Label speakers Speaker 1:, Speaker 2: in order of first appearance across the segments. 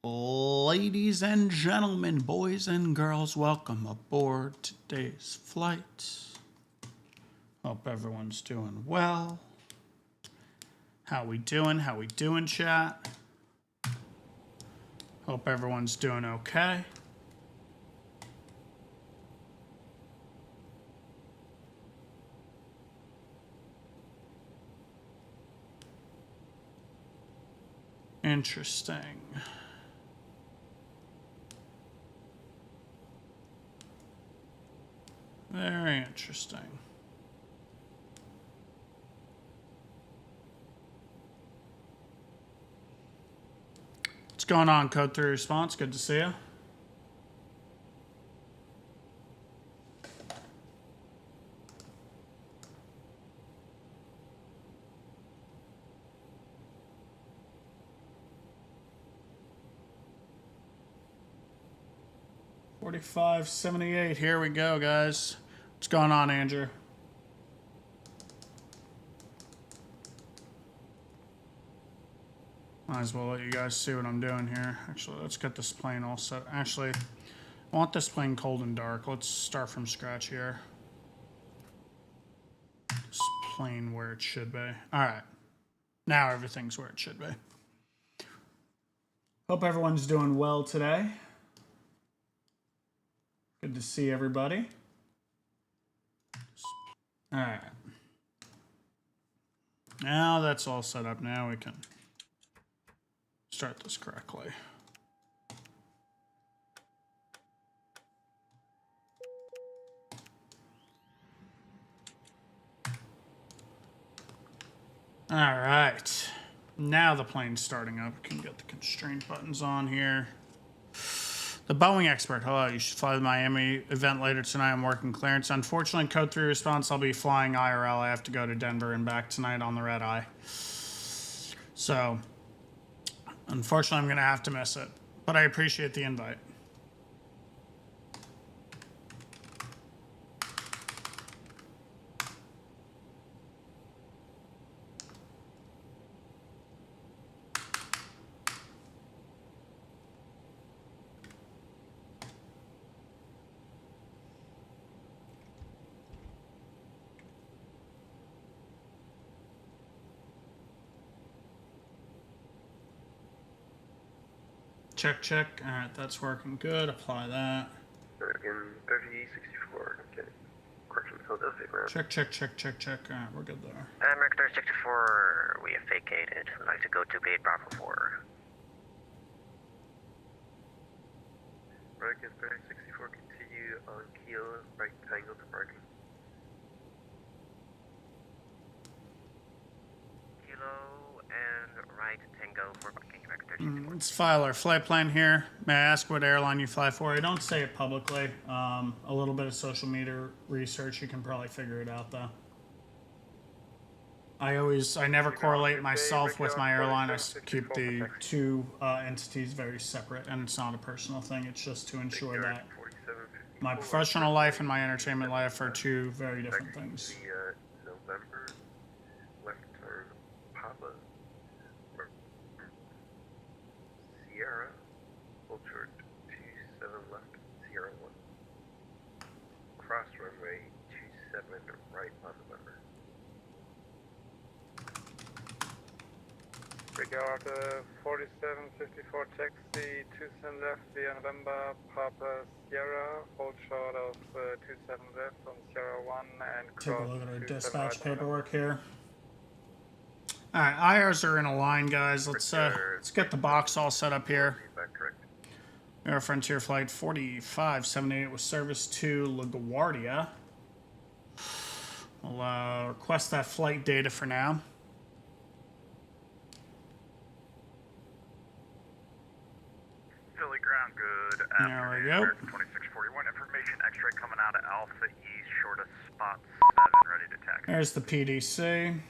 Speaker 1: Ladies and gentlemen, boys and girls, welcome aboard today's flight. Hope everyone's doing well. How we doing? How we doing, chat? Hope everyone's doing okay. Interesting. Very interesting. What's going on, Code 3 Response? Good to see you. $45.78. Here we go, guys. What's going on, Andrew? Might as well let you guys see what I'm doing here. Actually, let's get this plane all set. Actually, I want this plane cold and dark. Let's start from scratch here. This plane where it should be. All right. Now everything's where it should be. Hope everyone's doing well today. Good to see everybody. All right. Now that's all set up. Now we can start this correctly. All right. Now the plane's starting up. We can get the constraint buttons on here. The Boeing expert. Hello, you should fly the Miami event later tonight. I'm working clearance. Unfortunately, Code 3 Response, I'll be flying IRL. I have to go to Denver and back tonight on the red eye. So, unfortunately, I'm going to have to miss it. But I appreciate the invite. Check, check. All right, that's working good. Apply that.
Speaker 2: American 3064. Okay. Correction, Philadelphia ground.
Speaker 1: Check, check, check, check, check. All right, we're good there.
Speaker 3: American 3064, we have vacated. We'd like to go to gate Bravo 4.
Speaker 2: American 3064, continue on keel, right tangle to parking.
Speaker 3: Kilo and right tango for parking. American 3064.
Speaker 1: Let's file our flight plan here. May I ask what airline you fly for? I don't say it publicly. A little bit of social media research, you can probably figure it out though. I never correlate myself with my airline. I keep the two entities very separate, and it's not a personal thing. It's just to ensure that my professional life and my entertainment life are two very different things.
Speaker 2: November, left turn, Papa, Sierra, hold short, 27 left, Sierra 1. Cross runway, 27 right on November.
Speaker 4: Regard 4754 taxi, 27 left via November, Papa Sierra, hold short of 27 left on Sierra 1 and cross.
Speaker 1: Take a look at our dispatch paperwork here. All right, IRs are in a line, guys. Let's get the box all set up here. Air Frontier Flight 4578 with service to LaGuardia. I'll request that flight data for now.
Speaker 5: Philly ground, good
Speaker 1: There we go.
Speaker 5: 2641, information x-ray coming out of Alpha East, short of spot 7, ready to taxi.
Speaker 1: There's the PDC.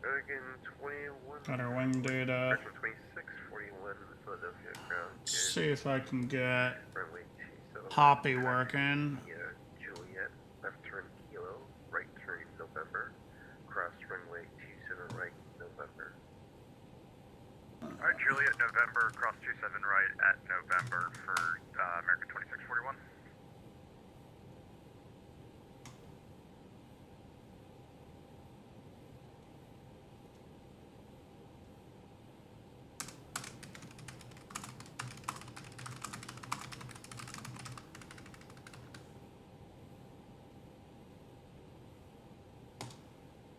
Speaker 2: American 21.
Speaker 1: Got our wing data.
Speaker 2: 2641, Philadelphia ground.
Speaker 1: Let's see if I can get
Speaker 2: Runway 27.
Speaker 1: Poppy working.
Speaker 2: Juliet, left turn Kilo, right turn November, cross runway 27 right November.
Speaker 5: Juliet, November, cross 27 right at November for American 2641.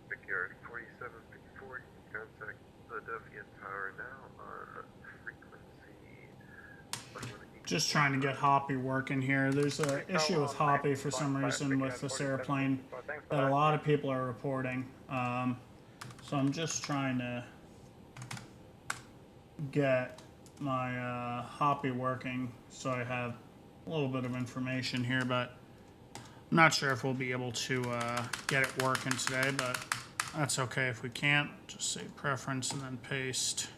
Speaker 2: Backyard 4754, contact Philadelphia Tower now on frequency 118.
Speaker 1: Just trying to get Hoppy working here. There's an issue with Hoppy for some reason with this airplane that a lot of people are reporting. So I'm just trying to get my Hoppy working so I have a little bit of information here, but I'm not sure if we'll be able to get it working today, but that's okay if we can't. Just say preference and then paste.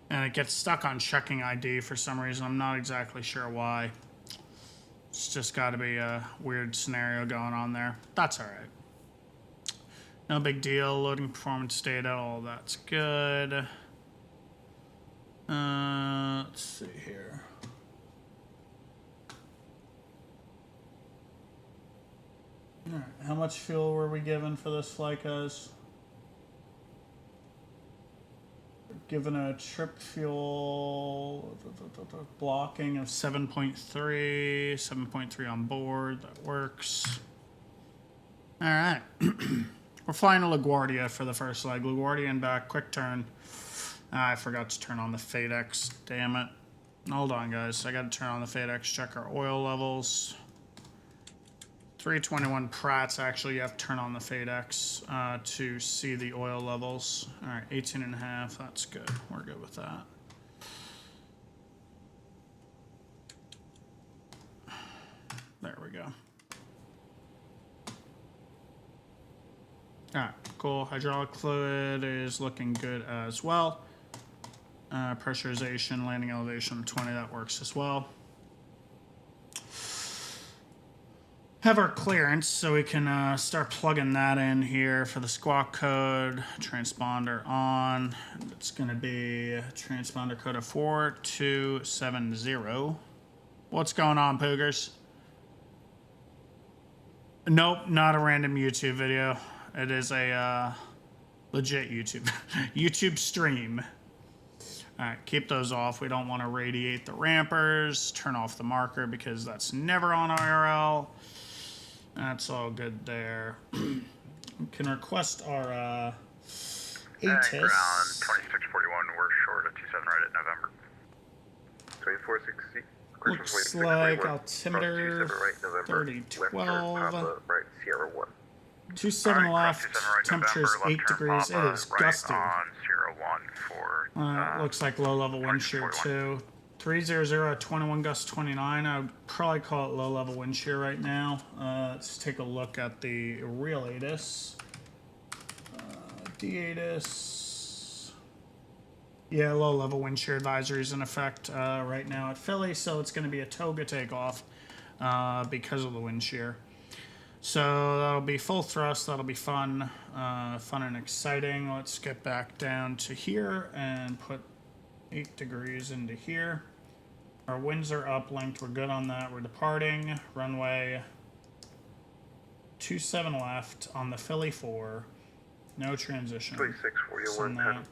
Speaker 1: And it gets stuck on checking ID for some reason. I'm not exactly sure why. It's just got to be a weird scenario going on there. That's all right. No big deal. Loading performance data, all that's good. Let's see here. All right. How much fuel were we given for this flight, guys? Given a trip fuel blocking of 7.3, 7.3 on board. That works. All right. We're flying to LaGuardia for the first leg. LaGuardia and back, quick turn. I forgot to turn on the FADEX. Damn it. Hold on, guys. I got to turn on the FADEX, check our oil levels. 321 Pratt's, actually, you have to turn on the FADEX to see the oil levels. All right, 18.5, that's good. We're good with that. There we go. All right, cool. Hydraulic fluid is looking good as well. Pressurization, landing elevation 20, that works as well. Have our clearance, so we can start plugging that in here for the squawk code. Transponder on. It's going to be transponder code of 4270. What's going on, Poogers? Nope, not a random YouTube video. It is a legit YouTube stream. All right, keep those off. We don't want to radiate the rampers. Turn off the marker because that's never on IRL. That's all good there. We can request our ATIS.
Speaker 5: Ground 2641, we're short of 27 right at November.
Speaker 2: 2460.
Speaker 1: Looks like altimeter 3012.
Speaker 2: Right, Sierra 1.
Speaker 1: 27 left, temperature's 8 degrees. It is gusty.
Speaker 5: On Sierra 1 for...
Speaker 1: Looks like low level wind shear too. 300 at 21 gust 29. I would probably call it low level wind shear right now. Let's take a look at the real ATIS. D-ATIS. Yeah, low level wind shear advisory is in effect right now at Philly, so it's going to be a toga takeoff because of the wind shear. So that'll be full thrust. That'll be fun, fun and exciting. Let's get back down to here and put 8 degrees into here. Our winds are uplinked. We're good on that. We're departing. Runway 27 left on the Philly 4. No transition.
Speaker 2: 2641.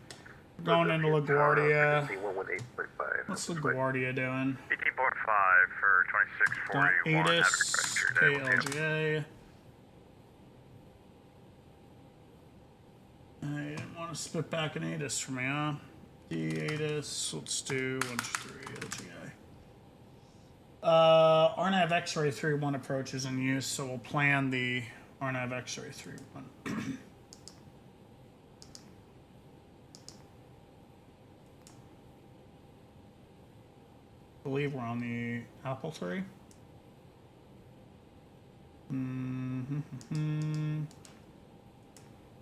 Speaker 1: We're going into LaGuardia.
Speaker 2: 118.5.
Speaker 1: What's LaGuardia doing?
Speaker 5: 18.5 for 2641.
Speaker 1: ATIS, KLGA. I didn't want to spit back an ATIS for me, huh? D-ATIS, let's do 123 LGA. RNAV X-ray 3-1 approach is in use, so we'll plan the RNAV X-ray 3-1. I believe we're on the Apple 3.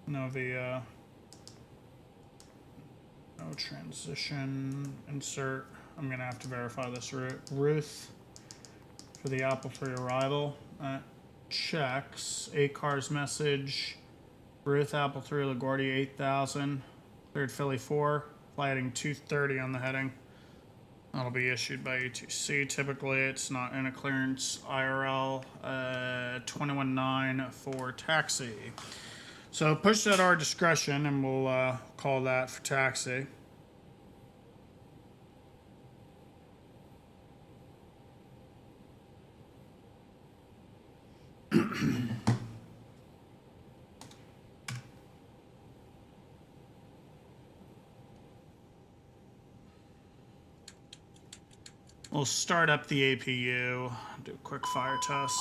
Speaker 1: No VIA. No transition. Insert. I'm going to have to verify this route. Ruth for the Apple 3 arrival. Checks. ACAR's message. Ruth, Apple 3, LaGuardia 8000. Cleared Philly 4. adding 230 on the heading. That'll be issued by ETC. Typically, it's not in a clearance IRL. 21.9 for taxi. So push at our discretion, and we'll call that for taxi. We'll start up the APU, do a quick fire test.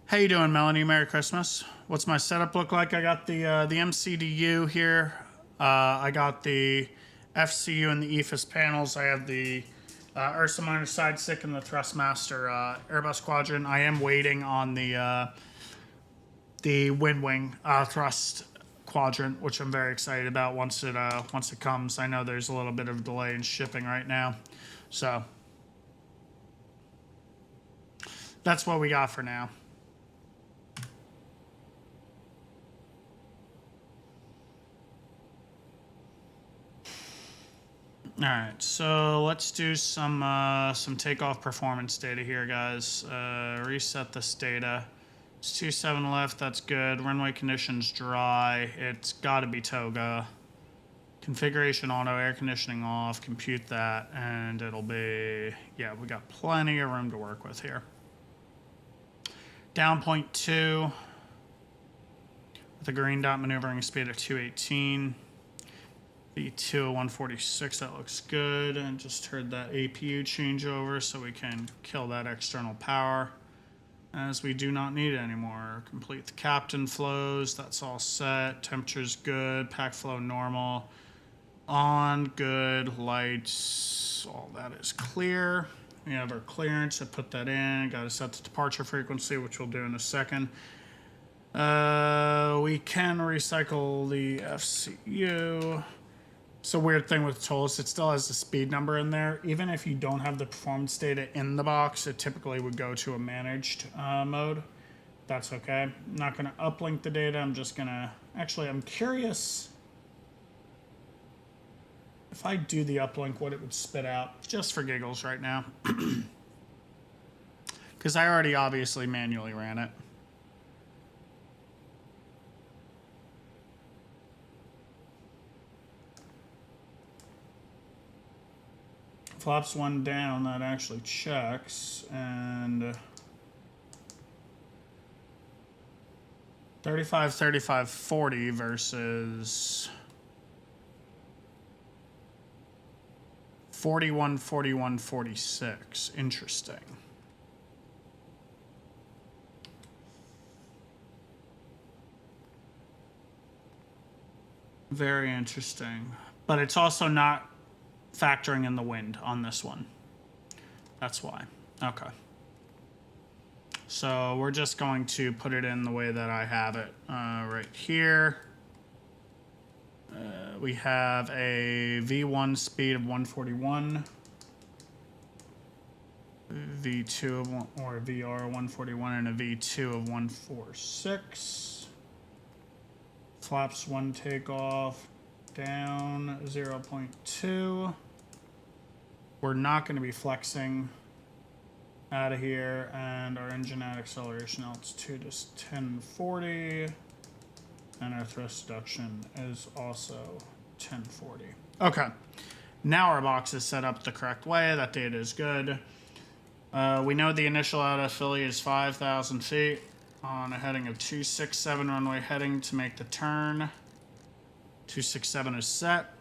Speaker 1: How you doing, Melanie? Merry Christmas. What's my setup look like? I got the MCDU here. I got the FCU and the EFIS panels. I have the Ursa Minor side stick and the Thrustmaster Airbus quadrant. I am waiting on the wind wing thrust quadrant, which I'm very excited about once it comes. I know there's a little bit of delay in shipping right now, so that's what we got for now. All right, so let's do some takeoff performance data here, guys. Reset this data. It's 27 left, that's good. Runway conditions dry. It's got to be toga. Configuration auto, air conditioning off. Compute that, and it'll be, yeah, we got plenty of room to work with here. Down 0.2 with a green dot maneuvering speed of 218. V2 of 146, that looks good. And just heard that APU changeover, so we can kill that external power as we do not need it anymore. Complete the captain flows, that's all set. Temperature's good, pack flow normal. On, good, lights, all that is clear. We have our clearance, I put that in. Got to set the departure frequency, which we'll do in a second. We can recycle the FCU. It's a weird thing with TOLUS, it still has the speed number in there. Even if you don't have the performance data in the box, it typically would go to a managed mode. That's okay. I'm not going to uplink the data, I'm just going to... Actually, I'm curious if I do the uplink, what it would spit out, just for giggles right now. Because I already obviously manually ran it. Flaps one down, that actually checks, and 35, 35, 40 versus 41, 41, 46. Interesting. Very interesting. But it's also not factoring in the wind on this one. That's why. Okay. So we're just going to put it in the way that I have it right here. We have a V1 speed of 141. V2 of one, or VR 141 and a V2 of 146. Flaps one takeoff. Down 0.2. We're not going to be flexing out of here, and our engine at acceleration altitude is 1040, and our thrust reduction is also 1040. Okay, now our box is set up the correct way. That data is good. We know the initial out of Philly is 5,000 feet on a heading of 267 runway heading to make the turn. 267 is set.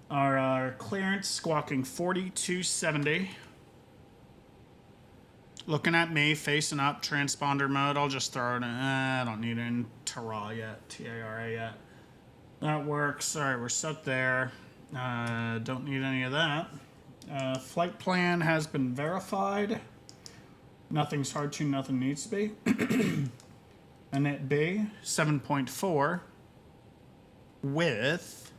Speaker 1: Our clearance squawking 4270. Looking at me, facing up, transponder mode. I'll just throw it in. I don't need it in TARA yet, T-A-R-A yet. That works. All right, we're set there. Don't need any of that. Flight plan has been verified. Nothing's hard to, nothing needs to be. And it be 7.4 with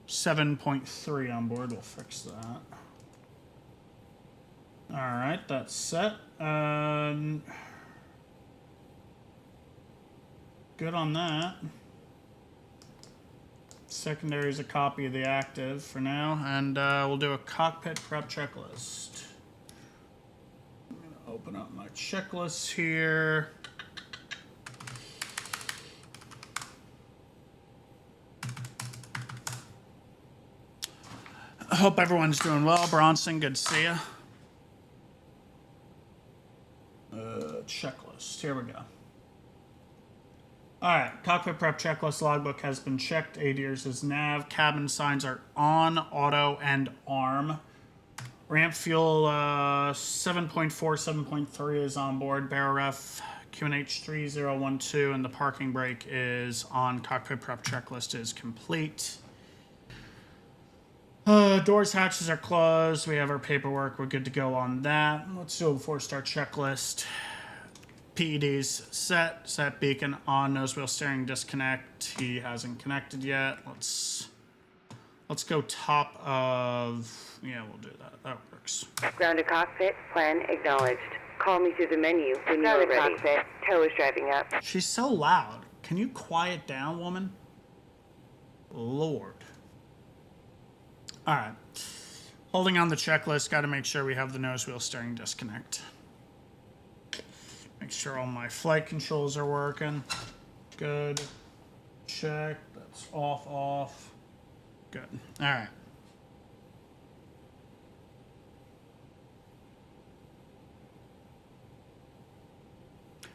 Speaker 1: 7.3 on board. We'll fix that. All right, that's set. Good on that. Secondary is a copy of the active for now, and we'll do a cockpit prep checklist. I'm gonna open up my checklist here. I hope everyone's doing well. Bronson, good to see you. Checklist, here we go. All right, cockpit prep checklist logbook has been checked. ADRs is nav. Cabin signs are on, auto, and arm. Ramp fuel 7.4, 7.3 is on board. Barrel ref QNH 3012, and the parking brake is on. Cockpit prep checklist is complete. Doors, hatches are closed. We have our paperwork. We're good to go on that. Let's do a before start checklist. PED's set beacon on, nose wheel steering disconnect. He hasn't connected yet. Let's go top of, yeah, we'll do that. That works.
Speaker 6: Grounded cockpit, plan acknowledged. Call me through the menu when you're ready. Cockpit, tow is driving up.
Speaker 1: She's so loud. Can you quiet down, woman? Lord. All right. Holding on the checklist, got to make sure we have the nose wheel steering disconnect. Make sure all my flight controls are working. Good. Check. That's off. Good. All right.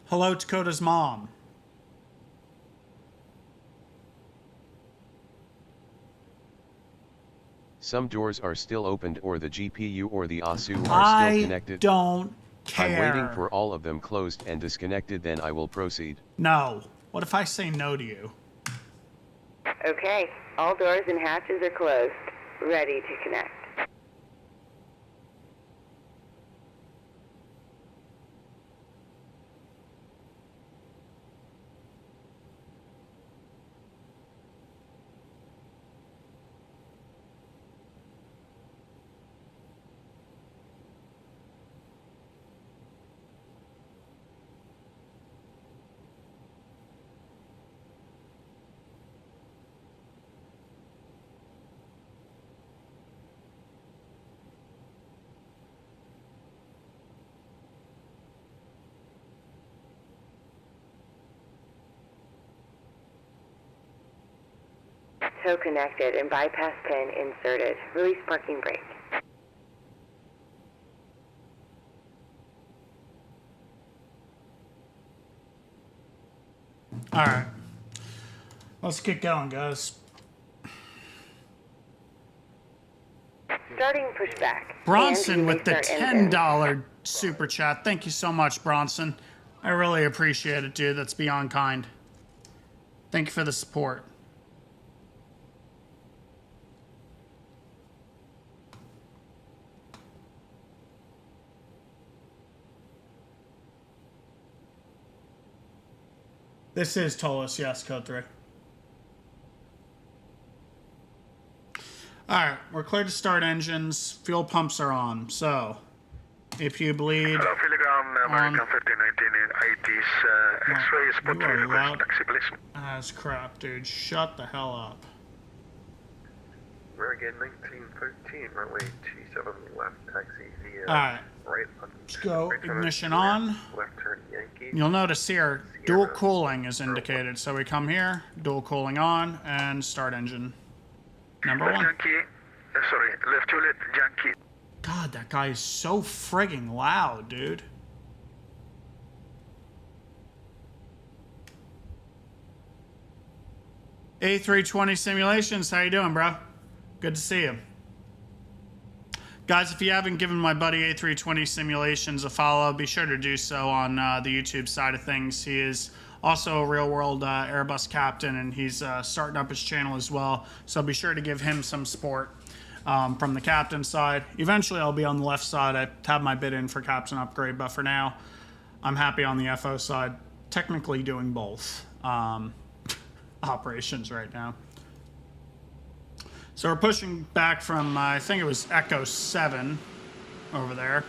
Speaker 1: Hello, Dakota's mom.
Speaker 7: Some doors are still opened or the GPU or the ASU are still connected.
Speaker 1: I don't care.
Speaker 7: I'm waiting for all of them closed and disconnected, then I will proceed.
Speaker 1: No. What if I say no to you?
Speaker 6: Okay, all doors and hatches are closed. Ready to connect. Tow connected and bypass pin inserted. Release parking brake.
Speaker 1: All right. Let's get going, guys.
Speaker 6: Starting pushback.
Speaker 1: Bronson
Speaker 6: And
Speaker 1: with the
Speaker 6: engine.
Speaker 1: $10 super chat. Thank you so much, Bronson. I really appreciate it, dude. That's beyond kind. Thank you for the support. This is Tolos, yes, code 3. Alright, we're clear to start engines. Fuel pumps are on. So, if you bleed...
Speaker 2: Hello, Filigram, American 1519 IT's X-ray spot
Speaker 1: you are
Speaker 2: request
Speaker 1: loud
Speaker 2: taxi, please.
Speaker 1: as crap, dude. Shut the hell up.
Speaker 2: American 1913, runway 27 left, taxi via
Speaker 1: Alright,
Speaker 2: right on.
Speaker 1: let's go.
Speaker 2: Right turn
Speaker 1: Ignition
Speaker 2: Korea,
Speaker 1: on.
Speaker 2: Left turn Yankee.
Speaker 1: You'll notice here, dual cooling is indicated. So we come here, dual cooling on, and start engine. Number
Speaker 2: Left
Speaker 1: 1.
Speaker 2: Yankee, sorry, left Juliet, Yankee.
Speaker 1: God, that guy is so frigging loud, dude. A320 Simulations, how you doing, bro? Good to see you. Guys, if you haven't given my buddy A320 Simulations a follow, be sure to do so on the YouTube side of things. He is also a real-world Airbus captain, and he's starting up his channel as well. So be sure to give him some support from the captain side. Eventually, I'll be on the left side. I have my bid in for captain upgrade, but for now, I'm happy on the FO side. Technically doing both operations right now. So we're pushing back from, I think it was Echo 7 over there.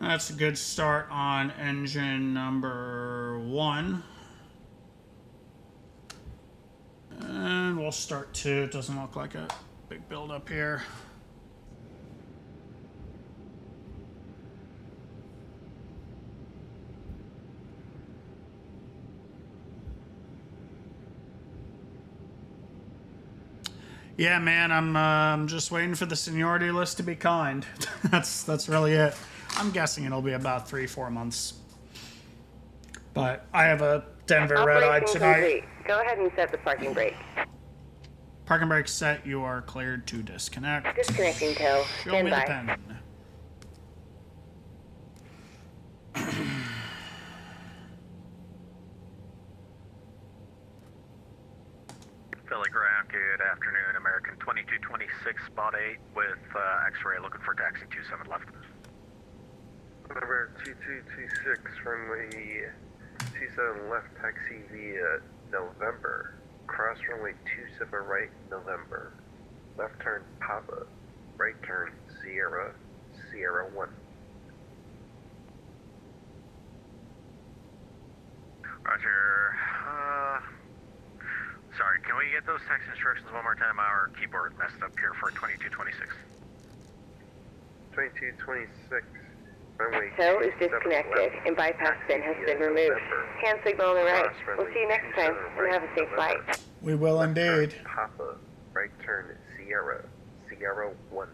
Speaker 1: That's a good start on engine number 1. And we'll start 2. It doesn't look like a big build up here. Yeah, man, I'm just waiting for the seniority list to be kind. That's really it. I'm guessing it'll be about 3-4 months. But I have a Denver red-eye tonight.
Speaker 6: Complete. Go ahead and set the parking brake.
Speaker 1: Parking brake set. You are cleared to disconnect.
Speaker 6: Disconnecting tow.
Speaker 1: Show
Speaker 6: Stand
Speaker 1: me
Speaker 6: by.
Speaker 1: the pen.
Speaker 5: Telegram, good afternoon. American 2226, spot 8 with X-ray looking for taxi 27 left.
Speaker 2: Number 2226 from the 27 left taxi via November. Cross runway 27 right, November. Left turn Papa. Right turn Sierra, Sierra 1.
Speaker 5: Roger. Sorry, can we get those text instructions one more time? Our keyboard messed up here for 2226.
Speaker 2: 2226. Runway
Speaker 6: Tow is
Speaker 2: 27
Speaker 6: disconnected
Speaker 2: left,
Speaker 6: and bypass
Speaker 2: taxi
Speaker 6: bin has
Speaker 2: via
Speaker 6: been removed.
Speaker 2: November.
Speaker 6: Hand signal on the right.
Speaker 2: Cross
Speaker 6: We'll
Speaker 2: runway
Speaker 6: see you next time
Speaker 2: 27
Speaker 6: and have a safe
Speaker 2: November.
Speaker 6: flight.
Speaker 1: We will
Speaker 2: Left turn
Speaker 1: indeed.
Speaker 2: Papa. Right turn Sierra, Sierra 1.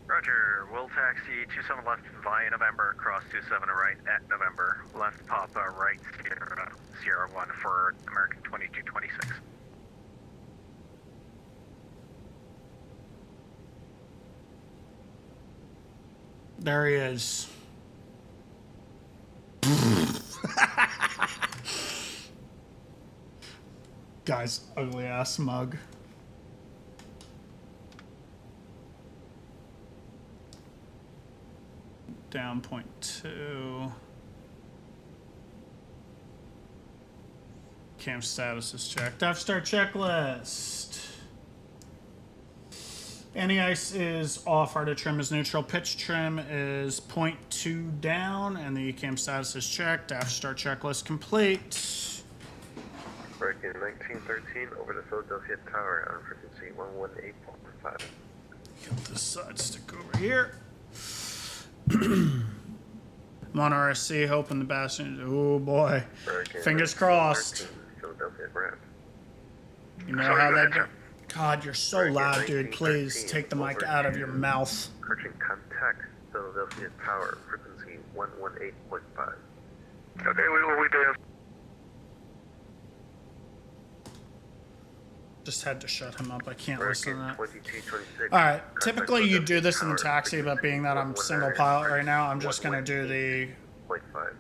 Speaker 5: Roger, we'll taxi 27 left via November, cross 27 right at November, left Papa, right Sierra, Sierra 1 for American 2226.
Speaker 1: There he is. Guy's ugly ass mug. Down 0.2. Cam status is checked. F-start checklist. Anti-ice is off. Arctic trim is neutral. Pitch trim is 0.2 down, and the cam status is checked. F-start checklist complete.
Speaker 2: Breaking 1913 over the Philadelphia Tower on frequency 118.5.
Speaker 1: Get this side stick over here. I'm on RSC, hoping the bastion. Oh boy.
Speaker 2: Breaking
Speaker 1: Fingers crossed.
Speaker 2: 1913, Philadelphia Brand.
Speaker 1: You know how that goes. God, you're so loud, dude. Please take the mic out of your mouth.
Speaker 2: Approaching contact Philadelphia Tower, frequency 118.5. Okay, we will be there.
Speaker 1: Just had to shut him up. I can't listen to that.
Speaker 2: 2226.
Speaker 1: All right. Typically, you do this in the taxi, but being that I'm single pilot right now, I'm just gonna do the
Speaker 2: 0.5.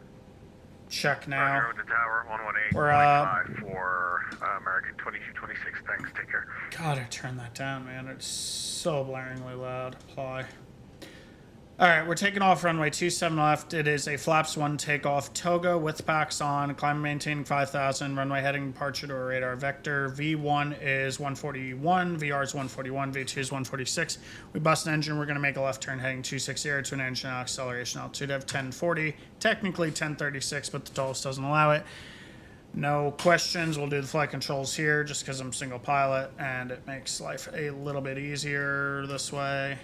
Speaker 1: check now.
Speaker 5: Roger, the tower, 118.5
Speaker 1: We're,
Speaker 5: for American 2226. Thanks, take care.
Speaker 1: God, I turned that down, man. It's so blaringly loud. Apply. All right, we're taking off runway 27 left. It is a flaps 1 takeoff. Toga with packs on. Climb maintaining 5,000. Runway heading departure to a radar vector. V1 is 141. VR is 141. V2 is 146. We bust an engine. We're going to make a left turn heading 260 to an engine acceleration altitude of 1040. Technically 1036, but the TOLS doesn't allow it. No questions. We'll do the flight controls here just because I'm single pilot and it makes life a little bit easier this way.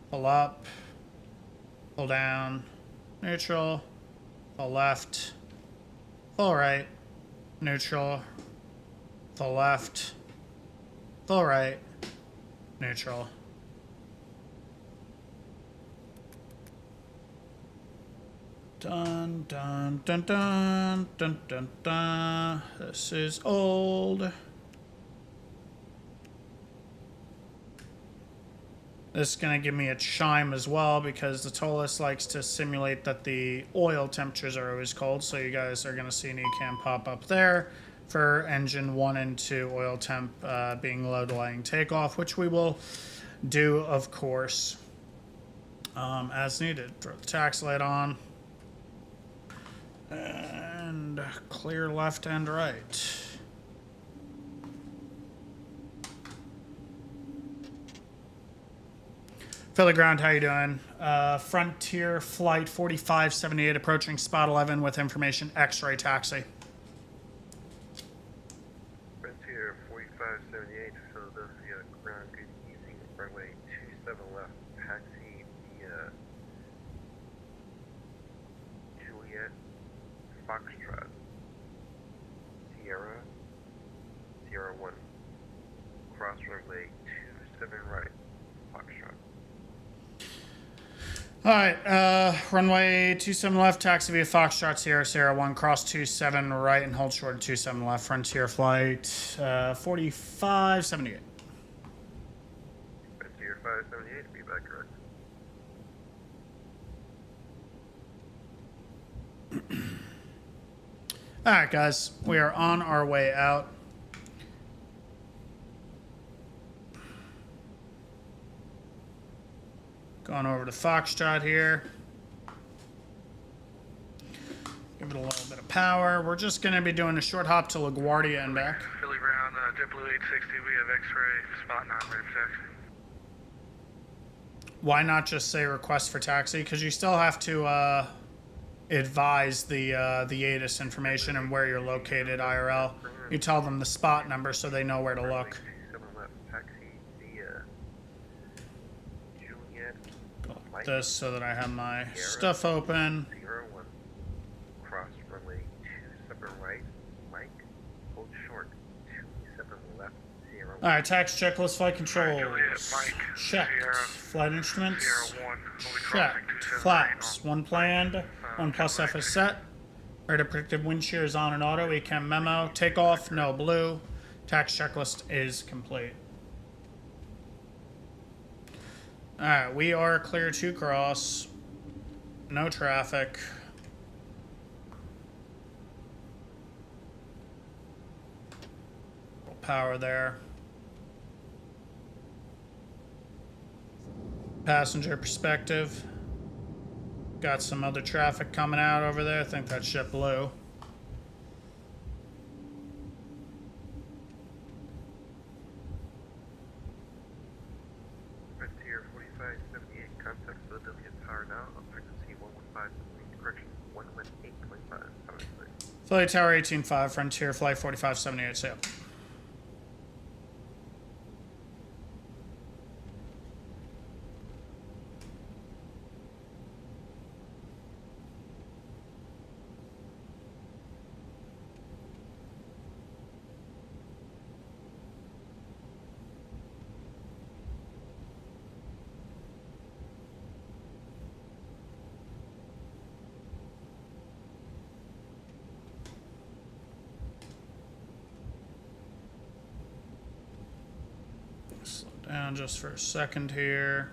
Speaker 1: Pull up, pull down, neutral, pull left, full right, neutral, full left, full right, neutral. Dun, dun, dun, dun, dun, dun, dun. This is old. This is going to give me a chime as well because the TOLS likes to simulate that the oil temperatures are always cold. So you guys are going to see an ECAM pop up there for engine 1 and 2 oil temp being low delaying takeoff, which we will do, of course, as needed. Throw the tax light on and clear left and right. Philly Ground, how you doing? Frontier Flight 4578 approaching spot 11 with information X-ray taxi.
Speaker 2: Frontier 4578, Philadelphia, ground good evening, runway 27 left, taxi via Juliet, Foxtrot, Sierra, Sierra 1, cross runway 27 right, Foxtrot.
Speaker 1: All right, runway 27 left, taxi via Foxtrot, Sierra 1, cross 27 right and hold short at 27 left, Frontier Flight 4578.
Speaker 2: Frontier 578, be back correct.
Speaker 1: All right, guys, we are on our way out. Going over to Foxtrot here. Give it a little bit of power. We're just going to be doing a short hop to LaGuardia and back.
Speaker 4: Philly Brown, JetBlue 860, we have X-ray, spot 9, ready for taxi.
Speaker 1: Why not just say request for taxi? Because you still have to advise the ATIS information and where you're located IRL. You tell them the spot number so they know where to look.
Speaker 2: 27 left, taxi via Juliet,
Speaker 1: This so that I have my stuff open.
Speaker 2: Sierra 1, cross runway 27 right, Mike, hold short, 27 left, Sierra 1.
Speaker 1: All right, tax checklist, flight controls.
Speaker 4: Juliet, Mike,
Speaker 1: Checked.
Speaker 4: Sierra,
Speaker 1: Flight instruments.
Speaker 4: Sierra 1, we'll be crossing
Speaker 1: Checked.
Speaker 4: 27
Speaker 1: Flaps.
Speaker 4: right,
Speaker 1: One planned. One plus F is set. Radar predictive wind shear is on and auto. ECAM memo. Takeoff. No blue. Tax checklist is complete. All right, we are clear to cross. No traffic. Power there. Passenger perspective. Got some other traffic coming out over there. I think that's JetBlue.
Speaker 2: Frontier 4578, contact Philadelphia Tower now, on frequency 115, correction, 118.5, obviously.
Speaker 1: Flight Tower 18.5, Frontier Flight 4578, say up. Slow down just for a second here.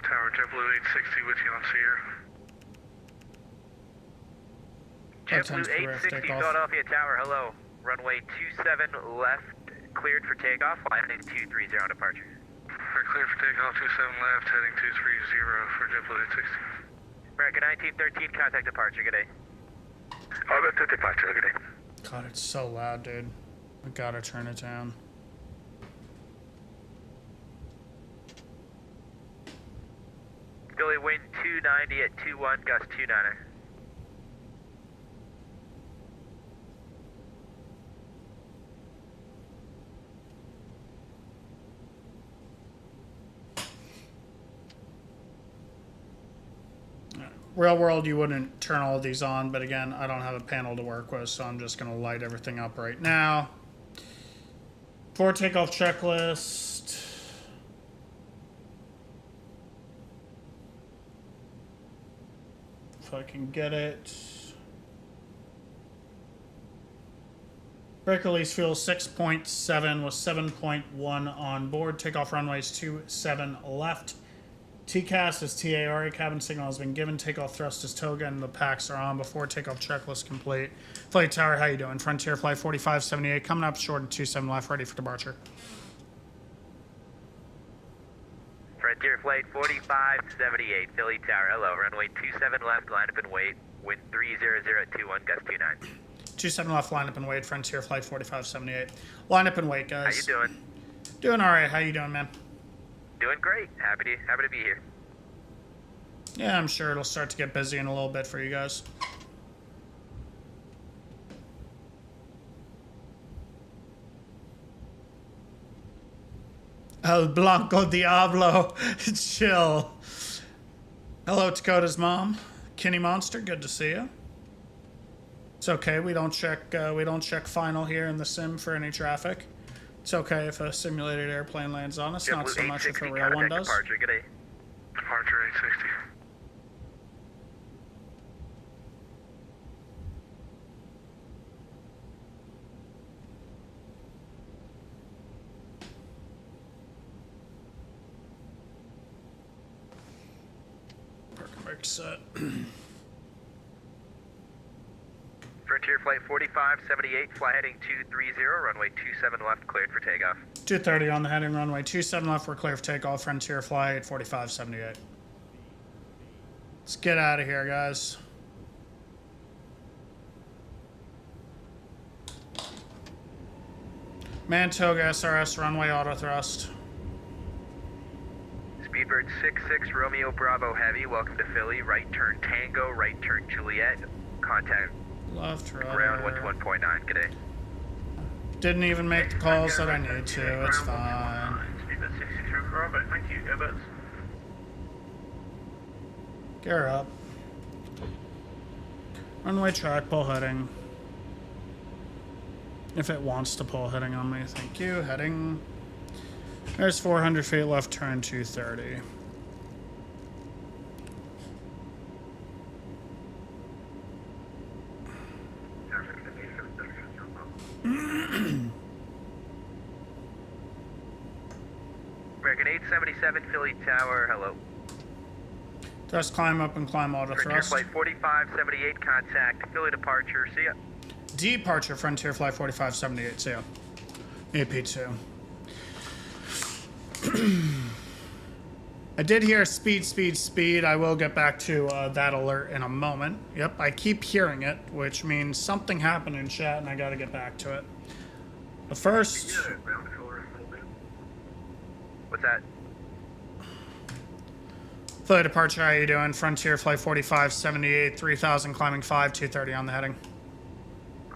Speaker 4: Tower, JetBlue 860 with you on Sierra.
Speaker 1: That sounds
Speaker 3: JetBlue
Speaker 1: correct.
Speaker 3: 860
Speaker 1: Take off.
Speaker 3: Philadelphia Tower, hello. Runway 27 left, cleared for takeoff, flying 230 on departure.
Speaker 4: We're clear for takeoff, 27 left, heading 230 for JetBlue 860.
Speaker 3: American 1913, contact departure, good day.
Speaker 4: Oh, that's a departure, good day.
Speaker 1: God, it's so loud, dude. I gotta turn it down.
Speaker 3: Philly wind 290 at 21, gust 29er.
Speaker 1: Real world, you wouldn't turn all of these on, but again, I don't have a panel to work with, so I'm just going to light everything up right now. For takeoff checklist. If I can get it. Brake release fuel 6.7 with 7.1 on board. Takeoff runways 27 left. TCAS is TARA. Cabin signal has been given. Takeoff thrust is toga and the packs are on before takeoff checklist complete. Flight Tower, how you doing? Frontier Flight 4578 coming up short at 27 left, ready for departure.
Speaker 3: Frontier Flight 4578, Philly Tower, hello. Runway 27 left, line up and wait. Wind 300 at 21, gust 29.
Speaker 1: 27 left, line up and wait. Frontier Flight 4578. Line up and wait, guys.
Speaker 3: How you doing?
Speaker 1: Doing all right. How you doing, man?
Speaker 3: Doing great. Happy to be here.
Speaker 1: Yeah, I'm sure it'll start to get busy in a little bit for you guys. El Blanco Diablo. Chill. Hello, Dakota's mom. Kenny Monster, good to see you. It's okay, we don't check final here in the sim for any traffic. It's okay if a simulated airplane lands on us, not so much if a real one does.
Speaker 3: Departure, good day.
Speaker 5: Departure 860.
Speaker 1: Park and brake set.
Speaker 3: Frontier Flight 4578, fly heading 230, runway 27 left, cleared for takeoff.
Speaker 1: 230 on the heading, runway 27 left, we're clear for takeoff. Frontier Flight 4578. Let's get out of here, guys. Mantoga SRS, runway auto thrust.
Speaker 3: Speedbird 66, Romeo Bravo Heavy, welcome to Philly, right turn Tango, right turn Juliet, contact
Speaker 1: Left, right.
Speaker 3: ground 121.9, good day.
Speaker 1: Didn't even make the calls that I need to. It's fine.
Speaker 5: Speedbird 63, Bravo, thank you, Evans.
Speaker 1: Gear up. Runway track, pull heading. If it wants to pull heading on me, thank you. Heading. There's 400 feet left, turn 230.
Speaker 3: American 877, Philly Tower, hello.
Speaker 1: Just climb up and climb auto
Speaker 3: Frontier
Speaker 1: thrust.
Speaker 3: Flight 4578, contact Philly departure, see ya.
Speaker 1: Departure, Frontier Flight 4578, see ya. AP2. I did hear speed, speed, speed. I will get back to that alert in a moment. Yep, I keep hearing it, which means something happened in chat and I gotta get back to it. But first...
Speaker 3: What's that?
Speaker 1: Philly departure, how you doing? Frontier Flight 4578, 3000, climbing 5, 230 on the heading.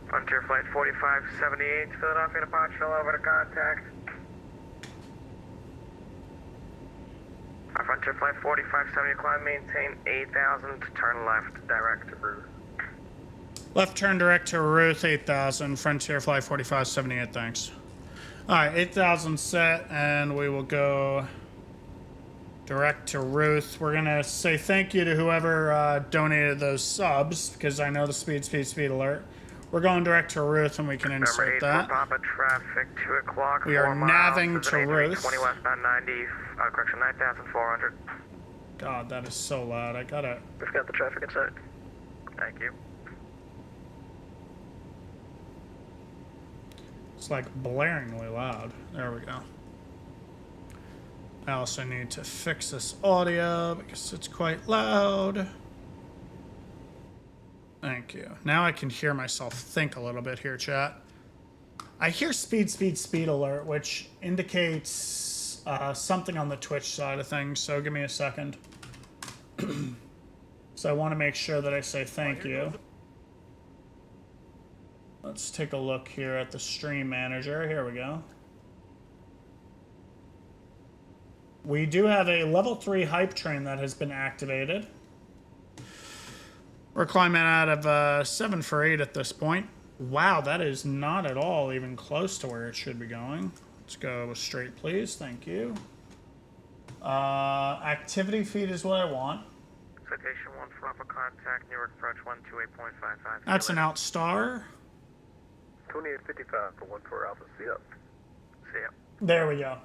Speaker 2: Frontier Flight 4578, Philadelphia departure, over to contact. Frontier Flight 4570, climb, maintain 8000, turn left, direct to Ruth.
Speaker 1: Left turn direct to Ruth, 8000, Frontier Flight 4578, thanks. Alright, 8000 set, and we will go direct to Ruth. We're going to say thank you to whoever donated those subs, because I know the speed, speed, speed alert. We're going direct to Ruth, and we can insert that.
Speaker 2: Papa traffic, 2 o'clock,
Speaker 1: We are navving to Ruth.
Speaker 2: 20 westbound 90, correction, 9,400.
Speaker 1: God, that is so loud. I gotta...
Speaker 2: We've got the traffic inside. Thank you.
Speaker 1: It's like blaringly loud. There we go. I also need to fix this audio because it's quite loud. Thank you. Now I can hear myself think a little bit here, chat. I hear speed, speed, speed alert, which indicates something on the Twitch side of things, so give me a second. So I want to make sure that I say thank you. Let's take a look here at the stream manager. Here we go. We do have a level 3 hype train that has been activated. We're climbing out of 7 for 8 at this point. Wow, that is not at all even close to where it should be going. Let's go straight, please. Thank you. Activity feed is what I want.
Speaker 2: Citation 1 for upper contact, Newark approach 128.55.
Speaker 1: That's an outstar.
Speaker 2: 2855 for 14 Alpha, see ya. See ya.
Speaker 1: There we go.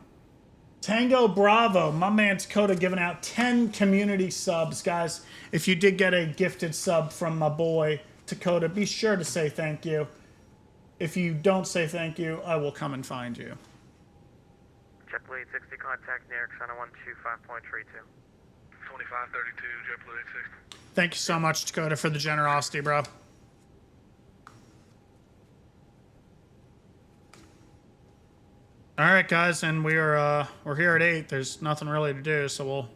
Speaker 1: Tango Bravo, my man Dakota giving out 10 community subs. Guys, if you did get a gifted sub from my boy Dakota, be sure to say thank you. If you don't say thank you, I will come and find you.
Speaker 2: JetBlue 860, contact Newark Center 125.32.
Speaker 5: 2532, JetBlue 860.
Speaker 1: Thank you so much, Dakota, for the generosity, bro. All right, guys, and we're here at 8. There's nothing really to do, so we'll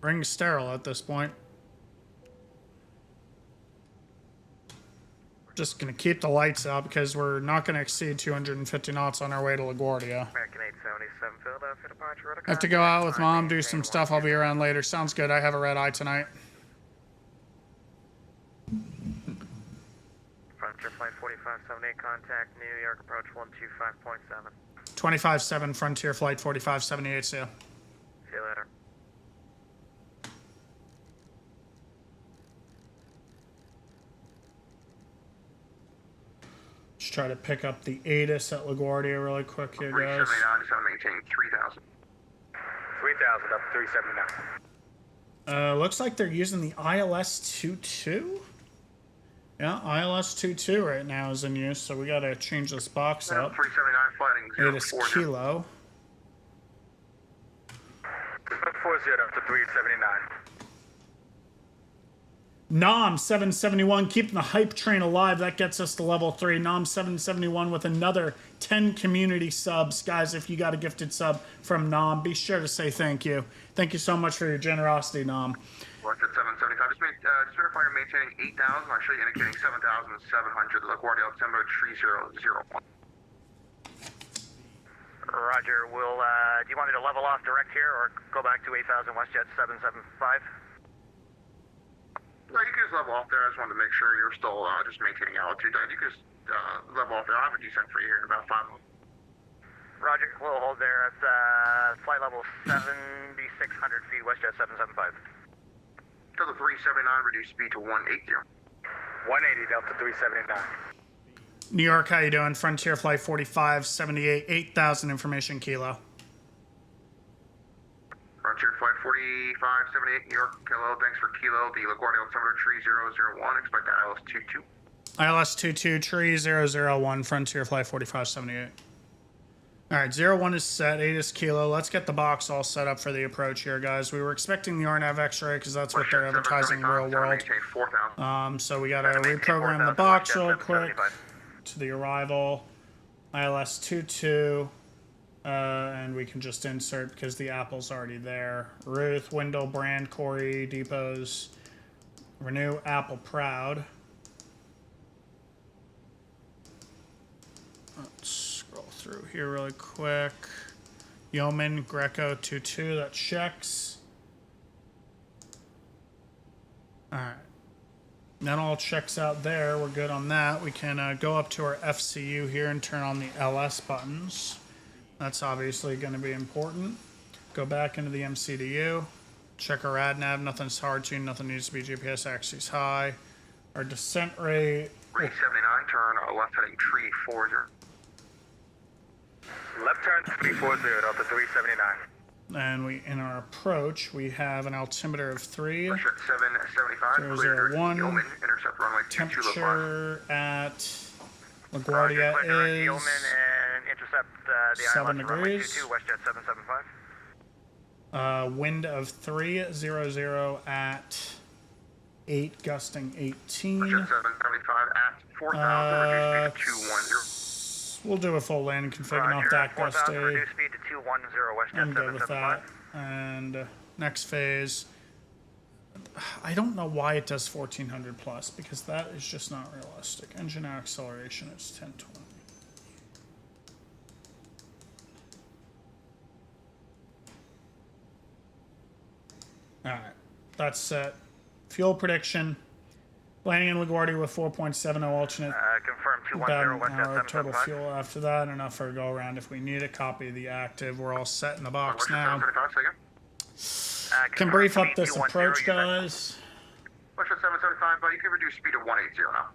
Speaker 1: ring sterile at this point. Just gonna keep the lights out because we're not gonna exceed 250 knots on our way to LaGuardia.
Speaker 3: American 877 Philadelphia departure.
Speaker 1: I have to go out with Mom, do some stuff. I'll be around later. Sounds good. I have a red eye tonight.
Speaker 3: Frontier Flight 4578, contact New York approach 125.7.
Speaker 1: 25-7 Frontier Flight 4578, see ya.
Speaker 3: See you later.
Speaker 1: Just try to pick up the ATIS at LaGuardia really quick here, guys.
Speaker 5: 379, just maintaining 3,000.
Speaker 2: 3,000 up 379.
Speaker 1: Looks like they're using the ILS-22. Yeah, ILS-22 right now is in use, so we gotta change this box up.
Speaker 5: 379 flighting
Speaker 1: ATIS
Speaker 5: 040.
Speaker 1: Kilo.
Speaker 2: 40 up to 379.
Speaker 1: Nom 771, keeping the hype train alive. That gets us to level 3. Nom 771 with another 10 community subs. Guys, if you got a gifted sub from Nom, be sure to say thank you. Thank you so much for your generosity, Nom.
Speaker 5: What's at 775? Just verify you're maintaining 8,000. Actually indicating 7,700. LaGuardia altimeter 3001.
Speaker 3: Roger, do you want me to level off direct here or go back to 8,000 WestJet 775?
Speaker 5: No, you can just level off there. I just wanted to make sure you're still just maintaining altitude. You can just level off there. I'll have a descent for you here in about 5 minutes.
Speaker 3: Roger, we'll hold there. That's flight level 7,600 feet, WestJet 775.
Speaker 5: Delta 379, reduce speed to 180.
Speaker 2: 180 Delta 379.
Speaker 1: New York, how you doing? Frontier Flight 4578, 8,000 information Kilo.
Speaker 5: Frontier Flight 4578, New York, Kilo. Thanks for Kilo. The LaGuardia altimeter 3001. Expect the ILS-22.
Speaker 1: ILS-22, tree 001, Frontier Flight 4578. All right, 01 is set, 8 is Kilo. Let's get the box all set up for the approach here, guys. We were expecting the RNAV X-ray because that's what they're advertising in real world. So we got to reprogram the box real quick to the arrival. ILS-22, and we can just insert because the Apple's already there. Ruth, Wendell, Brand, Corey, Depots, Renew, Apple, Proud. Let's scroll through here really quick. Yeoman, Greco, 2-2, that checks. Alright. That all checks out there. We're good on that. We can go up to our FCU here and turn on the LS buttons. That's obviously going to be important. Go back into the MCDU. Check our AdNav. Nothing's hard tuned. Nothing needs to be GPS axis high. Our descent rate.
Speaker 5: 379, turn left heading tree 40.
Speaker 2: Left turn 340 Delta 379.
Speaker 1: And we, in our approach, we have an altimeter of 3.
Speaker 5: Pressure at 775.
Speaker 1: 001.
Speaker 5: Yeoman, intercept runway 22
Speaker 1: Temperature at LaGuardia is
Speaker 3: Yeoman and intercept the
Speaker 1: 7
Speaker 3: ILS runway
Speaker 1: degrees.
Speaker 3: 22, WestJet 775.
Speaker 1: Wind of 300 at 8, gusting 18.
Speaker 5: Pressure at 775 at 4,000, reduce speed to 210.
Speaker 1: We'll do a full land configuring off that gust
Speaker 3: 4,000, reduce speed to 210, WestJet
Speaker 1: I'm good with that.
Speaker 3: 775.
Speaker 1: And next phase. I don't know why it does 1400 plus because that is just not realistic. Engine acceleration is 1020. All right, that's set. Fuel prediction. Landing in LaGuardia with 4.70 alternate.
Speaker 3: Confirm
Speaker 1: About
Speaker 3: 210,
Speaker 1: an
Speaker 3: WestJet
Speaker 1: hour total
Speaker 3: 775.
Speaker 1: fuel after that. Enough for a go around if we need a copy of the active. We're all set in the box
Speaker 5: Westjet
Speaker 1: now.
Speaker 5: 775, second.
Speaker 1: Can brief up this
Speaker 3: 210,
Speaker 1: approach,
Speaker 3: you said.
Speaker 1: guys.
Speaker 5: Westjet 775, but you can reduce speed to 180 now.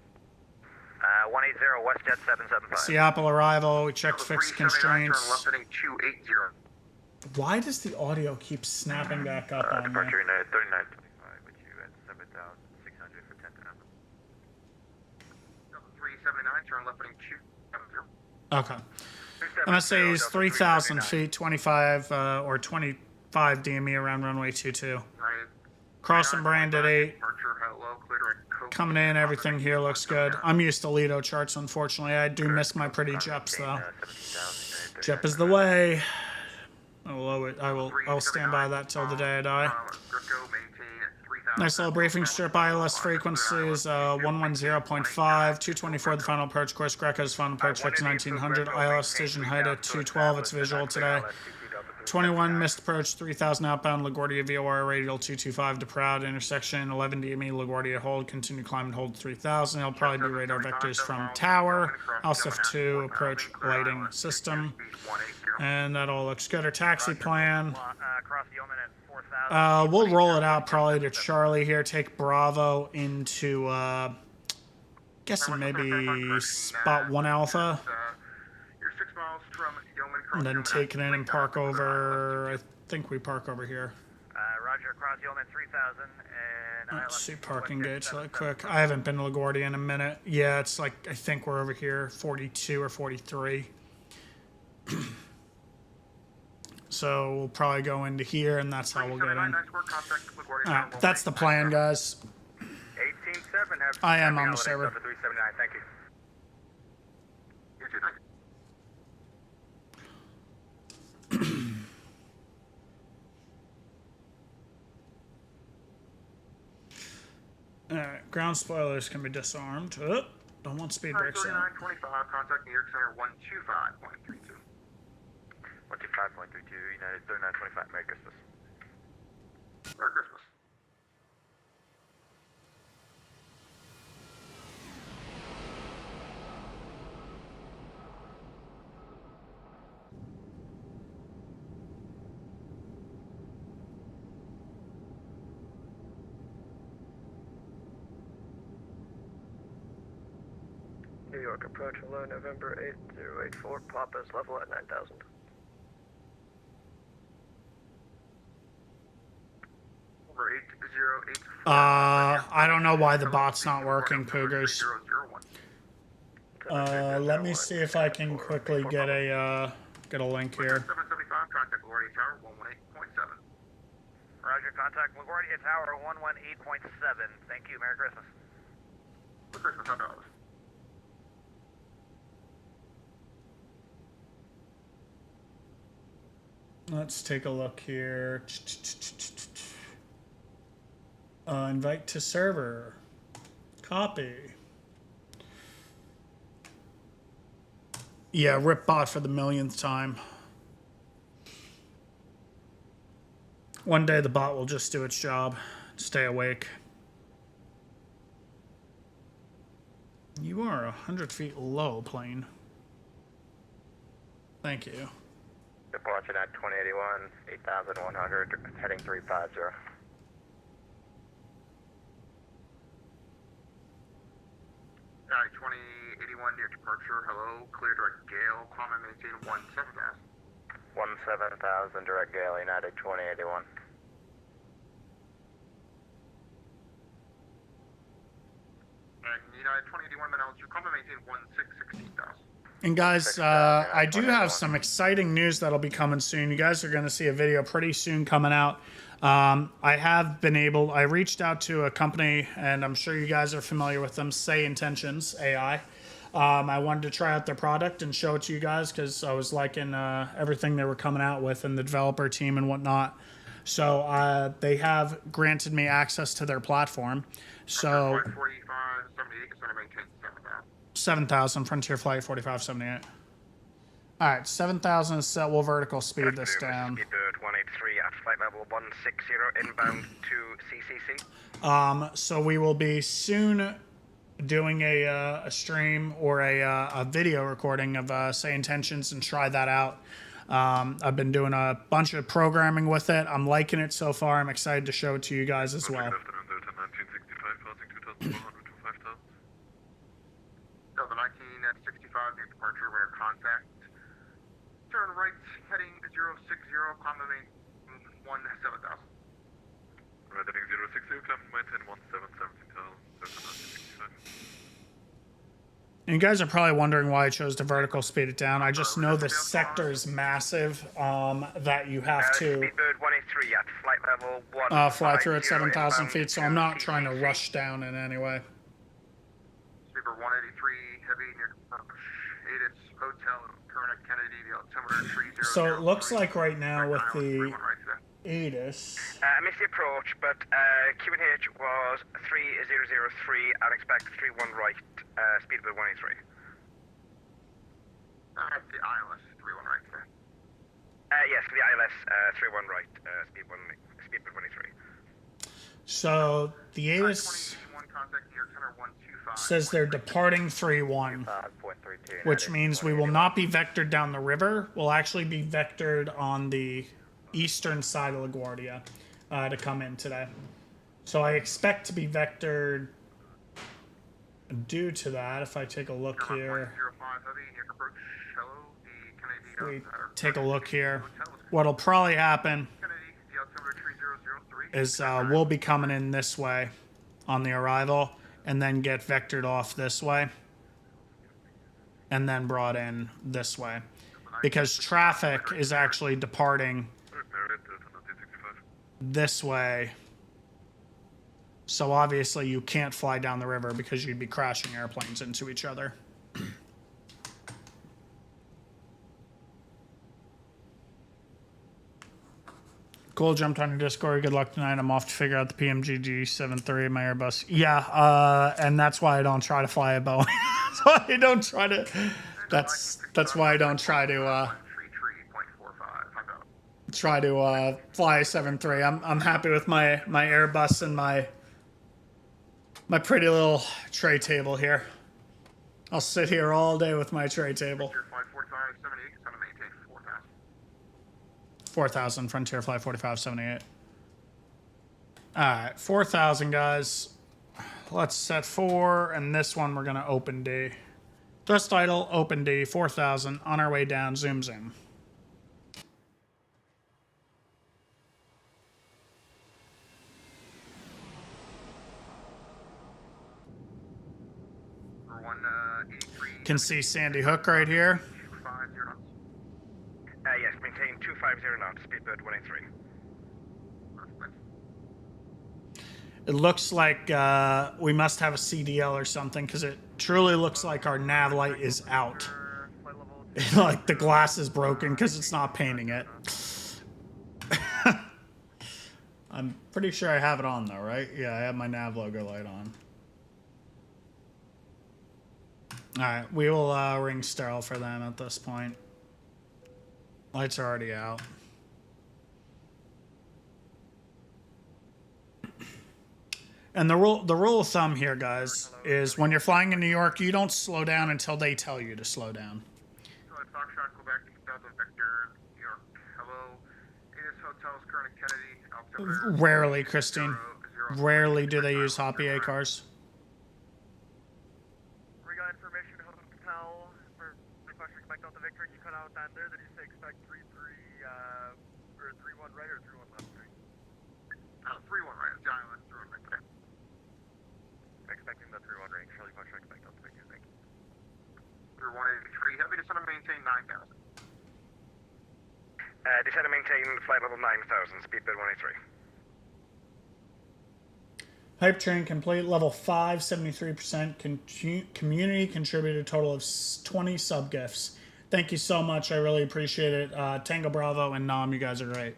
Speaker 3: 180, WestJet 775.
Speaker 1: Seattle arrival. We checked
Speaker 5: Delta
Speaker 1: fixed
Speaker 5: 379, turn left
Speaker 1: constraints.
Speaker 5: heading 280.
Speaker 1: Why does the audio keep snapping back up on me?
Speaker 3: Departure United 3925 with you at 7,600 for 10,000.
Speaker 5: Delta 379, turn left heading 270.
Speaker 1: Okay. I'm going to say he's 3,000 feet, 25 or 25 DME around runway 22.
Speaker 5: United
Speaker 1: Crossing brand at 8.
Speaker 5: Departure, hello, clear direct Coke.
Speaker 1: Coming in, everything here looks good. I'm used to Lido charts, unfortunately. I do miss my pretty Jeps, though.
Speaker 3: 17,000.
Speaker 1: Jep is the way. I'll stand by that till the day I die. Nice little briefing strip. ILS frequencies 110.5, 224 the final approach course. Greco's final approach fix 1900. ILS station height at 212. It's visual today. 21 missed approach 3000 outbound. LaGuardia VOR radial 225 to Proud intersection 11 DME LaGuardia hold. Continue climb and hold 3000. It'll probably be radar vectors from tower. Also F2 approach lighting system. And that all looks good. Our taxi plan.
Speaker 5: Cross Yeoman at 4,000.
Speaker 1: We'll roll it out probably to Charlie here. Take Bravo into, guessing maybe spot 1 Alpha.
Speaker 5: You're 6 miles from Yeoman.
Speaker 1: And then take it in and park over, I think we park over here.
Speaker 5: Roger, cross Yeoman 3,000 and
Speaker 1: Let's see parking gates really quick. I haven't been to LaGuardia in a minute. Yeah, it's like, I think we're over here, 42 or 43. So we'll probably go into here, and that's how we'll get in. That's the plan, guys.
Speaker 3: 18-7.
Speaker 1: I am on the server.
Speaker 3: 379. Thank you.
Speaker 1: Alright, ground spoilers can be disarmed. Oh, don't want speed brakes in.
Speaker 5: 3925, contact New York Center 125.32.
Speaker 3: 125.32, United 3925. Merry Christmas.
Speaker 5: Merry Christmas.
Speaker 4: New York approach hello, November 8084, Papa's level at 9,000.
Speaker 1: I don't know why the bot's not working, Poogers. Let me see if I can quickly get a link here.
Speaker 5: 775, contact LaGuardia Tower 118.7.
Speaker 3: Roger, contact LaGuardia Tower 118.7. Thank you. Merry Christmas.
Speaker 5: Merry Christmas, $100.
Speaker 1: Let's take a look here. Invite to server. Copy. Yeah, rip bot for the millionth time. One day the bot will just do its job. Stay awake. You are 100 feet low, plane. Thank you.
Speaker 3: Departure at 2081, 8,100, heading 350.
Speaker 5: Alright, 2081 near departure. Hello, clear direct Gale. Climb and maintain 17,000.
Speaker 3: 17,000, direct Gale, United 2081.
Speaker 5: And United 2081 minutes, you climb and maintain 16,000.
Speaker 1: And guys, I do have some exciting news that'll be coming soon. You guys are going to see a video pretty soon coming out. I reached out to a company, and I'm sure you guys are familiar with them, Say Intentions AI. I wanted to try out their product and show it to you guys because I was liking everything they were coming out with and the developer team and whatnot. So they have granted me access to their platform. So
Speaker 5: 45, 78, it's going to maintain 7,000.
Speaker 1: 7,000, Frontier Flight 4578. All right, 7,000 is set. We'll vertical speed this down.
Speaker 3: Speedbird 183 at flight level 160 inbound to CCC.
Speaker 1: So we will be soon doing a stream or a video recording of Say Intentions and try that out. I've been doing a bunch of programming with it. I'm liking it so far. I'm excited to show it to you guys as well.
Speaker 5: Delta 1965 near departure, radar contact. Turn right, heading 060, climb and maintain 17,000.
Speaker 2: Heading 060, climb and maintain 17,000,
Speaker 1: And you guys are probably wondering why I chose to vertical speed it down. I just know the sector is massive, that you have to
Speaker 3: Speedbird 183 at flight level 1.
Speaker 1: fly through at 7,000 feet, so I'm not trying to rush down in any way.
Speaker 5: Speedbird 183 heavy near Aidis Hotel, current Kennedy, the altimeter 30.
Speaker 1: So it looks like right now with the ATIS,
Speaker 3: I missed the approach, but QNH was 3003. I'd expect 31 right, Speedbird 183.
Speaker 5: That's the ILS 31 right there.
Speaker 3: Yes, for the ILS 31 right, Speedbird 183.
Speaker 1: so the ATIS says they're departing 3-1, which means we will not be vectored down the river. We'll actually be vectored on the eastern side of LaGuardia to come in today. So I expect to be vectored due to that. If I take a look here, take a look here, what'll probably happen is we'll be coming in this way on the arrival and then get vectored off this way and then brought in this way because traffic is actually departing this way. So obviously you can't fly down the river because you'd be crashing airplanes into each other. Cool, jumped on your Discord. Good luck tonight. I'm off to figure out the PMGG 73 in my Airbus. Yeah, and that's why I don't try to fly a Boeing. That's why I don't try to. That's why I don't try to fly a 73. I'm happy with my Airbus and my pretty little tray table here. I'll sit here all day with my tray table. 4,000, Frontier Flight 4578. Alright, 4,000 guys. Let's set 4, and this one we're going to open D. Thrust idle, open D, 4,000. On our way down, zoom zoom. Can see Sandy Hook right here.
Speaker 3: Yes, maintain 250 knots, Speedbird 183.
Speaker 1: It looks like we must have a CDL or something because it truly looks like our nav light is out. Like the glass is broken because it's not painting it. I'm pretty sure I have it on though, right? Yeah, I have my nav logo light on. Alright, we will ring sterile for them at this point. Lights are already out. And the rule of thumb here, guys, is when you're flying in New York, you don't slow down until they tell you to slow down. Rarely, Christine. Rarely do they use Hop EA cars.
Speaker 5: We got information from Hotel for requesting expect Delta Victor. You cut out that there. Did you say expect 3-3 or 3-1 right or 3-1 left? 3-1 right. Yeah, 3-1 right. Expecting the 3-1 range. Charlie Foxtrot, expect Delta Victor. Thank you. 183. Heavy descend and maintain 9,000.
Speaker 3: Descend and maintain flight level 9,000, Speedbird 183.
Speaker 1: Hype train complete, level 5, 73%. Community contributed a total of 20 sub gifts. Thank you so much. I really appreciate it. Tango Bravo and Nam, you guys are great.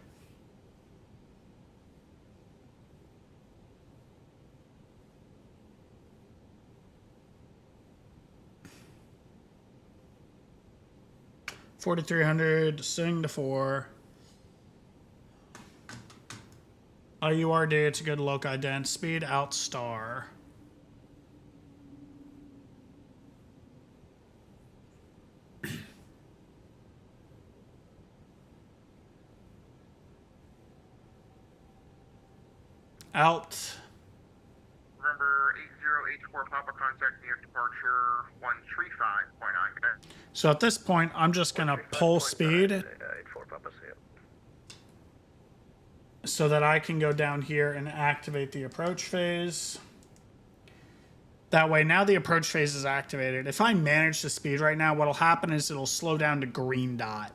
Speaker 1: $4,300, sing to 4. IURD, it's a good look ident. Speed out star. Out.
Speaker 5: Remember 8084 Papa contact near departure 135.9.
Speaker 1: So at this point, I'm just going to pull speed
Speaker 2: 84 Papa, see it.
Speaker 1: so that I can go down here and activate the approach phase. That way, now the approach phase is activated. If I manage the speed right now, what'll happen is it'll slow down to green dot.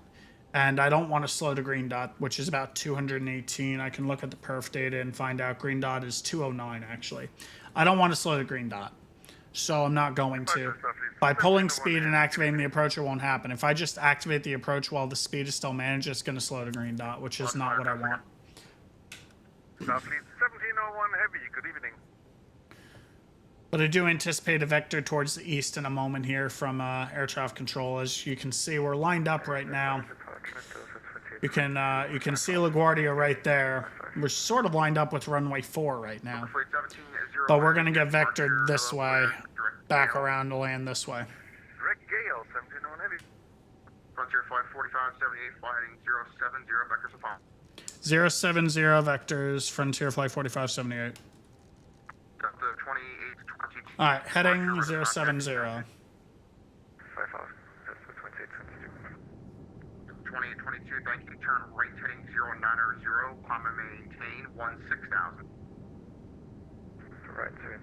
Speaker 1: And I don't want to slow to green dot, which is about 218. I can look at the perf data and find out green dot is 209, actually. I don't want to slow to green dot, so I'm not going to. By pulling speed and activating the approach, it won't happen. If I just activate the approach while the speed is still managed, it's going to slow to green dot, which is not what I want.
Speaker 5: Starfleet 1701 Heavy, good evening.
Speaker 1: But I do anticipate a vector towards the east in a moment here from air traffic control. As you can see, we're lined up right now. You can see LaGuardia right there. We're sort of lined up with runway 4 right now. But we're going to get vectored this way, back around to land this way.
Speaker 5: Direct Gale 1701 Heavy.
Speaker 3: Frontier Flight 4578, fly heading 070, vectors of fall.
Speaker 1: 070 vectors, Frontier Flight 4578.
Speaker 3: Got the 2822.
Speaker 1: All right, heading 070.
Speaker 2: 55, that's the 2822.
Speaker 3: 2822, thank you. Turn right heading 090, climb and maintain 16,000.
Speaker 2: Right, 090 to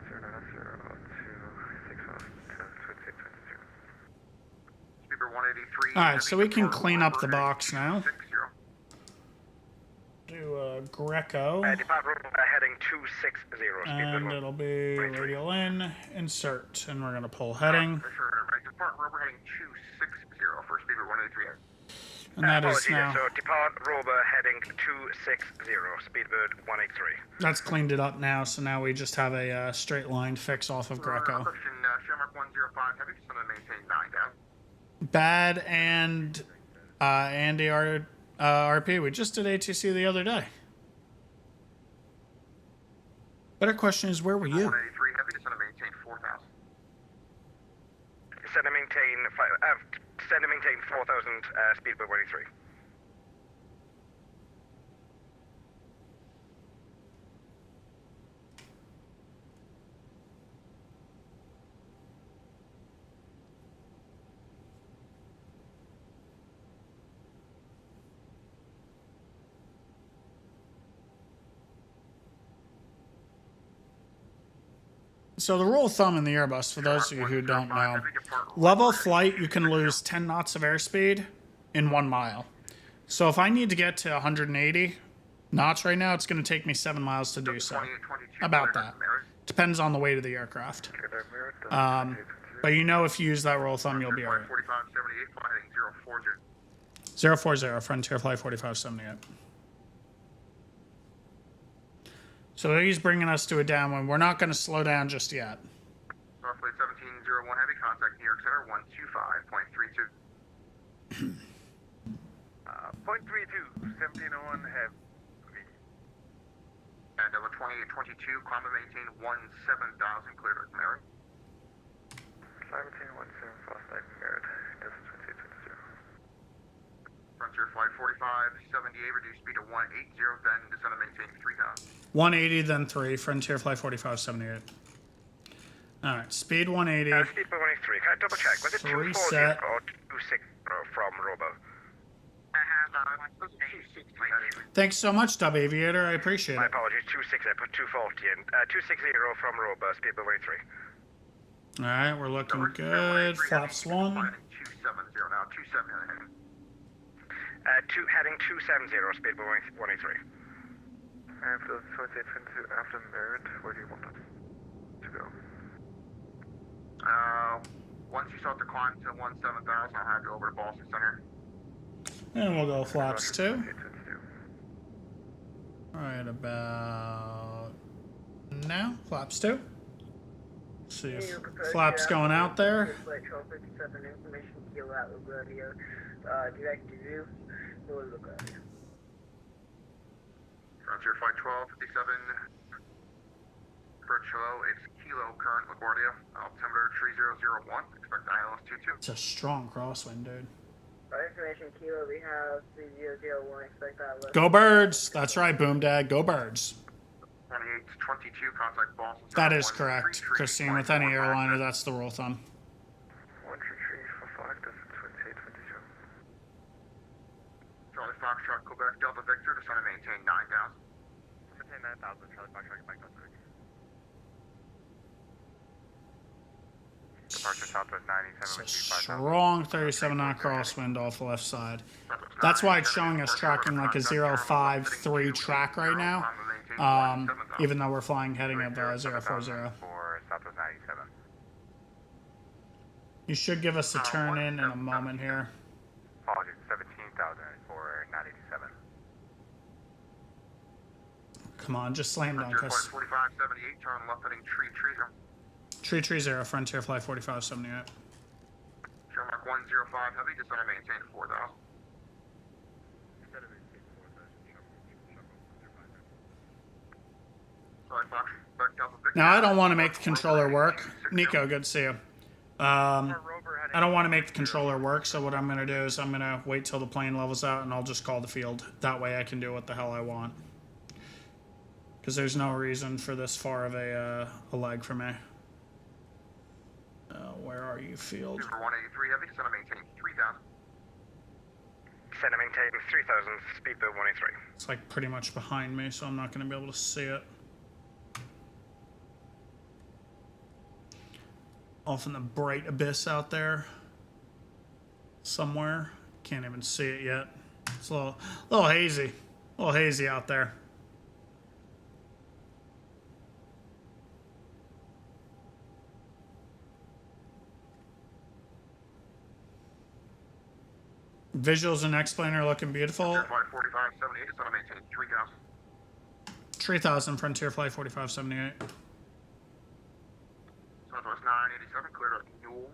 Speaker 2: 2822.
Speaker 3: Speedbird 183.
Speaker 1: All right, so we can clean up the box now.
Speaker 3: 60.
Speaker 1: Do Greco,
Speaker 3: Depart heading 260.
Speaker 1: and it'll be radial in, insert, and we're going to pull heading.
Speaker 3: Depart Rover heading 260 for Speedbird 183.
Speaker 1: And that is
Speaker 3: Apologies,
Speaker 1: now,
Speaker 3: so depart Rover heading 260, Speedbird 183.
Speaker 1: that's cleaned it up now, so now we just have a straight line fix off of Greco.
Speaker 3: Correction, Shamrock 105 heavy, just going to maintain 9,000.
Speaker 1: Bad and Andy RP, we just did ATC the other day. Better question is, where were you?
Speaker 3: 183 heavy, just going to maintain 4,000.
Speaker 5: Send and maintain 4,000, Speedbird 183.
Speaker 1: So the rule of thumb in the Airbus, for those of you who don't know, level flight, you can lose 10 knots of airspeed in 1 mile. So if I need to get to 180 knots right now, it's going to take me 7 miles to do so. About that. Depends on the weight of the aircraft. But you know, if you use that rule of thumb, you'll be all right.
Speaker 3: 4578, fly heading 040.
Speaker 1: 040, Frontier Flight 4578. So he's bringing us to a downwind. We're not going to slow down just yet.
Speaker 3: Starfleet 1701 heavy, contact New York Center 125.32.
Speaker 5: 0.32, 1701 Heavy.
Speaker 3: And 2822, climb and maintain 17,000, clear to Mary.
Speaker 2: 1717, fast type merit, Delta 2822.
Speaker 3: Frontier Flight 4578, reduce speed to 180, then descend and maintain 3,000.
Speaker 1: 180, then 3. Frontier Flight 4578. All right, speed 180.
Speaker 5: Speedbird 183, can I double check? Was it 240
Speaker 1: Reset.
Speaker 5: or 260 from Robo?
Speaker 1: Thanks so much, Dub Aviator. I appreciate
Speaker 5: My
Speaker 1: it.
Speaker 5: apologies, 260, I put 240 in. 260 from Robo, Speedbird 183.
Speaker 1: All right, we're looking good. Flaps 1.
Speaker 3: Fly heading 270 now, 270 on the heading.
Speaker 5: Heading 270, Speedbird 183.
Speaker 2: After 2822, after merit, where do you want us to go?
Speaker 3: Once you start to climb to 17,000, I'll have you over to Boston Center.
Speaker 1: And we'll go flaps 2.
Speaker 2: 2822.
Speaker 1: Right about now. Flaps 2. See if flaps going out there.
Speaker 8: Flight 1257 information, kilo at LaGuardia, direct to view, North LaGuardia.
Speaker 3: Frontier Flight 1257, approach hello, it's Kilo current LaGuardia, altimeter 3001, expect ILS 22.
Speaker 1: It's a strong crosswind, dude.
Speaker 8: Our information, kilo, we have 3001, expect that.
Speaker 1: Go Birds! That's right, Boom Dad. Go Birds.
Speaker 3: 2822, contact Boston Center.
Speaker 1: That is correct, Christine. With any airliner, that's the rule of thumb.
Speaker 2: 133 for 5, that's 2822.
Speaker 3: Charlie Foxtrot, Quebec, Delta Victor, descend and maintain 9,000.
Speaker 5: Maintain 9,000, Charlie Foxtrot, Quebec, Delta Victor.
Speaker 1: It's a strong 37 knot crosswind off the left side. That's why it's showing us tracking like a 053 track right now, even though we're flying heading of 040.
Speaker 3: For Southwest 97.
Speaker 1: You should give us a turn in a moment here.
Speaker 3: Apologies, 17,000 for 987.
Speaker 1: Come on, just slam dunk
Speaker 3: Frontier
Speaker 1: us.
Speaker 3: Flight 4578, turn left heading tree
Speaker 1: 0, Frontier Flight 4578.
Speaker 3: Show mark 105 heavy, just want to maintain 4,000. Sorry, Fox. Back Delta Victor.
Speaker 1: Now, I don't want to make the controller work. Nico, good to see you. I don't want to make the controller work, so what I'm going to do is I'm going to wait till the plane levels out, and I'll just call the field. That way I can do what the hell I want. Because there's no reason for this far of a leg for me. Where are you, field?
Speaker 3: Super 183 heavy, center maintain 3,000.
Speaker 2: Center maintain 3,000, speedboat 183.
Speaker 1: It's like pretty much behind me, so I'm not going to be able to see it. Off in the bright abyss out there. Somewhere. Can't even see it yet. It's a little hazy. A little hazy out there. Visuals and X-Plane are looking beautiful.
Speaker 3: Flight 4578, center maintain 3,000.
Speaker 1: 3,000, Frontier Flight 4578.
Speaker 3: Southwest 987, cleared up Newell.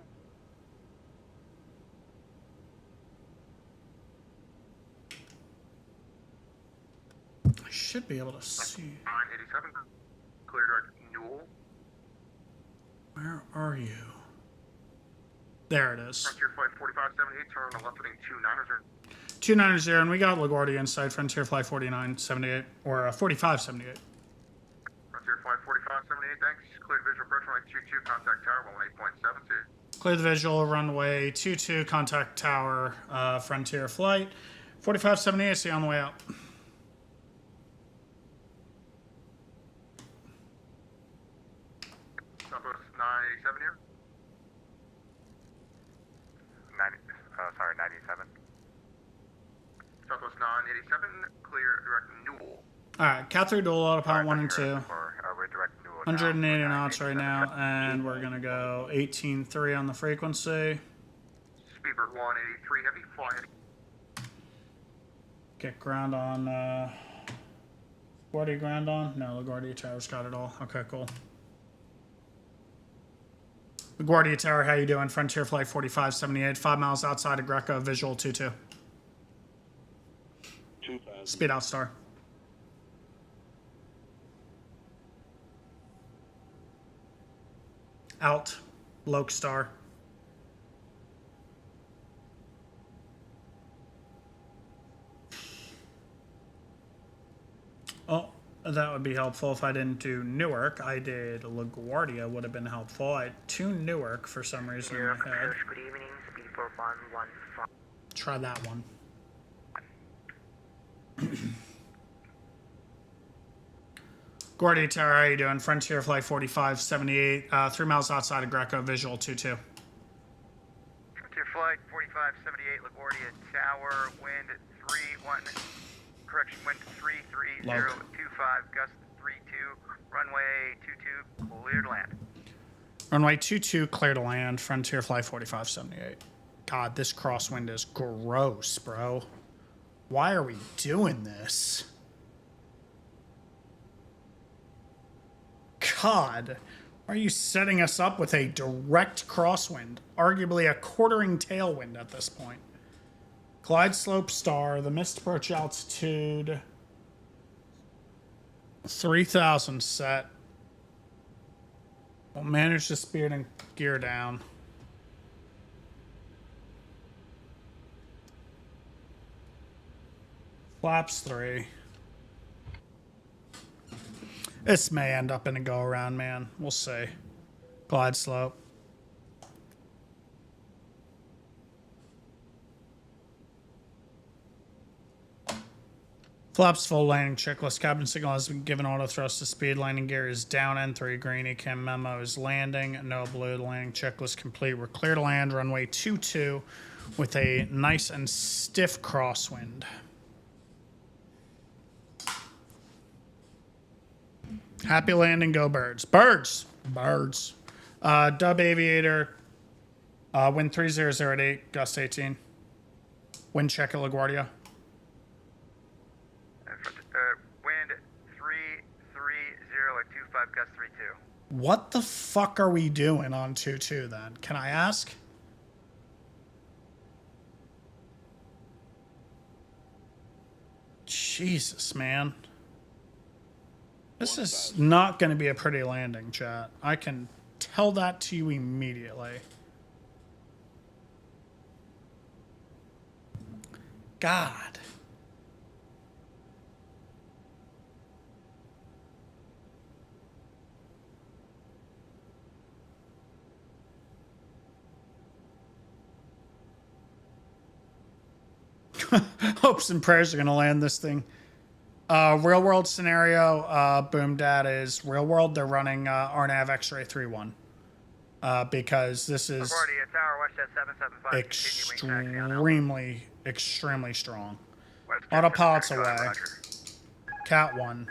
Speaker 1: I should be able to see.
Speaker 3: 987, cleared up Newell.
Speaker 1: Where are you? There it is.
Speaker 3: Frontier Flight 4578, turn left heading 290.
Speaker 1: 290, and we got LaGuardia inside Frontier Flight 4978, or 4578.
Speaker 3: Frontier Flight 4578, thanks. Cleared visual approach runway 22, contact tower 18.72.
Speaker 1: Clear the visual, runway 22, contact tower, Frontier Flight 4578, see you on the way out.
Speaker 3: Southwest 987 here. 97. Southwest 987, clear direct Newell.
Speaker 1: Alright, Cat 3 dual autopilot 1 and 2.
Speaker 3: We're direct Newell.
Speaker 1: 180 knots right now, and we're going to go 18.3 on the frequency.
Speaker 3: Speedbird 183 heavy, fly heading.
Speaker 1: Get ground on, LaGuardia ground on? No, LaGuardia Tower's got it all. Okay, cool. LaGuardia Tower, how you doing? Frontier Flight 4578, 5 miles outside of Greco, visual 22.
Speaker 9: 2,000.
Speaker 1: Speed out, star. Out, Loke star. Oh, that would be helpful if I didn't do Newark. I did LaGuardia, would have been helpful. I had 2 Newark for some reason in my head.
Speaker 8: Good evening, speedboat 115.
Speaker 1: Try that one. LaGuardia Tower, how you doing? Frontier Flight 4578, 3 miles outside of Greco, visual 22.
Speaker 5: Frontier Flight 4578, LaGuardia Tower, wind 33025, gust 32, runway 22, clear to land.
Speaker 1: Runway 22, clear to land, Frontier Flight 4578. God, this crosswind is gross, bro. Why are we doing this? God, why are you setting us up with a direct crosswind? Arguably a quartering tailwind at this point. Glide slope star, the missed approach altitude, 3,000 set. We'll manage the speed and gear down. Flaps 3. This may end up in a go around, man. We'll see. Glide slope. Flaps full, landing checklist. Cabin signal has been given, auto thrust to speed. Landing gear is down, N3 green. ECAM memo is landing. No blue. Landing checklist complete. We're clear to land. Runway 22 with a nice and stiff crosswind. Happy landing, go birds. Birds! Birds. Dub Aviator, wind 3008, gust 18. Wind check at LaGuardia.
Speaker 3: Wind 330 at 25, gust 32.
Speaker 1: What the fuck are we doing on 22 then? Can I ask? Jesus, man. This is not going to be a pretty landing, chat. I can tell that to you immediately. God. Hopes and prayers are going to land this thing. Real world scenario, boom data is real world. They're running RNAV X-ray 3-1 because this is extremely strong. Autopilot's away. Cat 1.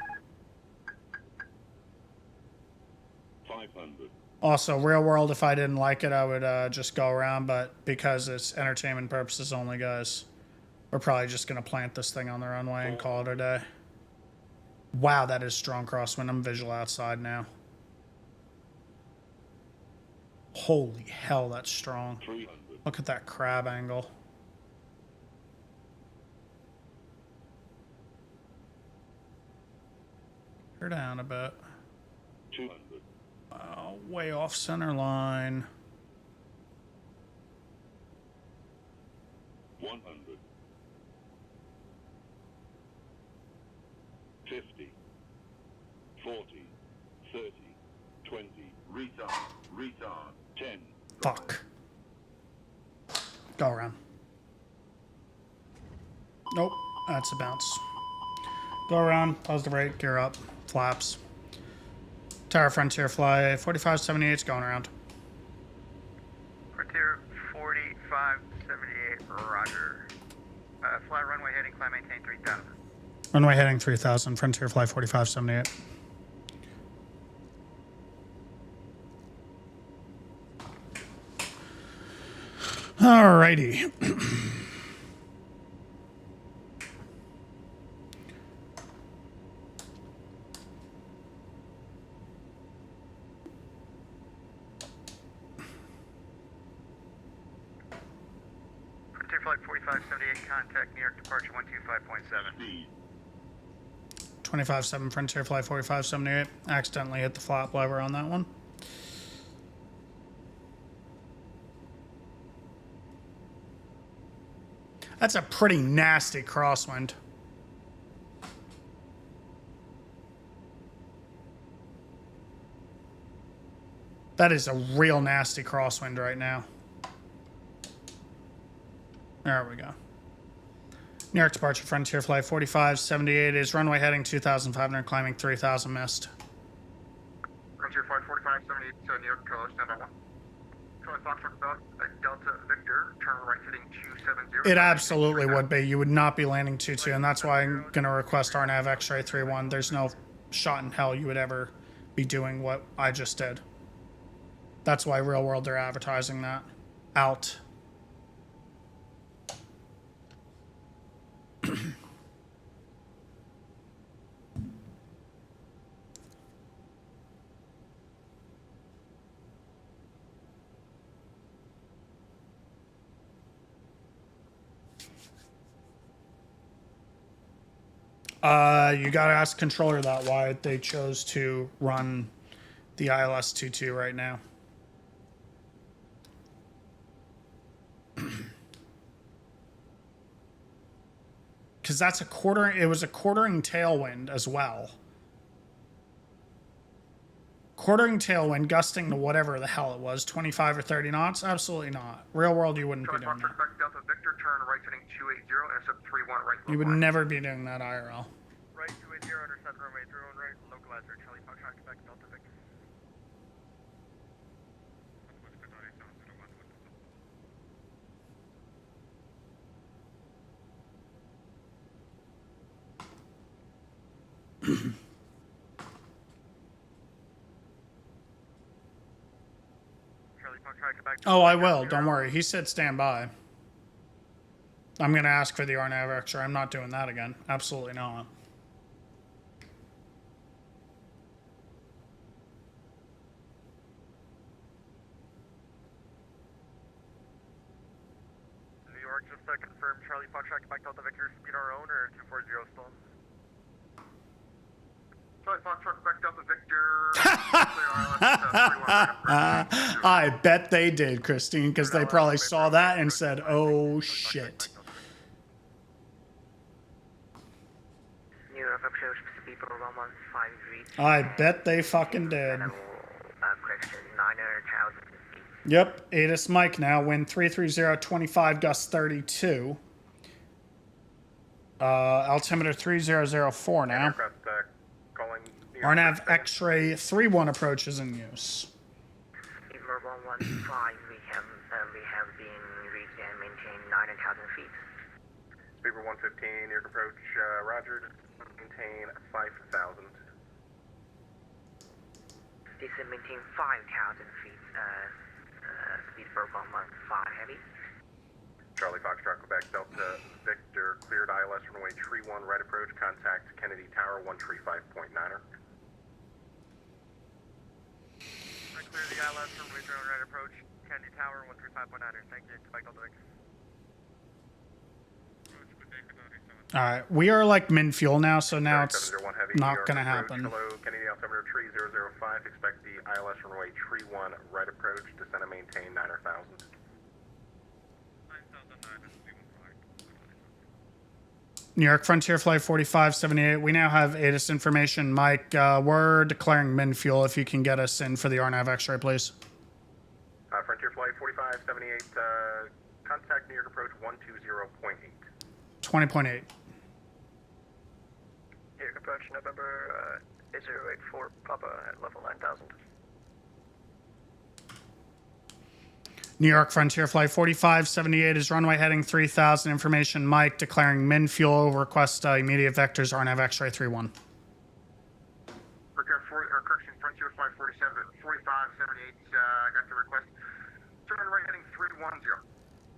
Speaker 9: 500.
Speaker 1: Also, real world, if I didn't like it, I would just go around, but because it's entertainment purposes only, guys, we're probably just going to plant this thing on the runway and call it a day. Wow, that is strong crosswind. I'm visual outside now. Holy hell, that's strong.
Speaker 9: 300.
Speaker 1: Look at that crab angle. You're down a bit.
Speaker 9: 200.
Speaker 1: Way off center line.
Speaker 9: 100. 50. 40. 30. 20. Retard. Retard. 10.
Speaker 1: Fuck. Go around. Nope, that's a bounce. Go around, positive rate, gear up, flaps. Tower Frontier fly 4578's going around.
Speaker 3: Frontier 4578, roger. Fly runway heading, climb maintain 3000.
Speaker 1: Runway heading 3000, Frontier fly 4578. Alrighty.
Speaker 3: Frontier flight 4578, contact New York departure 125.7.
Speaker 9: Speed.
Speaker 1: 25-7 Frontier fly 4578. Accidentally hit the flap lever on that one. That's a pretty nasty crosswind. That is a real nasty crosswind right now. There we go. New York departure Frontier flight 4578 is runway heading 2500, climbing 3000 missed.
Speaker 3: Frontier flight 4578, New York, standby 1. Charlie Foxtrot Delta Victor, turn right heading 270.
Speaker 1: It absolutely would be. You would not be landing 22, and that's why I'm going to request RNAV X-ray 31. There's no shot in hell you would ever be doing what I just did. That's why real world they're advertising that out. You gotta ask controller that why they chose to run the ILS 22 right now. Because that's a quarter. It was a quartering tailwind as well. Quartering tailwind, gusting to whatever the hell it was, 25 or 30 knots? Absolutely not. Real world, you wouldn't be
Speaker 3: Charlie
Speaker 1: doing
Speaker 3: Foxtrot,
Speaker 1: that.
Speaker 3: Quebec Delta Victor, turn right heading 280, intercept 31 right.
Speaker 1: You would never be doing that IRL.
Speaker 5: Right 280, intercept runway 31 right, localizer, Charlie Foxtrot, Quebec Delta Victor. Charlie Foxtrot, Quebec.
Speaker 1: Oh, I will. Don't worry. He said stand by. I'm going to ask for the RNAV extra. I'm not doing that again. Absolutely not.
Speaker 5: New York, just to confirm, Charlie Foxtrot, Quebec Delta Victor, speed our own or 240 still?
Speaker 3: Charlie Foxtrot, Quebec Delta Victor, clear ILS, 31 right.
Speaker 1: I bet they did, Christine, because they probably saw that and said, oh, shit.
Speaker 8: New York approach speed for 115
Speaker 1: I bet they fucking did.
Speaker 8: correction 900,000 feet.
Speaker 1: Yep, ATIS Mike now, wind 330, 25, gust 32. Altimeter 3004 now.
Speaker 2: Aircraft calling New York
Speaker 1: RNAV
Speaker 2: City.
Speaker 1: X-ray 31 approach is in use.
Speaker 8: Speed for 115, we have been reached and maintained 900,000 feet.
Speaker 2: Speedbird 115, New York approach, roger, maintain 5,000.
Speaker 8: This is maintain 5,000 feet, speed for 115 heavy.
Speaker 2: Charlie Foxtrot, Quebec Delta Victor, cleared ILS runway 31 right approach, contact Kennedy Tower 135.9er.
Speaker 5: I clear the ILS from drone right approach, Kennedy Tower 135.9. Thank you, Quebec Delta Victor.
Speaker 1: All right, we are like min-fuel now, so now it's
Speaker 2: 701 heavy,
Speaker 1: not
Speaker 2: New York
Speaker 1: going to
Speaker 2: approach.
Speaker 1: happen.
Speaker 2: Hello, Kennedy altimeter 3005, expect the ILS runway 31 right approach, descend and maintain 9,000.
Speaker 1: New York Frontier Flight 4578. We now have ATIS information. Mike, we're declaring min-fuel if you can get us in for the RNAV X-ray, please.
Speaker 2: Frontier Flight 4578, contact New York approach 120.8.
Speaker 1: 20.8.
Speaker 8: New York approach November 8084 Papa at level 9000.
Speaker 1: New York Frontier Flight 4578 is runway heading 3000. Information, Mike, declaring min-fuel. Request immediate vectors, RNAV X-ray 31.
Speaker 3: Correction, Frontier Flight 4578, got the request. Turn right heading 310.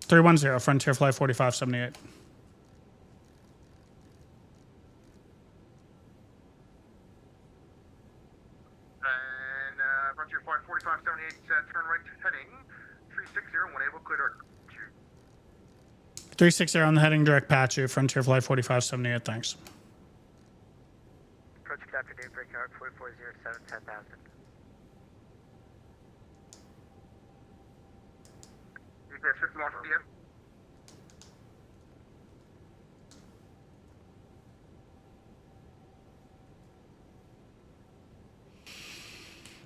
Speaker 1: 310, Frontier Flight 4578.
Speaker 3: And Frontier Flight 4578, turn right heading 360, when able, clear direct.
Speaker 1: 360 on the heading direct patch you, Frontier Flight 4578, thanks.
Speaker 8: Approach after daybreak yard 4407 10,000.
Speaker 3: GPS 51 for DM.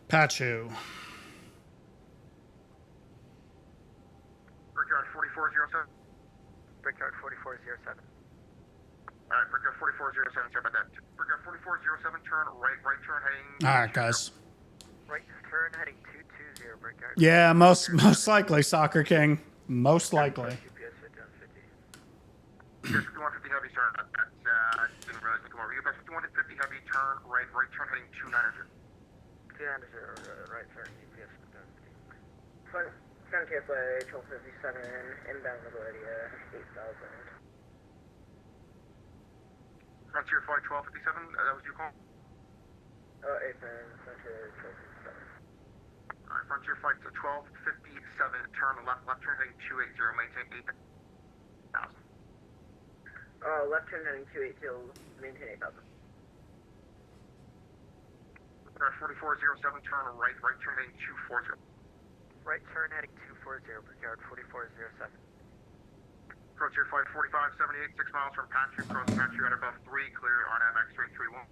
Speaker 1: Patchu.
Speaker 3: Brickyard 4407.
Speaker 8: Brickyard 4407.
Speaker 3: Alright, Brickyard 4407, sorry about that. Brickyard 4407, turn right turn heading.
Speaker 1: Alright, guys.
Speaker 8: Right turn heading 220 Brickyard.
Speaker 1: Yeah, most likely, Soccer King. Most likely.
Speaker 8: GPS 5150.
Speaker 3: GPS 5150 heavy, sorry about that. Didn't realize it. GPS 5150 heavy, turn right turn heading 290.
Speaker 8: 290 right turn GPS 5150. Frontier Flight 1257 inbound LaGuardia 8000.
Speaker 3: Frontier Flight 1257, that was your call?
Speaker 8: Apron, Frontier 1257.
Speaker 3: Alright, Frontier Flight 1257, turn left turn heading 280, maintain 8,000.
Speaker 8: Left turn heading 280, maintain 8,000.
Speaker 3: 4407, turn right turn heading 240.
Speaker 8: Right turn heading 240, Brickyard 4407.
Speaker 3: Frontier Flight 4578, 6 miles from Patchu, cross Patchu at above 3, clear RNAV X-ray 31.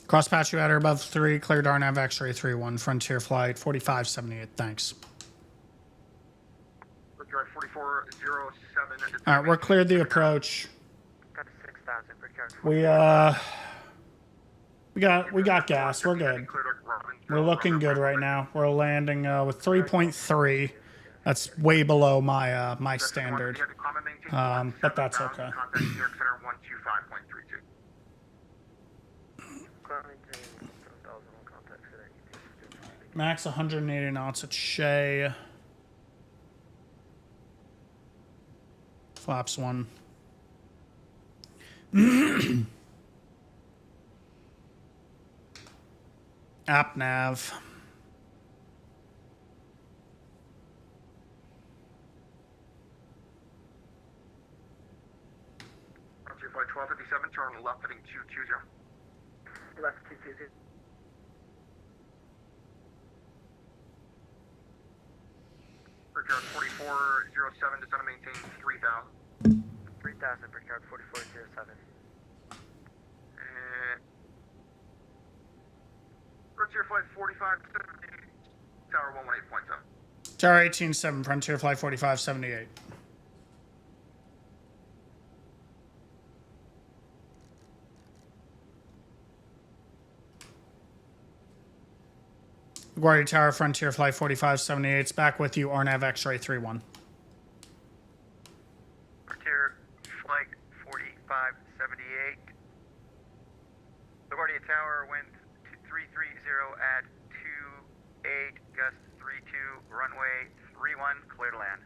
Speaker 1: Cross patch you at or above 3, clear Darnav X-ray 3-1, Frontier Flight 4578, thanks.
Speaker 3: Brickyard 4407.
Speaker 1: All right, we're cleared the approach.
Speaker 8: Got 6,000 Brickyard.
Speaker 1: We got gas, we're good. We're looking good right now. We're landing with 3.3. That's way below my my standard, but that's okay. Max 180 knots at Shea. Flaps 1. App nav.
Speaker 3: Flight 1257, turn left heading 220.
Speaker 8: Left 220.
Speaker 3: Brickyard 4407, descend and maintain 3,000.
Speaker 8: 3,000 Brickyard 4407.
Speaker 3: And Frontier Flight 4578, Tower 118.7.
Speaker 1: Tower 187, Frontier Flight 4578. LaGuardia Tower, Frontier Flight 4578. It's back with you, RNAV X-ray 31.
Speaker 3: Frontier Flight 4578. LaGuardia Tower, wind 330 at 28, gust 32, runway 31, clear to land.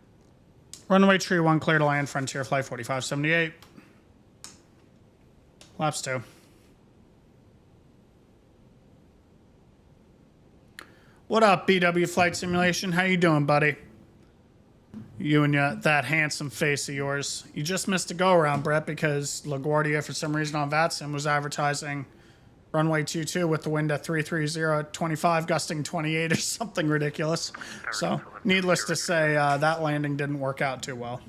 Speaker 1: Runway 31, clear to land, Frontier Flight 4578. Flaps 2. What up, BW Flight Simulation? How you doing, buddy? You and that handsome face of yours. You just missed a go-around, Brett, because LaGuardia, for some reason on VATSIM, was advertising runway 22 with the wind at 330 at 25, gusting 28 or something ridiculous. So, needless to say, that landing didn't work out too well.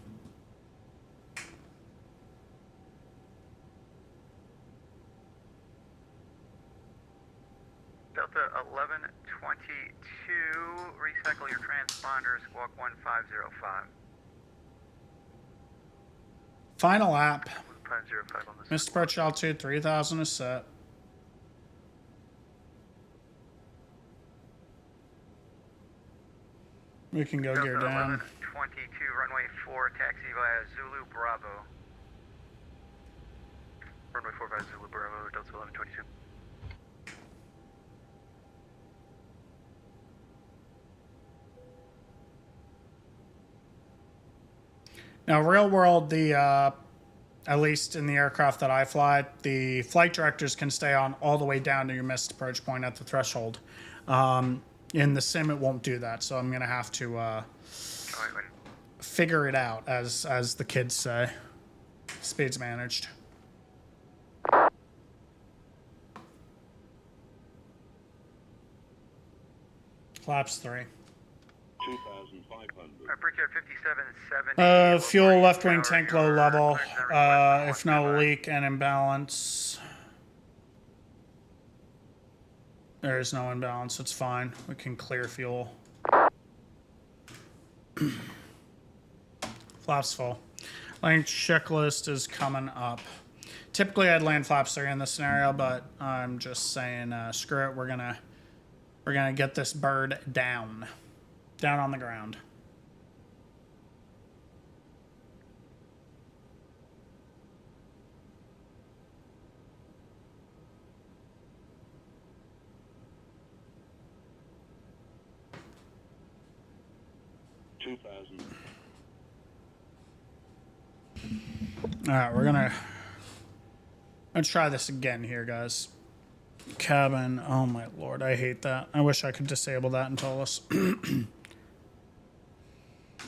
Speaker 3: Delta 1122, recycle your transponder, squawk 1505.
Speaker 1: Final app.
Speaker 3: 1505 on this.
Speaker 1: Missed approach altitude, 3000 is set. We can go gear down.
Speaker 3: 1122, runway 4, taxi via Zulu Bravo. Runway 4 via Zulu Bravo, Delta 1122.
Speaker 1: Now, real world, at least in the aircraft that I fly, the flight directors can stay on all the way down to your missed approach point at the threshold. In the sim, it won't do that, so I'm going to have to figure it out, as the kids say. Speed's managed. Flaps 3.
Speaker 9: 2,500.
Speaker 3: Brickyard 5770.
Speaker 1: Fuel left wing tank low level. If no leak and imbalance. There is no imbalance, it's fine. We can clear fuel. Flaps full. Landing checklist is coming up. Typically I'd land flaps 3 in this scenario, but I'm just saying screw it. We're gonna get this bird down on the ground. All right, we're gonna try this again here, guys. Cabin. Oh my lord, I hate that. I wish I could disable that and tell us.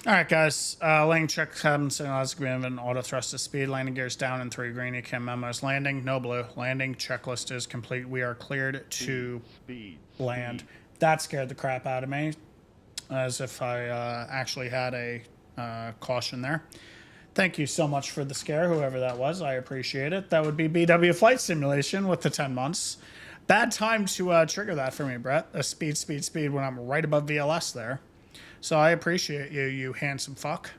Speaker 1: All right, guys. Landing check cabin signalized agreement. Auto thrust to speed. Landing gears down in 3 green. ECAM memos. Landing. No blue. Landing checklist is complete. We are cleared to land. That scared the crap out of me, as if I actually had a caution there. Thank you so much for the scare, whoever that was. I appreciate it. That would be BW Flight Simulation with the 10 months. Bad time to trigger that for me, Brett. A speed when I'm right above VLS there. So I appreciate you, you handsome fuck.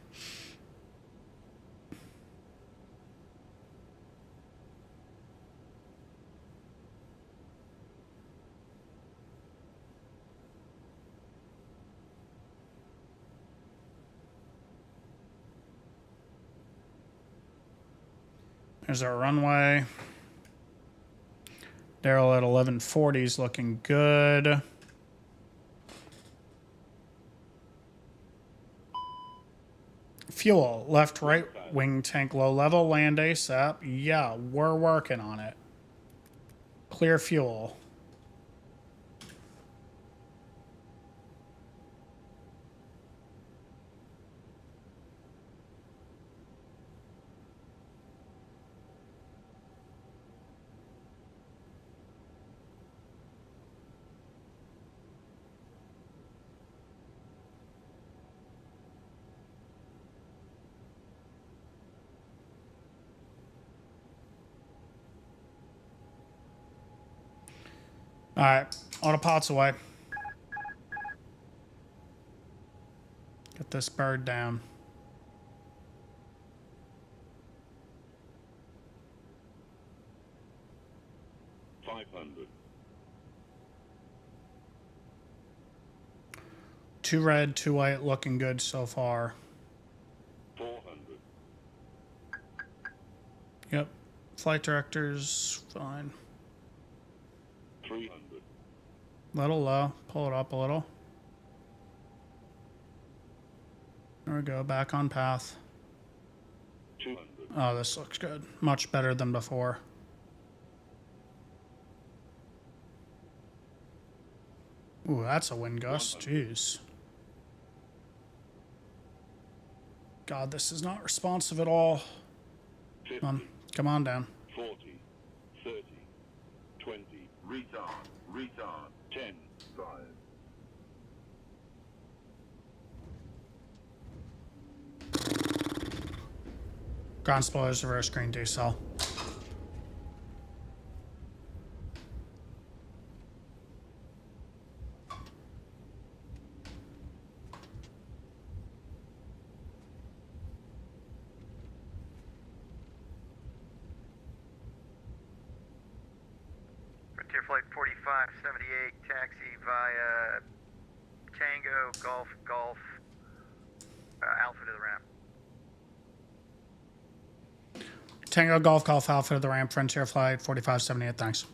Speaker 1: There's our runway. Daryl at 1140 is looking good. Fuel, left, right, wing tank low level, land ASAP. Yeah, we're working on it. Clear fuel. All right, autopilot's away. Get this bird down. Two red, two white, looking good so far.
Speaker 9: 400.
Speaker 1: Yep, flight director's fine.
Speaker 9: 300.
Speaker 1: Little low, pull it up a little. There we go, back on path.
Speaker 9: 200.
Speaker 1: Oh, this looks good. Much better than before. Ooh, that's a wind gust. Jeez. God, this is not responsive at all.
Speaker 9: 50,
Speaker 1: Come on down.
Speaker 9: 40, 30, 20, retard, 10, 5.
Speaker 1: Ground spoilers, reverse green decel.
Speaker 5: Frontier Flight 4578, taxi via Tango, Golf, Alpha to the ramp.
Speaker 1: Tango Golf Alpha to the ramp, Frontier Flight 4578, thanks.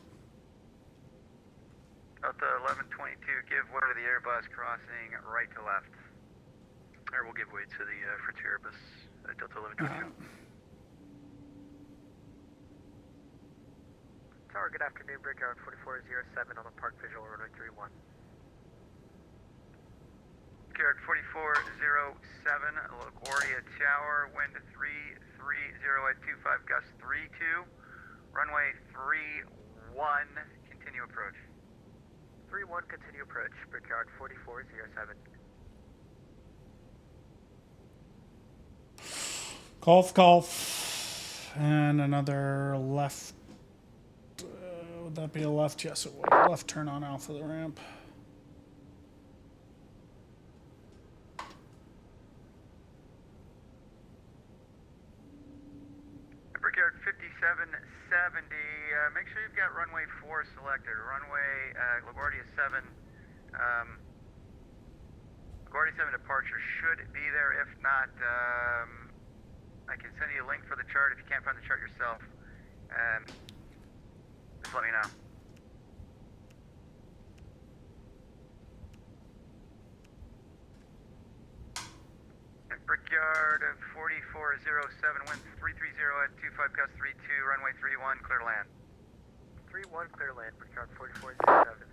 Speaker 5: Delta 1122, give way to the Airbus crossing right to left. Or we'll give way to the Frontier Airbus, Delta 1122. Tower, good afternoon, Brickyard 4407 on the Park Visual runway 31. Brickyard 4407, LaGuardia Tower, wind 330 at 25, gust 32, runway 31, continue approach. 31, continue approach, Brickyard 4407.
Speaker 1: Golf, and another left. Would that be a left? Yes, it would. Left turn on Alpha the ramp.
Speaker 5: Brickyard 5770, make sure you've got runway 4 selected. Runway LaGuardia 7, LaGuardia 7 departure should be there. If not, I can send you a link for the chart if you can't find the chart yourself. Just let me know. Brickyard 4407, wind 330 at 25, gust 32, runway 31, clear to land. 31, clear to land, Brickyard 4407.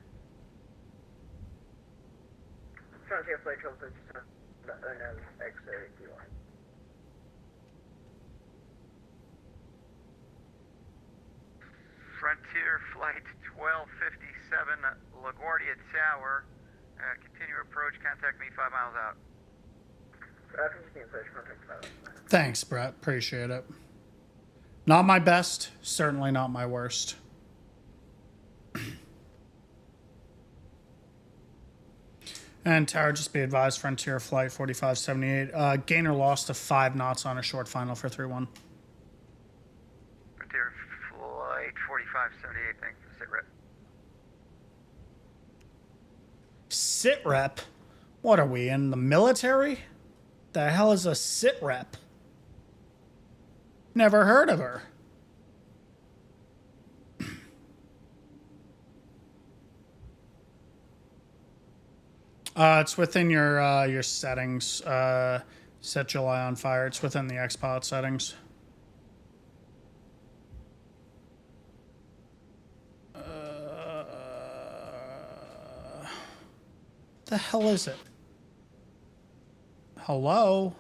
Speaker 8: Frontier Flight 1237, unknown X-31.
Speaker 5: Frontier Flight 1257, LaGuardia Tower, continue approach, contact me 5 miles out.
Speaker 1: Thanks, Brett. Appreciate it. Not my best, certainly not my worst. And Tower, just be advised, Frontier Flight 4578. Gainer lost to 5 knots on a short final for 3-1.
Speaker 3: Frontier Flight 4578, thanks for the sit rep.
Speaker 1: Sit rep? What are we, in the military? The hell is a sit rep? Never heard of her. It's within your settings. Set July on fire. It's within the XPod settings. The hell is it? Hello?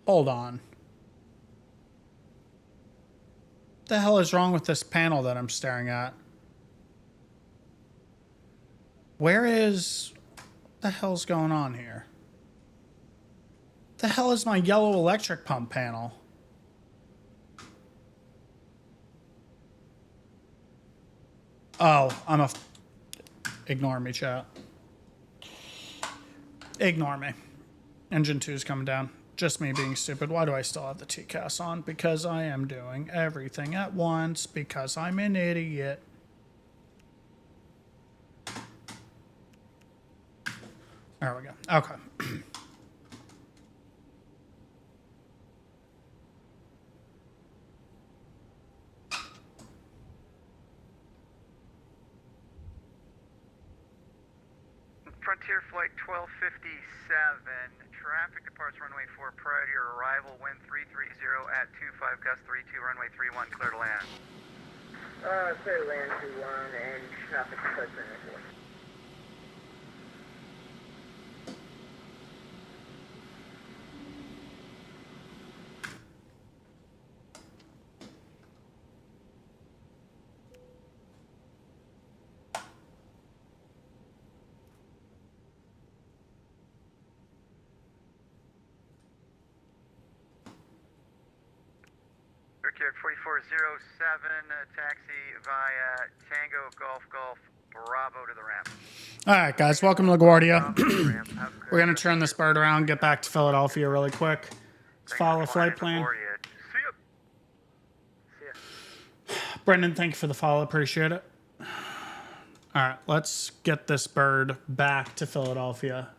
Speaker 1: Hold on. The hell is wrong with this panel that I'm staring at? Where is... the hell's going on here? The hell is my yellow electric pump panel? Oh, ignore me, chat. Ignore me. Engine 2 is coming down. Just me being stupid. Why do I still have the TCAS on? Because I am doing everything at once. Because I'm an idiot. There we go. Okay.
Speaker 3: Frontier Flight 1257, traffic departs runway 4 prior to your arrival, wind 330 at 25, gust 32, runway 31, clear to land.
Speaker 8: Clear to land 21 and traffic departs runway 4.
Speaker 3: Brickyard 4407, taxi via Tango Golf Golf Bravo to the ramp.
Speaker 1: All right, guys. Welcome to LaGuardia. We're going to turn this bird around, get back to Philadelphia really quick. Let's follow a flight plan.
Speaker 3: See ya.
Speaker 1: Brendan, thank you for the follow. Appreciate it. All right, let's get this bird back to Philadelphia.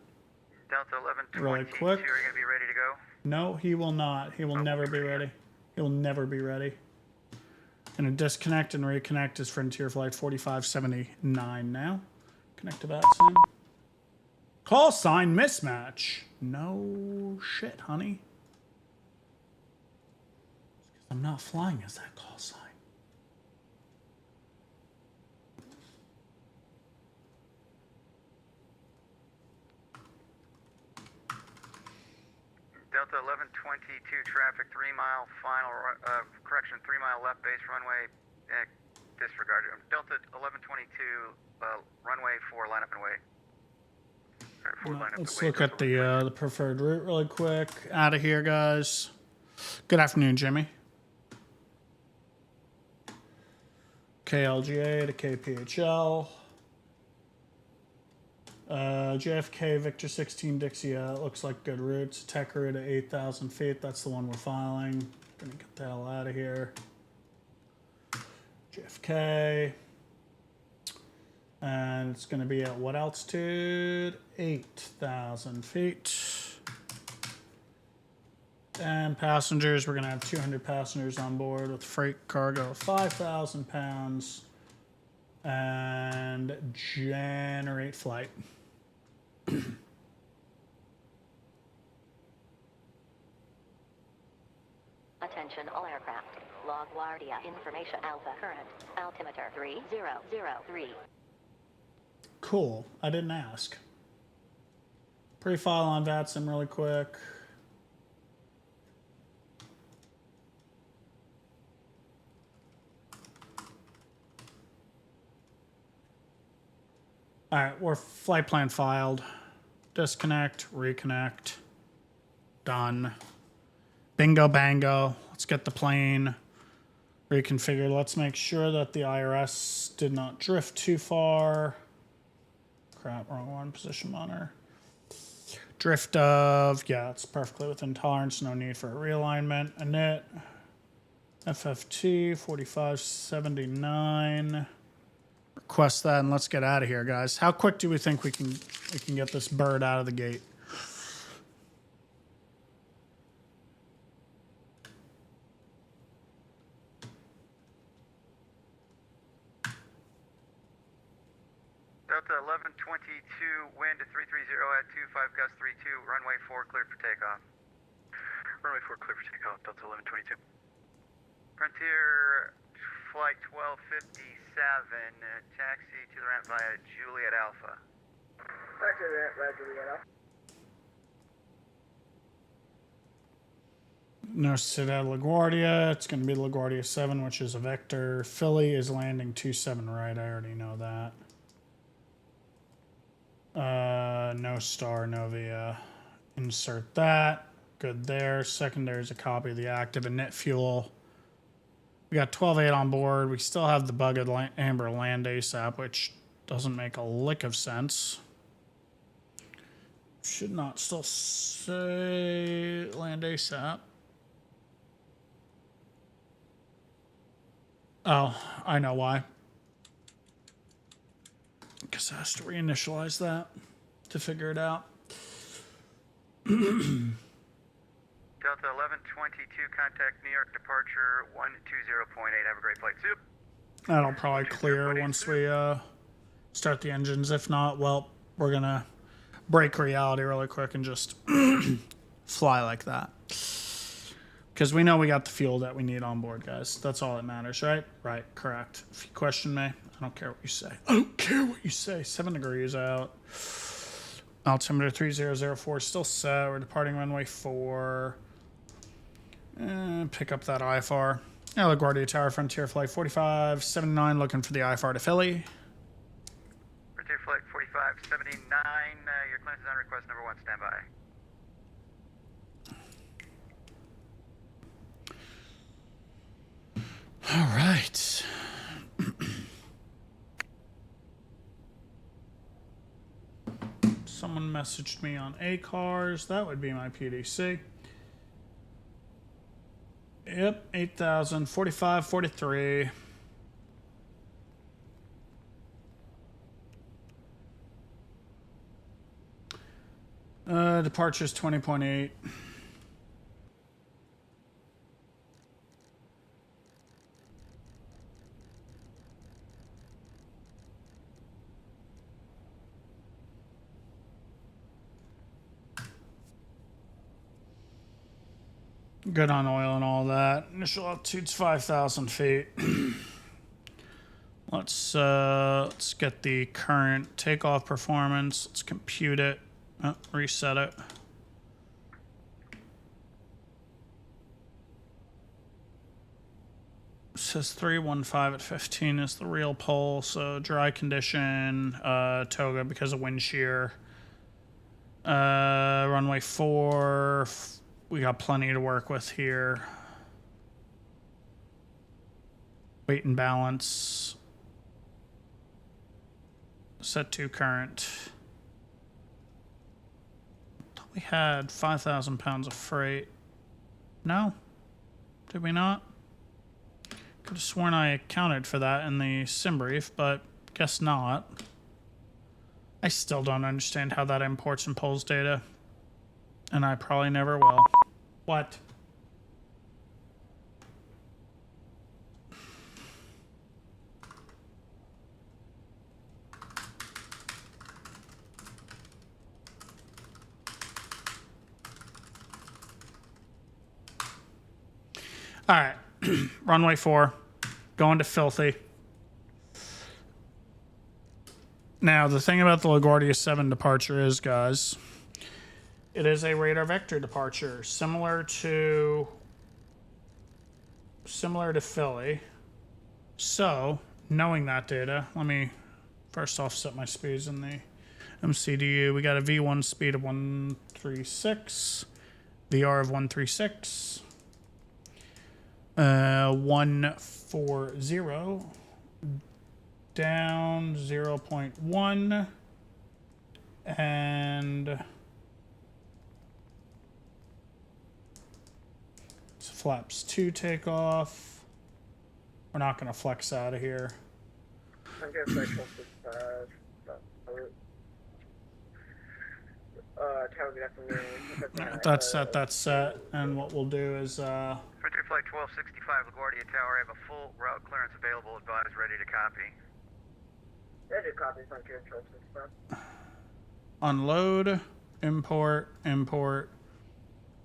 Speaker 3: Delta 1122,
Speaker 1: Really quick.
Speaker 3: are you going to be ready to go?
Speaker 1: No, he will not. He will never be ready. He will never be ready. Gonna disconnect and reconnect is Frontier Flight 4579 now. Connect to VATSIM. Call sign mismatch. No shit, honey. It's 'cause I'm not flying as that call sign.
Speaker 3: Delta 1122, traffic 3 mile final, 3 mile left base runway, disregard. Delta 1122, runway 4, line up and wait.
Speaker 1: Let's look at the preferred route really quick. Out of here, guys. Good afternoon, Jimmy. KLGA to KPHL. JFK, Victor 16, Dixie, looks like good routes. Tech route at 8,000 feet. That's the one we're filing. Gonna get the hell out of here. JFK. And it's gonna be at what altitude? 8,000 feet. And passengers, we're gonna have 200 passengers on board with freight cargo of 5,000 pounds. And generate flight.
Speaker 10: Attention all aircraft. LaGuardia information alpha current. Altimeter 3003.
Speaker 1: Cool. I didn't ask. Pre-file on VATSIM really quick. All right, we're flight plan filed. Disconnect, reconnect. Done. Bingo bango. Let's get the plane reconfigured. Let's make sure that the IRS did not drift too far. crap, wrong one. Position monitor. Drift of, yeah, it's perfectly within tolerance. No need for a realignment. Init. FFT 4579. Request that and let's get out of here, guys. How quick do we think we can get this bird out of the gate?
Speaker 3: Delta 1122, wind at 330 at 25 gust 32, runway 4 cleared for takeoff.
Speaker 2: Runway 4 clear for takeoff, Delta 1122.
Speaker 3: Frontier flight 1257, taxi to the ramp via Juliet Alpha.
Speaker 8: Taxi to the ramp via Juliet Alpha.
Speaker 1: No sit at LaGuardia. It's going to be LaGuardia 7, which is a vector. Philly is landing 27 right. I already know that. No star, no via. Insert that. Good there. Secondary is a copy of the active and net fuel. We got 12.8 on board. We still have the bugged amber land ASAP, which doesn't make a lick of sense. Should not still say land ASAP. Oh, I know why. Because it has to reinitialize that to figure it out.
Speaker 3: Delta 1122, contact New York departure 120.8. Have a great flight. Soup.
Speaker 1: That'll probably clear once we start the engines. If not, well, we're going to break reality really quick and just fly like that. Because we know we got the fuel that we need on board, guys. That's all that matters, right? Right, correct. If you question me, I don't care what you say. I don't care what you say. 7 degrees out. Altimeter 3004 still set. We're departing runway 4. Pick up that IFR. LaGuardia Tower, Frontier Flight 4579, looking for the IFR to Philly.
Speaker 3: Frontier Flight 4579, your clearance is on request number 1, stand by.
Speaker 1: All right. Someone messaged me on A-Cars. That would be my PDC. Yep, 8,000, 45, 43. Departure's 20.8. Good on oil and all that. Initial altitude's 5,000 feet. Let's get the current takeoff performance. Let's compute it. Reset it. It says 315 at 15 is the real pole. So dry condition, toga because of wind shear. Runway 4. We got plenty to work with here. Weight and balance. Set to current. We had 5,000 pounds of freight. No? Did we not? Could have sworn I accounted for that in the sim brief, but guess not. I still don't understand how that imports and pulls data. And I probably never will. What? All right. Runway 4. Going to Filthy. Now, the thing about the LaGuardia 7 departure is, guys, it is a radar vector departure, similar to Philly. So, knowing that data, let me first off set my speeds in the MCDU. We got a V1 speed of 136, VR of 136, 140, down 0.1, And so flaps 2 take off. We're not going to flex out of here. That's set, that's set. And what we'll do is,
Speaker 3: Frontier Flight 1265, LaGuardia Tower. I have a full route clearance available. Advise ready to copy.
Speaker 8: Ready to copy, Frontier 1265.
Speaker 1: unload, import,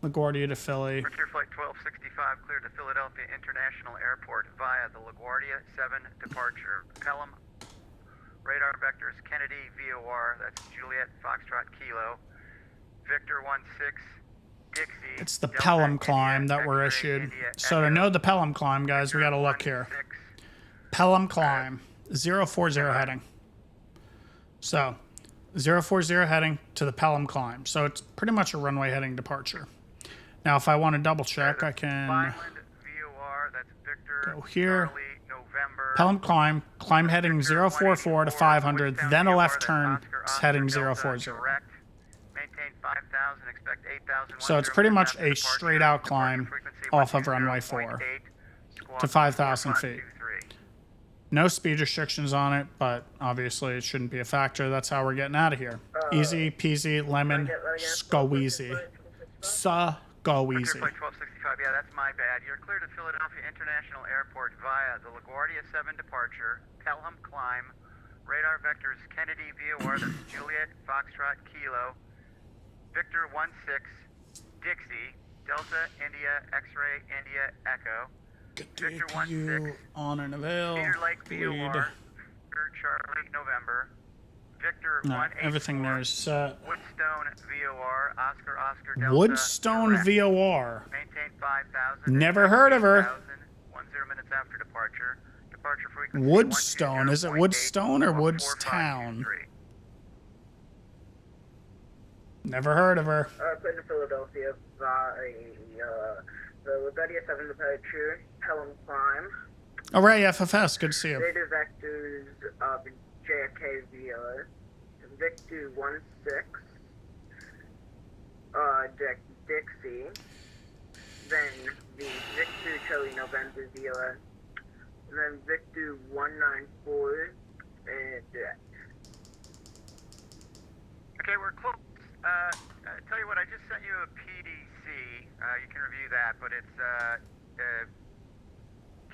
Speaker 1: LaGuardia to Philly.
Speaker 3: Frontier Flight 1265, cleared to Philadelphia International Airport via the LaGuardia 7 departure. Pelham, radar vectors Kennedy, VOR, that's Juliet, Foxtrot, Kilo. Victor 16, Dixie.
Speaker 1: It's the
Speaker 3: Delta,
Speaker 1: Pelham climb
Speaker 3: India,
Speaker 1: that we're
Speaker 3: X-ray,
Speaker 1: issued.
Speaker 3: India,
Speaker 1: So to
Speaker 3: Echo,
Speaker 1: know the Pelham climb, guys, we got to look here.
Speaker 3: 16.
Speaker 1: Pelham climb, 040 heading. So 040 heading to the Pelham climb. So it's pretty much a runway heading departure. Now, if I want to double check, I can
Speaker 3: Vineland, VOR, that's Victor,
Speaker 1: go here.
Speaker 3: Charlie, November.
Speaker 1: Pelham climb heading 044 to 500, then a left turn heading 040.
Speaker 3: Correct. Maintain 5,000, expect 8,000.
Speaker 1: So it's pretty much a straight out climb off of runway 4 to 5,000 feet. No speed restrictions on it, but obviously it shouldn't be a factor. That's how we're getting out of here. Easy peasy, lemon, squeezy. Squeezy.
Speaker 3: Flight 1265, yeah, that's my bad. You're clear to Philadelphia International Airport via the LaGuardia 7 departure, Pelham climb, radar vectors Kennedy, VOR, that's Juliet, Foxtrot, Kilo, Victor 16, Dixie, Delta, India, X-ray, India, Echo, Victor 16,
Speaker 1: on an avail.
Speaker 3: Cedar Lake,
Speaker 1: Bleed.
Speaker 3: VOR, Victor, Charlie, November, Victor
Speaker 1: No,
Speaker 3: 184,
Speaker 1: everything there is set.
Speaker 3: Woodstone, VOR, Oscar, Delta,
Speaker 1: Woodstone
Speaker 3: correct.
Speaker 1: VOR.
Speaker 3: Maintain 5,000.
Speaker 1: Never heard of her.
Speaker 3: 10 minutes after departure. Departure frequency.
Speaker 1: Woodstone. Is it
Speaker 3: 120.8,
Speaker 1: Woodstone or
Speaker 3: 4523.
Speaker 1: Woodstown? Never heard of her.
Speaker 8: Clear to Philadelphia via the LaGuardia 7 departure, Pelham climb.
Speaker 1: Oh, Ray FFS. Good to see you.
Speaker 8: Data vectors of JFK via Victor 16, Dixie, then the Victor Charlie November via, then Victor 194, and
Speaker 3: Okay, we're close. Tell you what, I just sent you a PDC. You can review that, but it's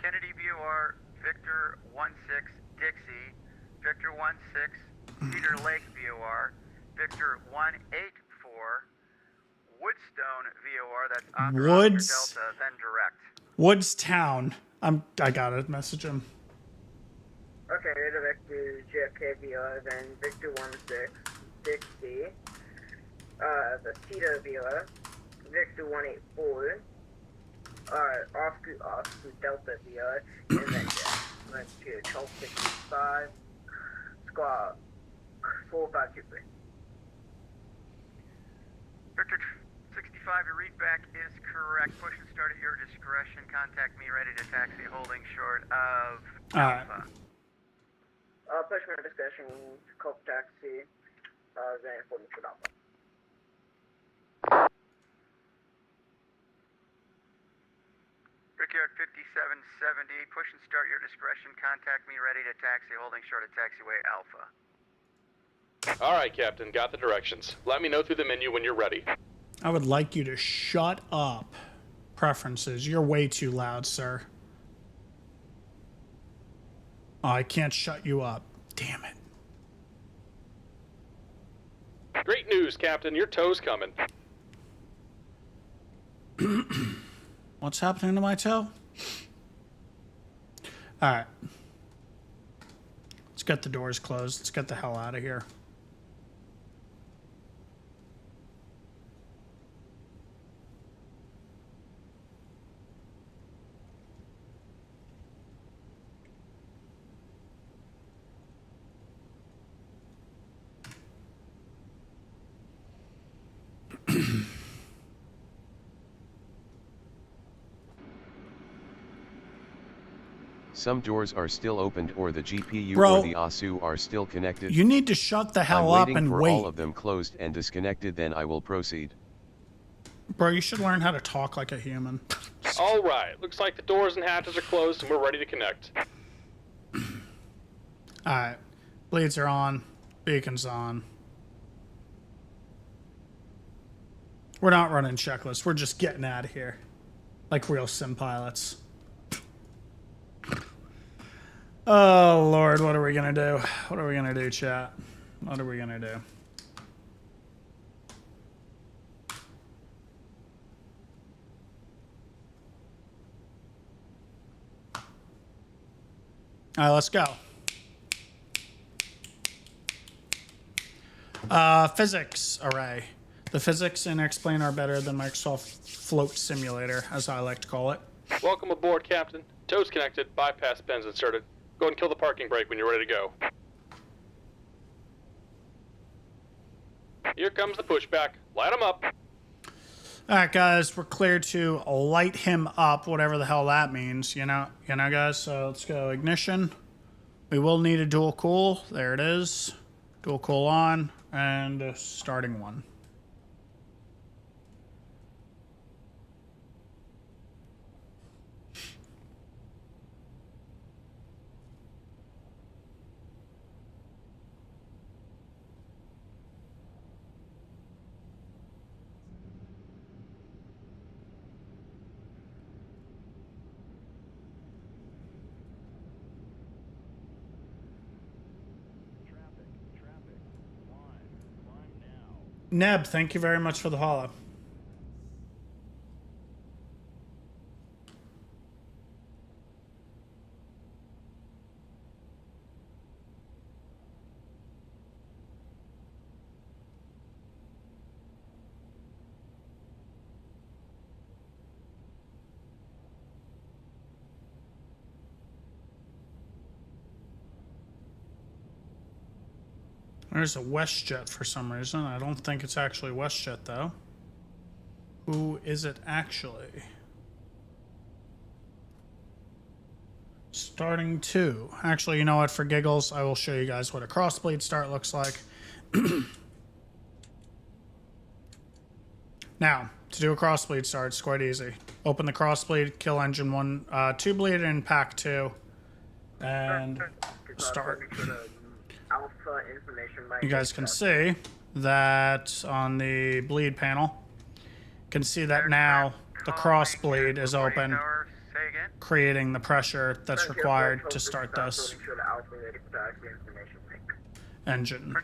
Speaker 3: Kennedy VOR, Victor 16, Dixie, Victor 16, Cedar Lake VOR, Victor 184, Woodstone VOR, that's Oscar Delta, then direct.
Speaker 1: Woodstown. I got it. Message him.
Speaker 8: okay, radar vector JFK via, then Victor 16, Dixie, the Cedar via, Victor 184, Oscar Delta via, and then let's do 1265, squad 4523.
Speaker 3: Victor 65, your readback is correct. Push and start at your discretion. Contact me ready to taxi holding short of Alpha.
Speaker 8: Push my discretion, Coke taxi, then holding short Alpha.
Speaker 3: Brickyard 5770, push and start your discretion. Contact me ready to taxi holding short of taxiway Alpha.
Speaker 11: All right, Captain, got the directions. Let me know through the menu when you're ready.
Speaker 1: I would like you to shut up. Preferences. You're way too loud, sir. Oh, I can't shut you up. Damn it.
Speaker 11: Great news, Captain. Your tow's coming.
Speaker 1: What's happening to my toe? All right. Let's get the doors closed. Let's get the hell out of here.
Speaker 7: Some doors are still opened or the GPU
Speaker 1: Bro,
Speaker 7: or the ASU are still connected.
Speaker 1: You need to shut the hell
Speaker 7: I'm
Speaker 1: up
Speaker 7: waiting
Speaker 1: and
Speaker 7: for
Speaker 1: wait.
Speaker 7: all of them closed and disconnected, then I will proceed.
Speaker 1: Bro, you should learn how to talk like a human.
Speaker 11: All right, looks like the doors and hatches are closed and we're ready to connect.
Speaker 1: Alright. Bleeds are on. Beacon's on. We're not running checklists. We're just getting out of here. Like real sim pilots. Oh, Lord. What are we going to do? What are we going to do, chat? What are we going to do? All right, let's go. Physics array. The physics in X-Plane are better than Microsoft Float Simulator, as I like to call it.
Speaker 11: Welcome aboard, Captain. Toes connected, bypass pins inserted. Go ahead and kill the parking brake when you're ready to go. Here comes the pushback. Light them up.
Speaker 1: All right, guys, we're clear to light him up, whatever the hell that means, you know, guys. So let's go ignition. We will need a dual cool. There it is. Dual cool on and starting one. Neb, thank you very much for the hollow. There's a WestJet for some reason. I don't think it's actually WestJet, though. Who is it actually? Starting 2. Actually, you know what? For giggles, I will show you guys what a crossbleed start looks like. Now, to do a crossbleed start, it's quite easy. Open the crossbleed, kill engine 1, 2 bleed in pack 2, and start. You guys can see that on the bleed panel. You can see that now the cross bleed is open, creating the pressure that's required to start this engine.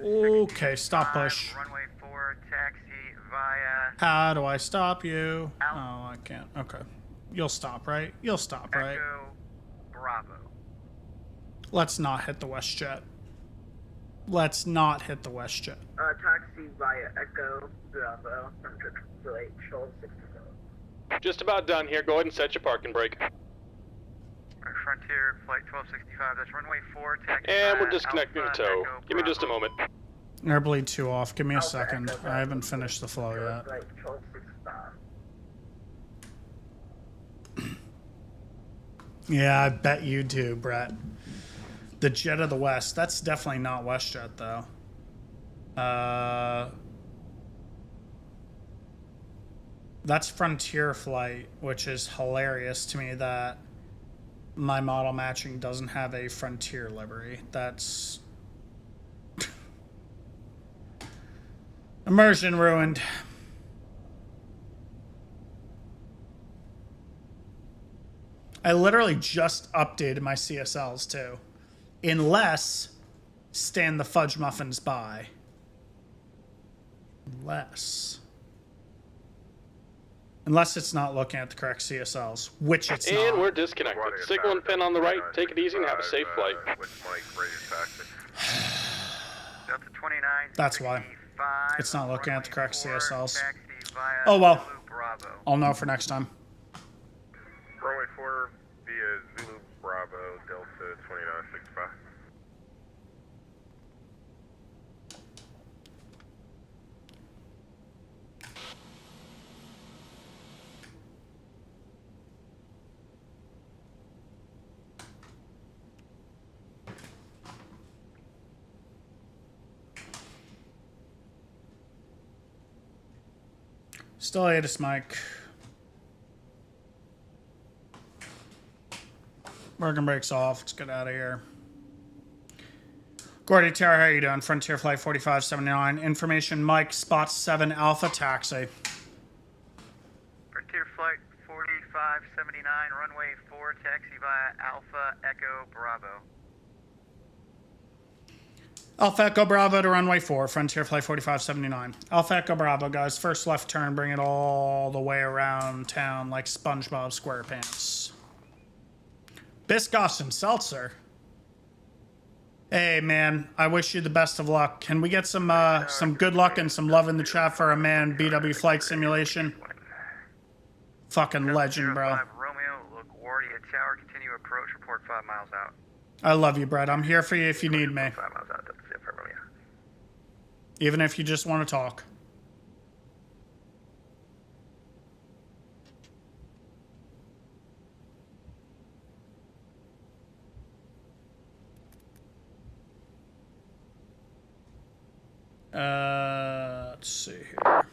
Speaker 1: Okay, stop push.
Speaker 3: Runway 4, taxi via...
Speaker 1: How do I stop you? Oh, I can't. Okay. You'll stop, right? You'll stop, right?
Speaker 3: Echo Bravo.
Speaker 1: Let's not hit the WestJet. Let's not hit the WestJet.
Speaker 8: Taxi via Echo Bravo from Detroit, Shoal 67.
Speaker 11: Just about done here. Go ahead and set your parking brake.
Speaker 3: Frontier Flight 1265, that's runway 4, taxi
Speaker 11: And we're
Speaker 3: via
Speaker 11: disconnecting the
Speaker 3: Alpha
Speaker 11: tow.
Speaker 3: Echo
Speaker 11: Give me just a
Speaker 3: Bravo.
Speaker 11: moment.
Speaker 1: Air bleed 2 off. Give me a second. I haven't finished the flow yet. Yeah, I bet you do, Brett. The Jet of the West. That's definitely not WestJet, though. That's Frontier Flight, which is hilarious to me that my model matching doesn't have a Frontier livery. That's... Immersion ruined. I literally just updated my CSLs too. Unless stand the fudge muffins by. Unless it's not looking at the correct CSLs, which it's not.
Speaker 11: And we're disconnected. Signal and pin on the right. Take it easy and have a safe flight.
Speaker 3: Delta 29,
Speaker 1: That's why.
Speaker 3: 65,
Speaker 1: It's not looking at the correct
Speaker 3: runway 4,
Speaker 1: CSLs.
Speaker 3: taxi via
Speaker 1: Oh well.
Speaker 3: Zulu Bravo.
Speaker 1: I'll know for next time.
Speaker 2: Runway 4 via Zulu Bravo, Delta 2965.
Speaker 1: Still ATIS Mike. Working brakes off. Let's get out of here. Gordy Tower, how you doing? Frontier Flight 4579. Information Mike, spot 7 Alpha Taxi.
Speaker 3: Frontier Flight 4579, runway 4, taxi via Alpha Echo Bravo.
Speaker 1: Alpha Echo Bravo to runway 4, Frontier Flight 4579. Alpha Echo Bravo, guys. First left turn, bring it all the way around town like SpongeBob SquarePants. Biscoff and Seltzer. Hey, man, I wish you the best of luck. Can we get some good luck and some love in the chat for our man, BW Flight Simulation? Fucking legend, bro.
Speaker 3: Romeo, LaGuardia Tower, continue approach, report 5 miles out.
Speaker 1: I love you, Brett. I'm here for you if you need me.
Speaker 3: 5 miles out, that's it for Romeo.
Speaker 1: Even if you just want to talk. Let's see here.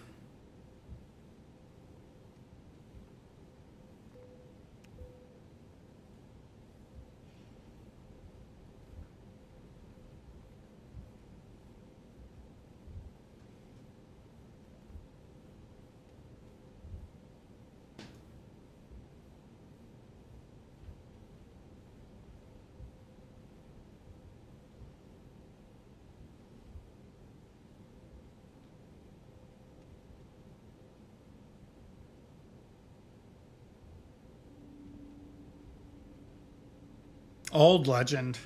Speaker 1: Old legend.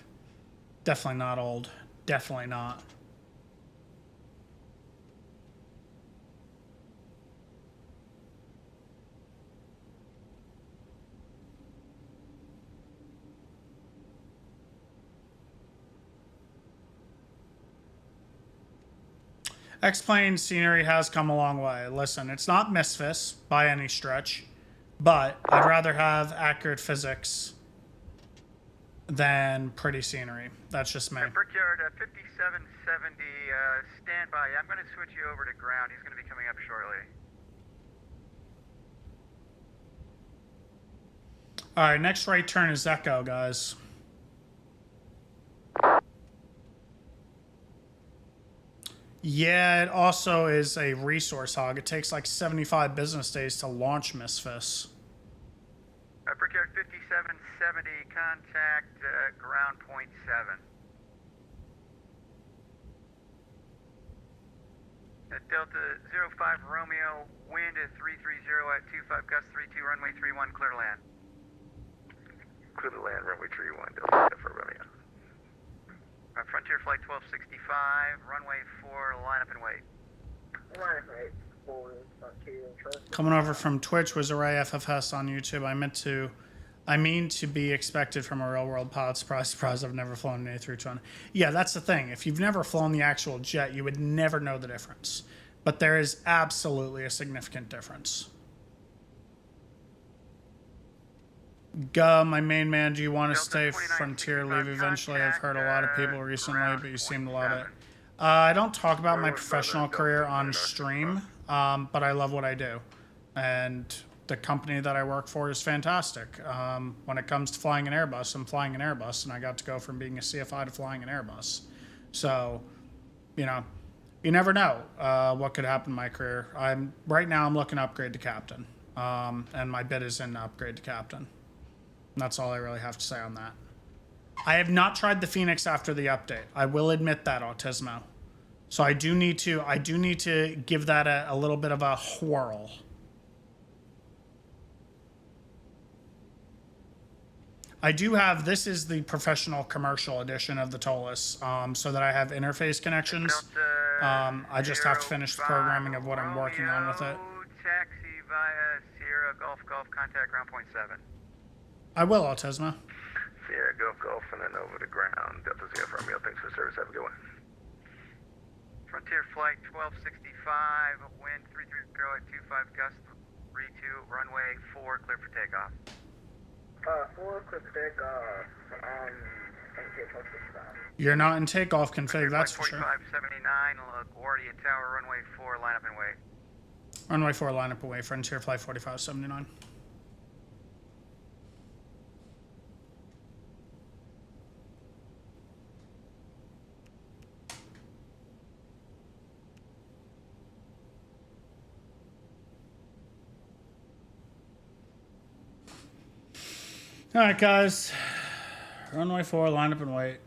Speaker 1: Definitely not old. Definitely not. X-Plane scenery has come a long way. Listen, it's not Misfits by any stretch, but I'd rather have accurate physics than pretty scenery. That's just me.
Speaker 3: Brickyard 5770, stand by. I'm going to switch you over to ground. He's going to be coming up shortly.
Speaker 1: All right, next right turn is Echo, guys. Yeah, it also is a resource hog. It takes like 75 business days to launch Misfits.
Speaker 3: Brickyard 5770, contact ground point 7. Delta 05 Romeo, wind at 330 at 25, gust 32, runway 31, clear to land.
Speaker 2: Clear to land, runway 31, Delta for Romeo.
Speaker 3: Frontier Flight 1265, runway 4, line up and wait.
Speaker 8: Line up and wait for Frontier Trust.
Speaker 1: Coming over from Twitch was Array FFS on YouTube. I mean to be expected from a real world pilot. Surprise, surprise, I've never flown an A320. Yeah, that's the thing. If you've never flown the actual jet, you would never know the difference. But there is absolutely a significant difference. My main man, do you want to stay Frontier leave eventually? I've heard a lot of people recently, but you seem to love it. I don't talk about my professional career on stream, but I love what I do. And the company that I work for is fantastic. When it comes to flying an Airbus, I'm flying an Airbus, and I got to go from being a CFI to flying an Airbus. So, you know, you never know what could happen in my career. Right now I'm looking to upgrade to captain, and my bid is in upgrade to captain. And that's all I really have to say on that. I have not tried the Phoenix after the update. I will admit that, Autismo. So I do need to give that a little bit of a whirl. I do have, this is the professional commercial edition of the TOLUS, so that I have interface connections. I just have to finish the programming of what I'm working on with it.
Speaker 3: Taxi via Sierra Golf Golf, contact ground point 7.
Speaker 1: I will, Autismo.
Speaker 2: Sierra Golf, and then over the ground. Delta Zero for Romeo. Thanks for the service. Have a good one.
Speaker 3: Frontier Flight 1265, wind 330 at 25, gust 32, runway 4, clear for takeoff.
Speaker 8: 4, clear for takeoff.
Speaker 1: You're not in takeoff config, that's for sure.
Speaker 3: 4579, LaGuardia Tower, runway 4, line up and wait.
Speaker 1: Runway 4, line up away, Frontier Flight 4579. All right, guys. Runway 4, line up and wait.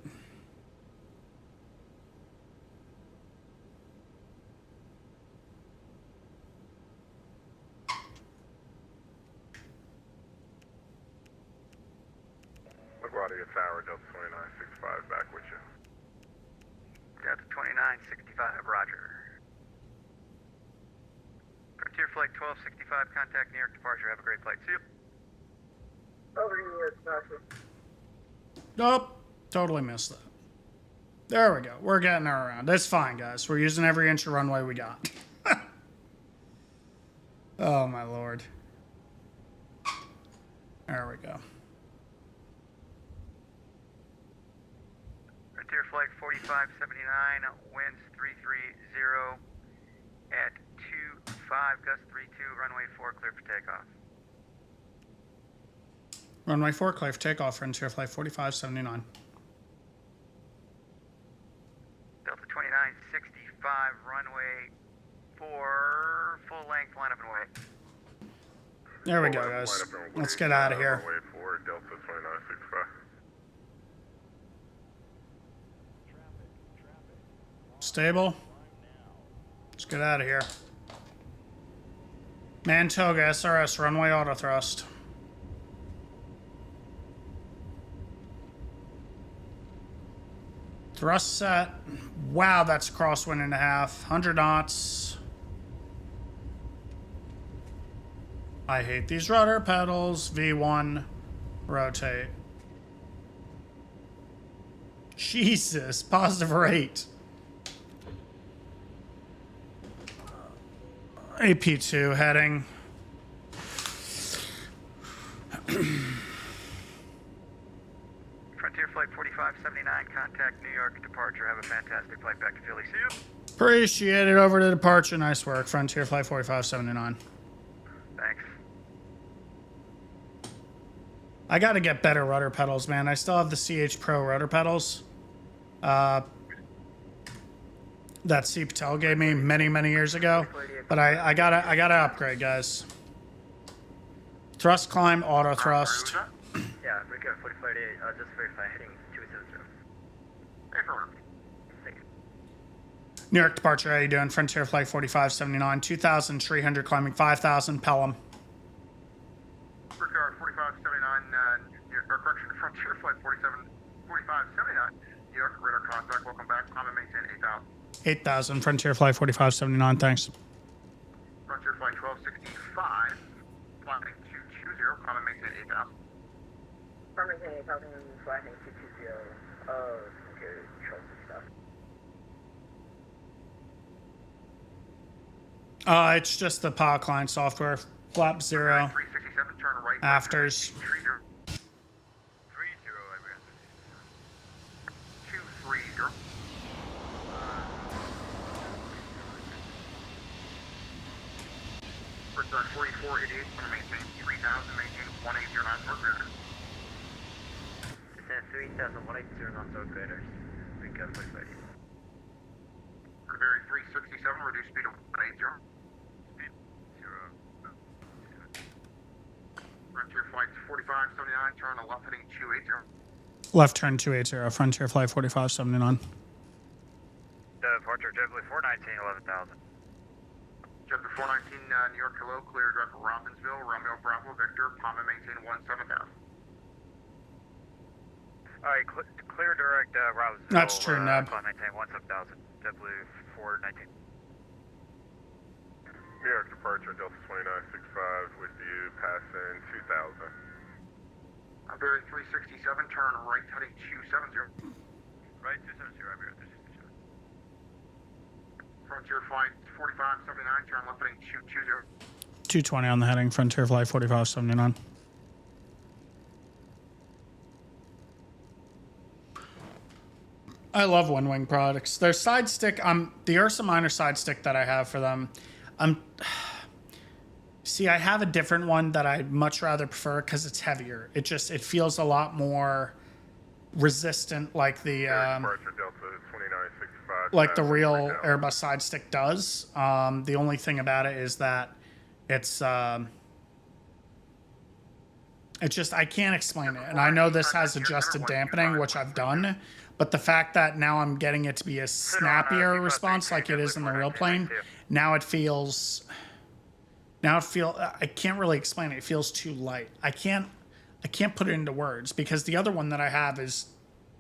Speaker 2: LaGuardia Tower, Delta 2965, back with you.
Speaker 3: Delta 2965, roger. Frontier Flight 1265, contact New York departure. Have a great flight. See you.
Speaker 8: Over to New York departure.
Speaker 1: Nope, totally missed that. There we go. We're getting her around. That's fine, guys. We're using every inch of runway we got. Oh, my Lord. There we go.
Speaker 3: Frontier Flight 4579, winds 330 at 25, gust 32, runway 4, clear for takeoff.
Speaker 1: Runway 4, clear for takeoff. Frontier Flight 4579.
Speaker 3: Delta 2965, runway 4, full length, line up and wait.
Speaker 1: There we go, guys. Let's get out of here.
Speaker 2: Runway 4, Delta 2965.
Speaker 1: Stable. Let's get out of here. Mantoga SRS, runway auto thrust. Thrust set. Wow, that's a crosswind and a half. 100 knots. I hate these rudder pedals. V1. Rotate. Jesus. Positive rate. AP2 heading.
Speaker 3: Frontier Flight 4579, contact New York departure. Have a fantastic flight back to Philly. See you.
Speaker 1: Appreciate it. Over to departure. Nice work. Frontier Flight 4579.
Speaker 3: Thanks.
Speaker 1: I got to get better rudder pedals, man. I still have the CH Pro rudder pedals. That C. Patel gave me many, many years ago. But I gotta upgrade, guys. Thrust climb, auto thrust.
Speaker 8: Yeah, we got 4588, just verify heading 270.
Speaker 1: New York departure, how you doing? Frontier Flight 4579, 2,300 climbing 5,000, Pelham.
Speaker 3: Regard 4579, or correction, Frontier Flight 4579, New York radar contact, welcome back, climb and maintain 8,000.
Speaker 1: 8,000, Frontier Flight 4579, thanks.
Speaker 3: Frontier Flight 1265, flying 220, climb and maintain 8,000.
Speaker 8: Climb and maintain 8,000, flying 220, okay, control stuff.
Speaker 1: It's just the power client software. Flap 0.
Speaker 3: 367, turn right.
Speaker 1: Afters.
Speaker 3: 30, I guess. 230. Return 4488, maintain 3000, maintain 1809 for graders.
Speaker 8: Descend 3000, 180 knots for graders. We got 4588.
Speaker 3: Blueberry 367, reduce speed of 180. Speed 0. Frontier Flight 4579, turn left heading 280.
Speaker 1: Left turn 280, Frontier Flight 4579.
Speaker 3: Departure JetBlue 419, 11,000. JetBlue 419, New York, hello, clear drive for Robbinsville, Romeo Bravo, Victor, Palma, maintain 17,000. Alright, clear direct, Robbinsville.
Speaker 1: That's true, Neb.
Speaker 3: Palma, maintain 17,000. JetBlue 419.
Speaker 2: New York departure, Delta 2965, with you, passing 2,000.
Speaker 3: Iberia 367, turn right heading 270. Right 270, Iberia 367. Frontier Flight 4579, turn left heading 220.
Speaker 1: 220 on the heading, Frontier Flight 4579. I love One Wing products. Their side stick, the Ursa Minor side stick that I have for them, See, I have a different one that I'd much rather prefer because it's heavier. It feels a lot more resistant, like the
Speaker 2: Departure Delta 2965.
Speaker 1: like the real
Speaker 2: right now.
Speaker 1: Airbus side stick does. The only thing about it is that it's just, I can't explain it. And I know this has adjusted dampening, which I've done, but the fact that now I'm getting it to be a snappier response like it is in the real plane, now it feels, I can't really explain it. It feels too light. I can't put it into words because the other one that I have is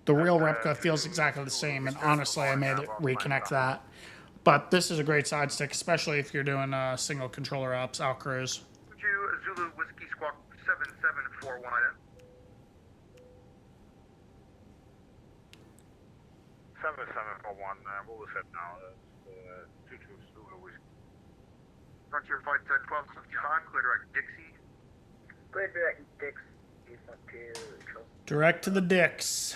Speaker 1: the real replica feels exactly the same. And honestly, I made it reconnect that. But this is a great side stick, especially if you're doing single controller ops, out cruise.
Speaker 3: Zulu Whiskey Squawk 7741 in.
Speaker 2: 7741, what was that now? 22 Zulu Whiskey.
Speaker 3: Frontier Flight 1265, clear direct Dixie.
Speaker 8: Clear direct Dixie, Frontier.
Speaker 1: Direct to the dicks.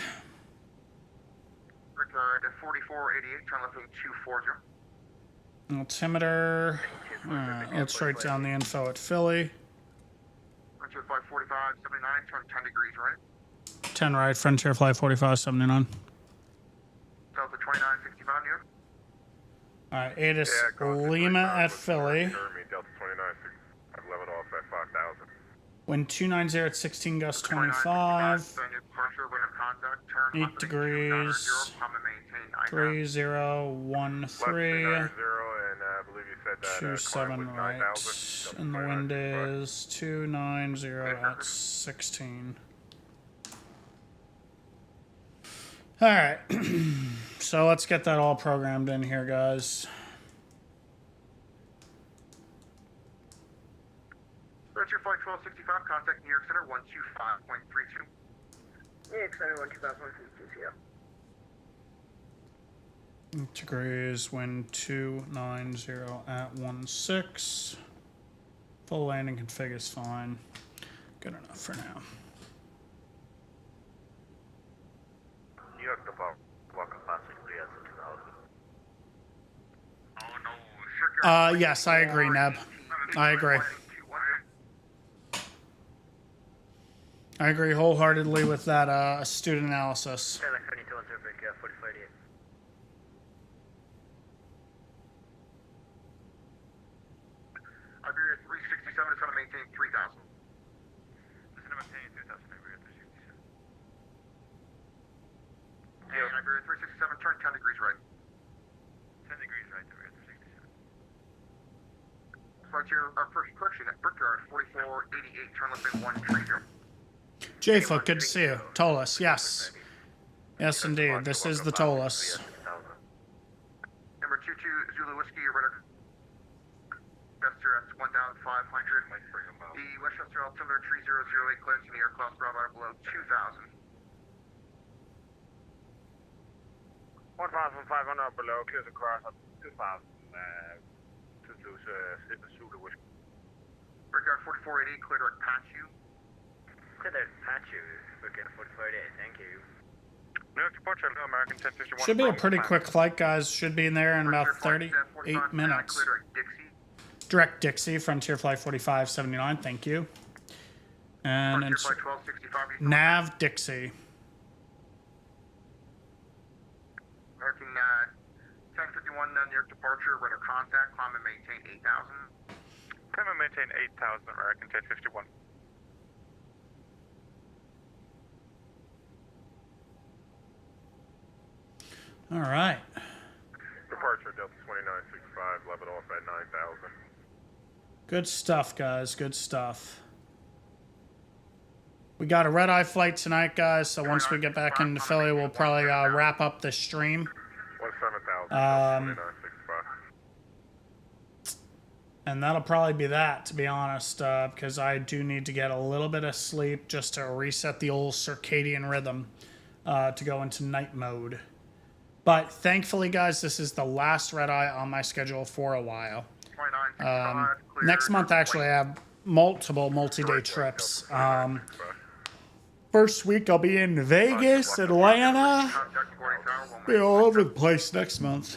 Speaker 3: Regard 4488, turn left 240.
Speaker 1: Altimeter. Let's write down the info at Philly.
Speaker 3: Frontier Flight 4579, turn 10 degrees right.
Speaker 1: 10 right, Frontier Flight 4579.
Speaker 3: Delta 2965 near.
Speaker 1: Alright, ATIS Lima at Philly.
Speaker 2: Delta 2965, I've leveled off at 5,000.
Speaker 1: Wind 290 at 16 gust 25. 8 degrees. 3013. 27 right. And the wind is 290 at 16. Alright. So let's get that all programmed in here, guys.
Speaker 3: Frontier Flight 1265, contact New York Center 125.32.
Speaker 8: New York Center 125.32, yeah.
Speaker 1: 8 degrees, wind 290 at 16. Full landing config is fine. Good enough for now.
Speaker 2: New York to Walker Classic 3000.
Speaker 1: Yes, I agree, Neb. I agree. I agree wholeheartedly with that astute analysis.
Speaker 3: Iberia 367 is going to maintain 3,000. Is going to maintain 2,000, Iberia 367. And Iberia 367, turn 10 degrees right. 10 degrees right, Iberia 367. Frontier, correction, at Brickyard 4488, turn left in 130.
Speaker 1: J-Foot, good to see you. Tolus, yes. Yes, indeed. This is the Tolus.
Speaker 3: Number 22, Zulu Whiskey, radar. Westchester at 1,500. The Westchester altimeter 3008, clearance in the air class Bravo below 2,000.
Speaker 2: 1,500 below, clears across at 2,000. To lose Zulu Whiskey.
Speaker 3: Brickyard 4488, clear direct Pachu.
Speaker 8: Clear direct Pachu, Brickyard 4488, thank you.
Speaker 2: New York departure, American 1051.
Speaker 1: Should be a pretty quick flight, guys. Should be in there in about 38 minutes.
Speaker 3: Clear direct Dixie.
Speaker 1: Direct Dixie, Frontier Flight 4579, thank you. And
Speaker 3: Frontier Flight 1265.
Speaker 1: Nav Dixie.
Speaker 3: American 1051, New York departure, radar contact, climb and maintain 8,000.
Speaker 2: Climb and maintain 8,000, American 1051.
Speaker 1: All right.
Speaker 2: Departure Delta 2965, level off at 9,000.
Speaker 1: Good stuff, guys. Good stuff. We got a red-eye flight tonight, guys, so once we get back into Philly, we'll probably wrap up this stream.
Speaker 2: 17,000,
Speaker 1: and that'll probably be that, to be honest, because I do need to get a little bit of sleep just to reset the old circadian rhythm to go into night mode. But thankfully, guys, this is the last red-eye on my schedule for a while. Next month, actually, I have multiple multi-day trips. First week, I'll be in Vegas, Atlanta. Be all over the place next month.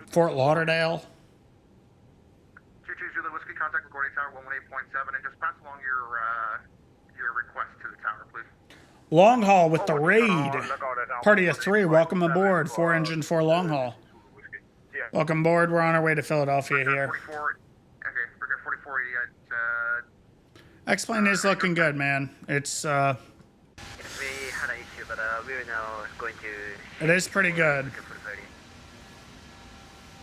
Speaker 1: Fort Lauderdale.
Speaker 3: Victor Zulu Whiskey, contact LaGuardia Tower 118.7, and just pass along your request to the tower, please.
Speaker 1: Long haul with the raid. Party of 3, welcome aboard. 4 engine, 4 long haul. Welcome aboard. We're on our way to Philadelphia here.
Speaker 3: 44, okay, we're good. 4480 at,
Speaker 1: X-Plane is looking good, man. It's,
Speaker 8: We had an issue, but we are now going to...
Speaker 1: it is pretty good.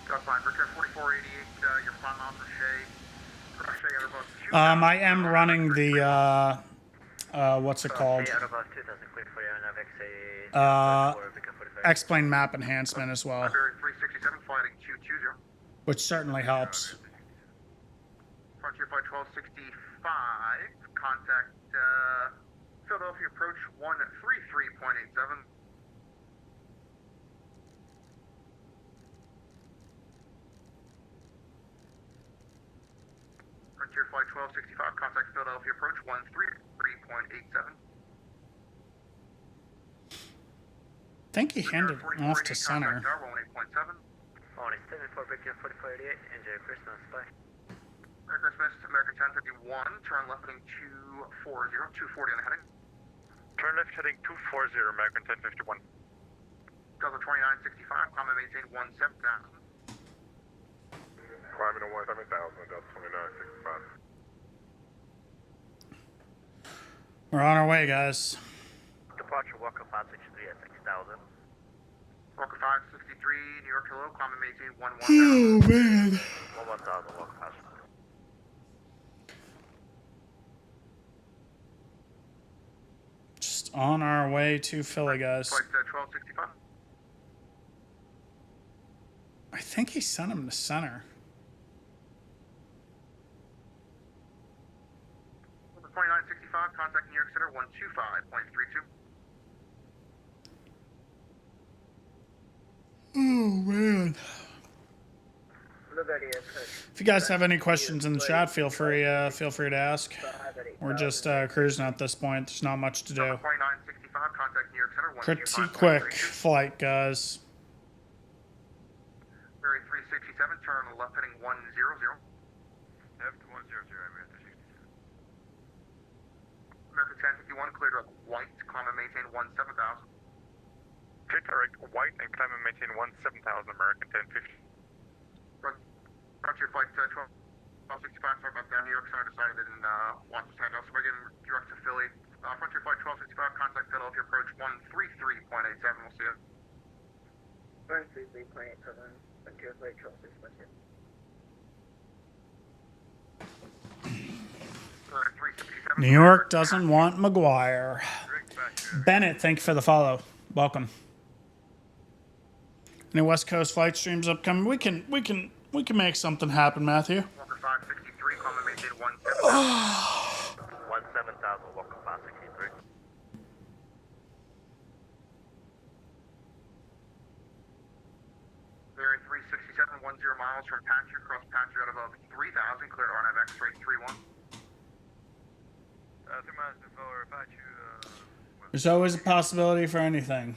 Speaker 3: that's fine. Victor 4488, your final miles for Shea. Shea at about 2.
Speaker 1: I am running the, what's it called? X-Plane map enhancement as well,
Speaker 3: Iberia 367, flighting 220.
Speaker 1: which certainly helps.
Speaker 3: Frontier Flight 1265, contact Philadelphia approach 133.87. Frontier Flight 1265, contact Philadelphia approach 133.87.
Speaker 1: I think he handed off to center.
Speaker 3: Contact 18.7.
Speaker 8: On a 74 Victor 4488, enjoy Christmas, bye.
Speaker 3: Merry Christmas, American 1051, turn left heading 240, 240 on the heading.
Speaker 2: Turn left heading 240, American 1051.
Speaker 3: Delta 2965, climb and maintain 17,000.
Speaker 2: Climbing to 17,000, Delta 2965.
Speaker 1: We're on our way, guys.
Speaker 8: Departure Walker 563 at 6,000.
Speaker 3: Walker 563, New York, hello, climb and maintain 11,000.
Speaker 1: Oh, man.
Speaker 8: 11,000 Walker 563.
Speaker 1: Just on our way to Philly, guys.
Speaker 3: Flight 1265.
Speaker 1: I think he sent him to center.
Speaker 3: Delta 2965, contact New York Center 125.32.
Speaker 1: Oh, man. If you guys have any questions in the chat, feel free to ask. We're just cruising at this point. There's not much to do.
Speaker 3: 2965, contact New York Center
Speaker 1: Pretty quick flight, guys.
Speaker 3: Ferry 367, turn left heading 100.
Speaker 2: Left 100, American 67.
Speaker 3: American 1051, clear direct white, climb and maintain 17,000.
Speaker 2: Clear direct white and climb and maintain 17,000, American 1050.
Speaker 3: Frontier Flight 1265, sorry about that. New York Center decided they didn't want to stand up, so we're getting direct to Philly. Frontier Flight 1265, contact Philadelphia approach 133.87. We'll see you.
Speaker 8: 133.87, Frontier Flight 1265.
Speaker 3: 367.
Speaker 1: New York doesn't want McGuire. Bennett, thank you for the follow. Welcome. Any West Coast flight streams upcoming? We can make something happen, Matthew.
Speaker 3: Walker 563, climb and maintain
Speaker 8: 17,000 Walker 563.
Speaker 3: Ferry 367, 10 miles from Patrick, cross Patrick out above 3,000, clear to RNAV X-ray 31.
Speaker 2: 2 miles to Fuller, Apache.
Speaker 1: There's always a possibility for anything.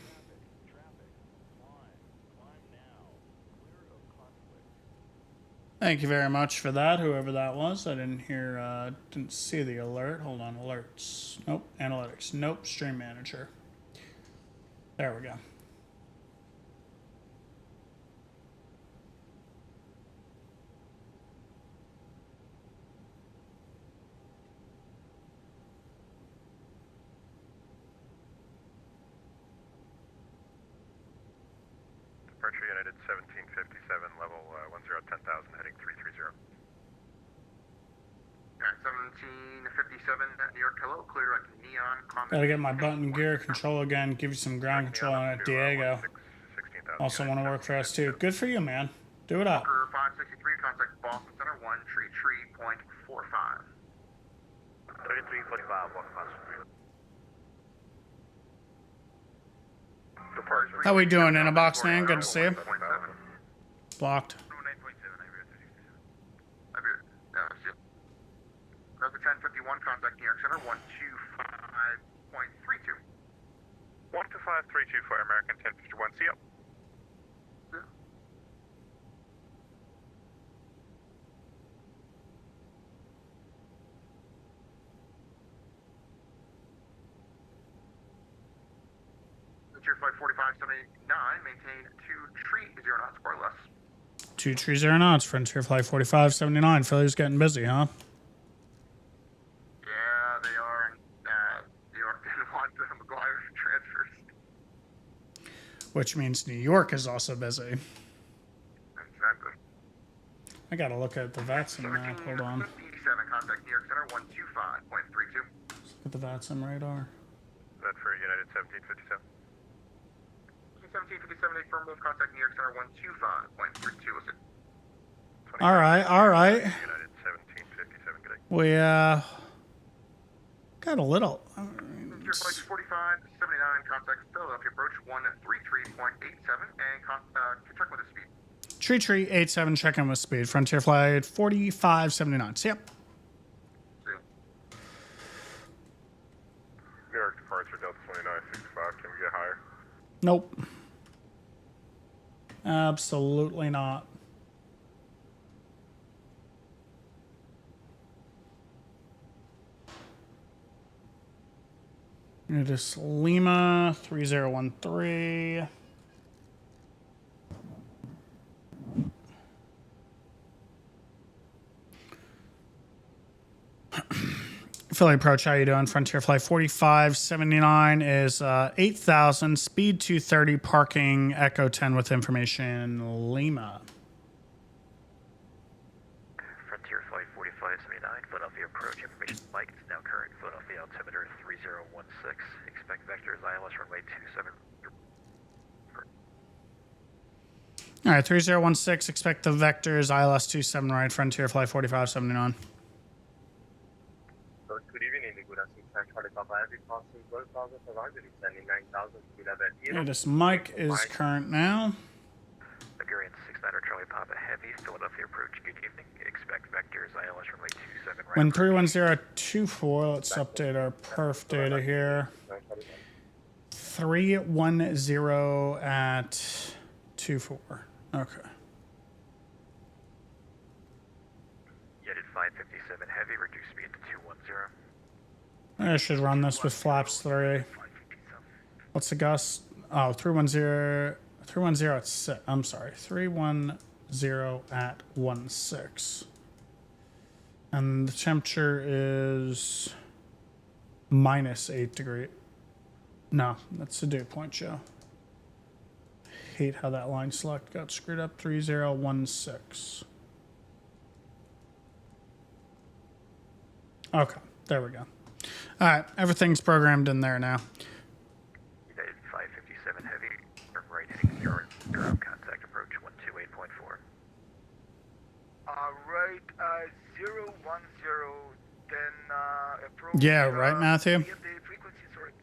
Speaker 1: Thank you very much for that, whoever that was. I didn't hear, didn't see the alert. Hold on, alerts. Nope, analytics. Nope, stream manager. There we go.
Speaker 2: Departure United 1757, level 10,000, heading 330.
Speaker 3: Alright, 1757, New York, hello, clear like neon, comment.
Speaker 1: Gotta get my button gear control again. Give you some ground control on it, Diego. Also want to work for us too. Good for you, man. Do it up.
Speaker 3: Walker 563, contact Boston Center 133.45.
Speaker 8: 3345 Walker 563.
Speaker 3: Departure.
Speaker 1: How we doing, in a box, man? Good to see you. Blocked.
Speaker 2: 9.7, Iberia 367.
Speaker 3: America 1051, contact New York Center 125.32.
Speaker 2: 12532 for American 1051, see you.
Speaker 3: Frontier Flight 4579, maintain 230 knots or less.
Speaker 1: 230 knots, Frontier Flight 4579. Philly's getting busy, huh?
Speaker 3: Yeah, they are. New York didn't want the McGuire transfers.
Speaker 1: Which means New York is also busy.
Speaker 3: Exactly.
Speaker 1: I gotta look at the VATSIM map. Hold on.
Speaker 3: 87, contact New York Center 125.32.
Speaker 1: Let's look at the VATSIM radar.
Speaker 2: That for United 1757.
Speaker 3: 1757, affirmative, contact New York Center 125.32. Listen.
Speaker 1: All right, all right.
Speaker 2: United 1757, good day.
Speaker 1: We got a little.
Speaker 3: Frontier Flight 4579, contact Philadelphia approach 133.87 and check with the speed.
Speaker 1: Tree 87, check in with speed. Frontier Flight 4579. Yep.
Speaker 2: New York departure Delta 2965, can we get higher?
Speaker 1: Nope. Absolutely not. It is Lima 3013. Philly approach, how you doing? Frontier Flight 4579 is 8,000, speed 230, parking Echo 10 with information, Lima.
Speaker 2: Frontier Flight 4579, Philadelphia approach, information Mike is now current, Philadelphia altimeter 3016, expect vectors ILS runway 27.
Speaker 1: All right, 3016, expect the vectors ILS 27 right, Frontier Flight 4579.
Speaker 2: Good evening, good afternoon, Charlie Papa, every crossing 12,000 advisory, sending 9,000 to 11.
Speaker 1: Yeah, this Mike is current now.
Speaker 2: Ligurian 69er Charlie Papa Heavy, Philadelphia approach, good evening, expect vectors ILS runway 27 right.
Speaker 1: When 31024, let's update our perf data here. 310 at 24. Okay.
Speaker 2: United 557 Heavy, reduce speed to 210.
Speaker 1: I should run this with flaps 3. What's the gust? Oh, 310 at 6. I'm sorry, 310 at 16. And the temperature is -8 degrees. No, that's the dew point, Joe. Hate how that line select got screwed up. 3016. Okay, there we go. All right, everything's programmed in there now.
Speaker 2: United 557 Heavy, turn right heading 0, contact approach 128.4.
Speaker 5: Right, 010, then approach.
Speaker 1: Yeah, right, Matthew?
Speaker 5: Get the frequency, sorry.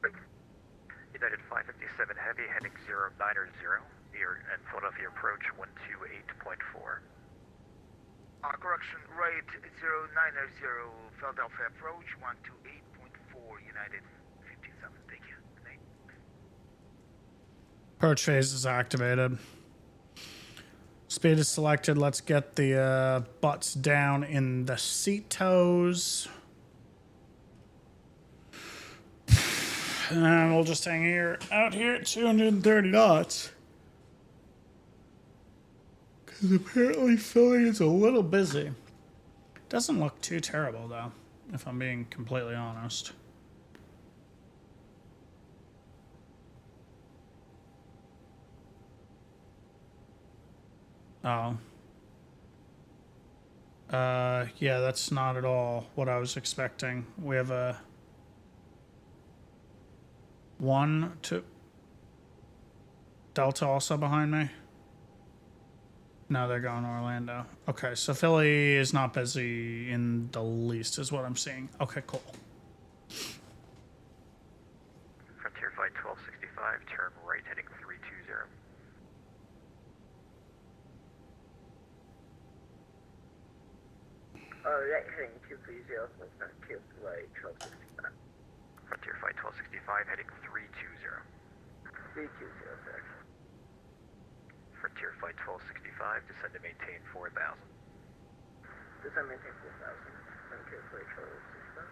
Speaker 2: United 557 Heavy, heading 090, near and Philadelphia approach 128.4.
Speaker 5: Correction, right, 090, Philadelphia approach 128.4, United 57, thank you. Good night.
Speaker 1: Approach phase is activated. Speed is selected. Let's get the butts down in the seat toes. And we'll just hang here, out here at 230 knots. Because apparently Philly is a little busy. Doesn't look too terrible, though, if I'm being completely honest. Oh. Yeah, that's not at all what I was expecting. We have a 1, 2. Delta also behind me? No, they're going to Orlando. Okay, so Philly is not busy in the least, is what I'm seeing. Okay, cool.
Speaker 2: Frontier Flight 1265, turn right heading 320.
Speaker 8: Right heading 230, Frontier Flight 1265.
Speaker 2: Frontier Flight 1265, heading 320.
Speaker 8: 320, sir.
Speaker 2: Frontier Flight 1265, descend to maintain 4,000.
Speaker 8: Descend maintain 4,000. Frontier Flight 1265.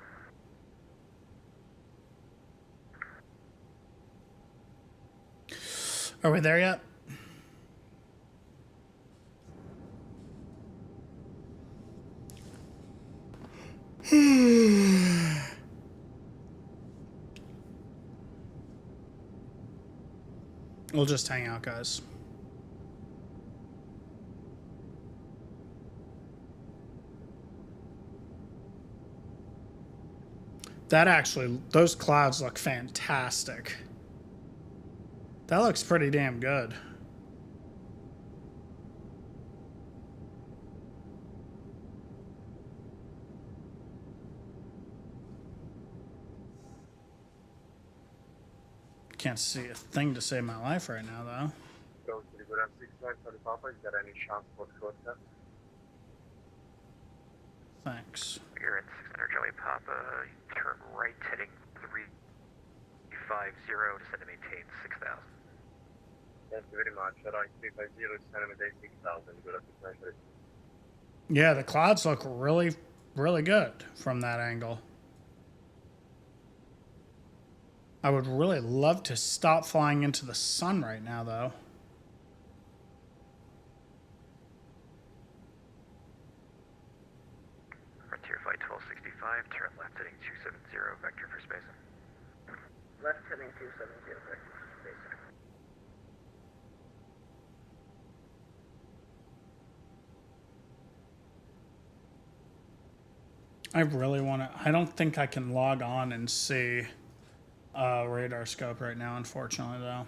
Speaker 1: Are we there yet? We'll just hang out, guys. That actually, those clouds look fantastic. That looks pretty damn good. Can't see a thing to save my life right now, though.
Speaker 12: Go to the Golden 69 for the Papa. Is there any chance for short cut?
Speaker 1: Thanks.
Speaker 2: You're in 600 Joey Papa. Turn right heading 350, descend to maintain 6,000.
Speaker 12: Thank you very much. Right 350, descend to maintain 6,000. Good afternoon.
Speaker 1: Yeah, the clouds look really, really good from that angle. I would really love to stop flying into the sun right now, though.
Speaker 2: Frontier Flight 1265, turn left heading 270, vector for spacing.
Speaker 8: Left heading 270, vector for spacing.
Speaker 1: I really want to... I don't think I can log on and see radar scope right now, unfortunately, though.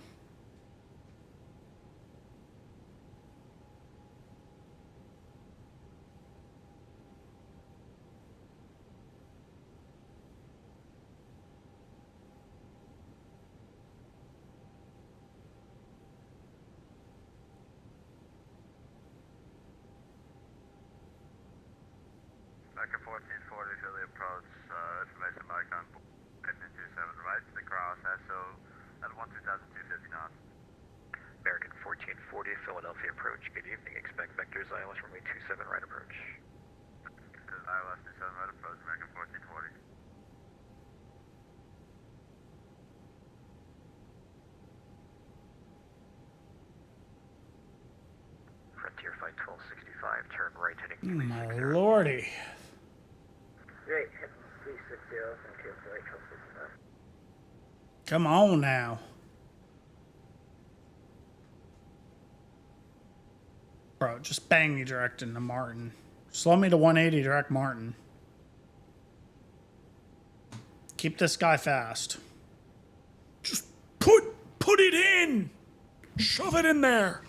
Speaker 12: Backer 1440 to the approach, information mark on 1527 right to the cross, SO at 12,250 knots.
Speaker 2: American 1440, Philadelphia approach. Good evening. Expect vectors ILS runway 27 right approach.
Speaker 12: ILS 27 right approach, American 1440.
Speaker 2: Frontier Flight 1265, turn right heading
Speaker 1: My
Speaker 2: 360.
Speaker 1: lordy.
Speaker 8: Right, heading 360, Frontier Flight 1265.
Speaker 1: Come on now. Bro, just bang me direct into Martin. Slow me to 180 direct Martin. Keep this guy fast. Just put it in. Shove it in there.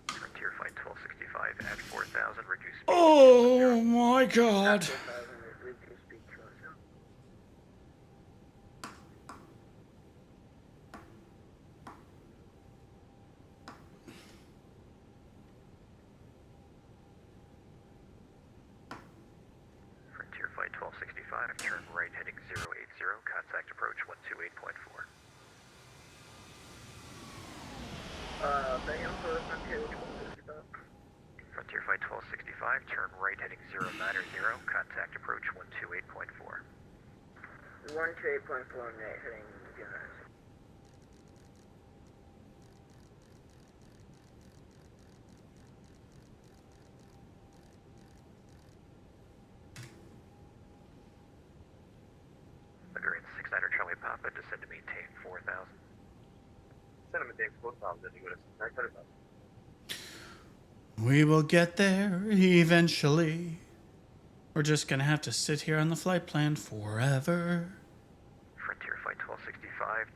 Speaker 2: Frontier Flight 1265 at 4,000, reduce speed.
Speaker 1: Oh my god.
Speaker 8: 4,000, reduce speed to 0.
Speaker 2: Frontier Flight 1265, turn right heading 080, contact approach 128.4.
Speaker 8: Bang on for Frontier 1265.
Speaker 2: Frontier Flight 1265, turn right heading 090, contact approach 128.4.
Speaker 8: 128.4 net heading 090.
Speaker 2: You're in 600 Charlie Papa, descend to maintain 4,000.
Speaker 12: Send them a day 4,000, you go to 600 Papa.
Speaker 1: We will get there eventually. We're just gonna have to sit here on the flight plan forever.
Speaker 2: Frontier Flight 1265,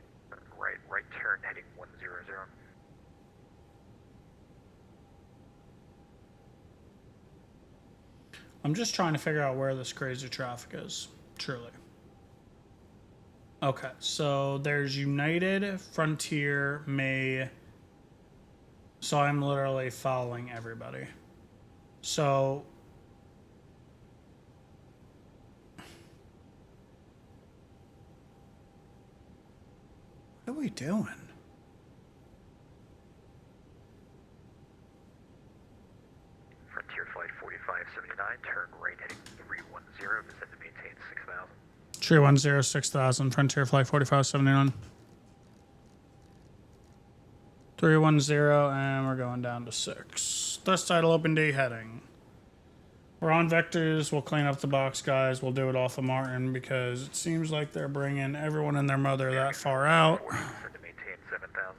Speaker 2: right turn heading 100.
Speaker 1: I'm just trying to figure out where this crazy traffic is, truly. Okay, so there's United, Frontier, May. So I'm literally following everybody. So what are we doing?
Speaker 2: Frontier Flight 4579, turn right heading 310, descend to maintain 6,000.
Speaker 1: 310 6000, Frontier Flight 4579. 310, and we're going down to 6. Dust title open D heading. We're on vectors. We'll clean up the box, guys. We'll do it off of Martin because it seems like they're bringing everyone and their mother that far out.
Speaker 2: Send to maintain 7,000.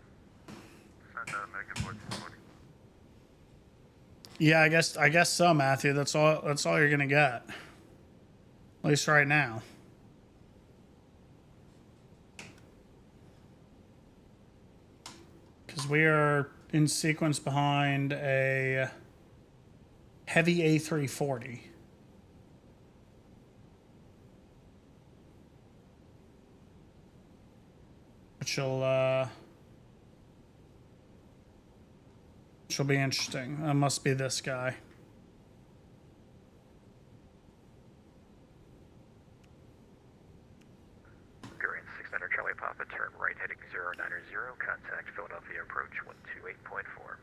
Speaker 12: Send American 1440.
Speaker 1: Yeah, I guess so, Matthew. That's all you're gonna get. At least right now. Because we are in sequence behind a heavy A340. Which will be interesting. That must be this guy.
Speaker 2: Gurion 600 Charlie Papa, turn right heading 090, contact Philadelphia approach 128.4.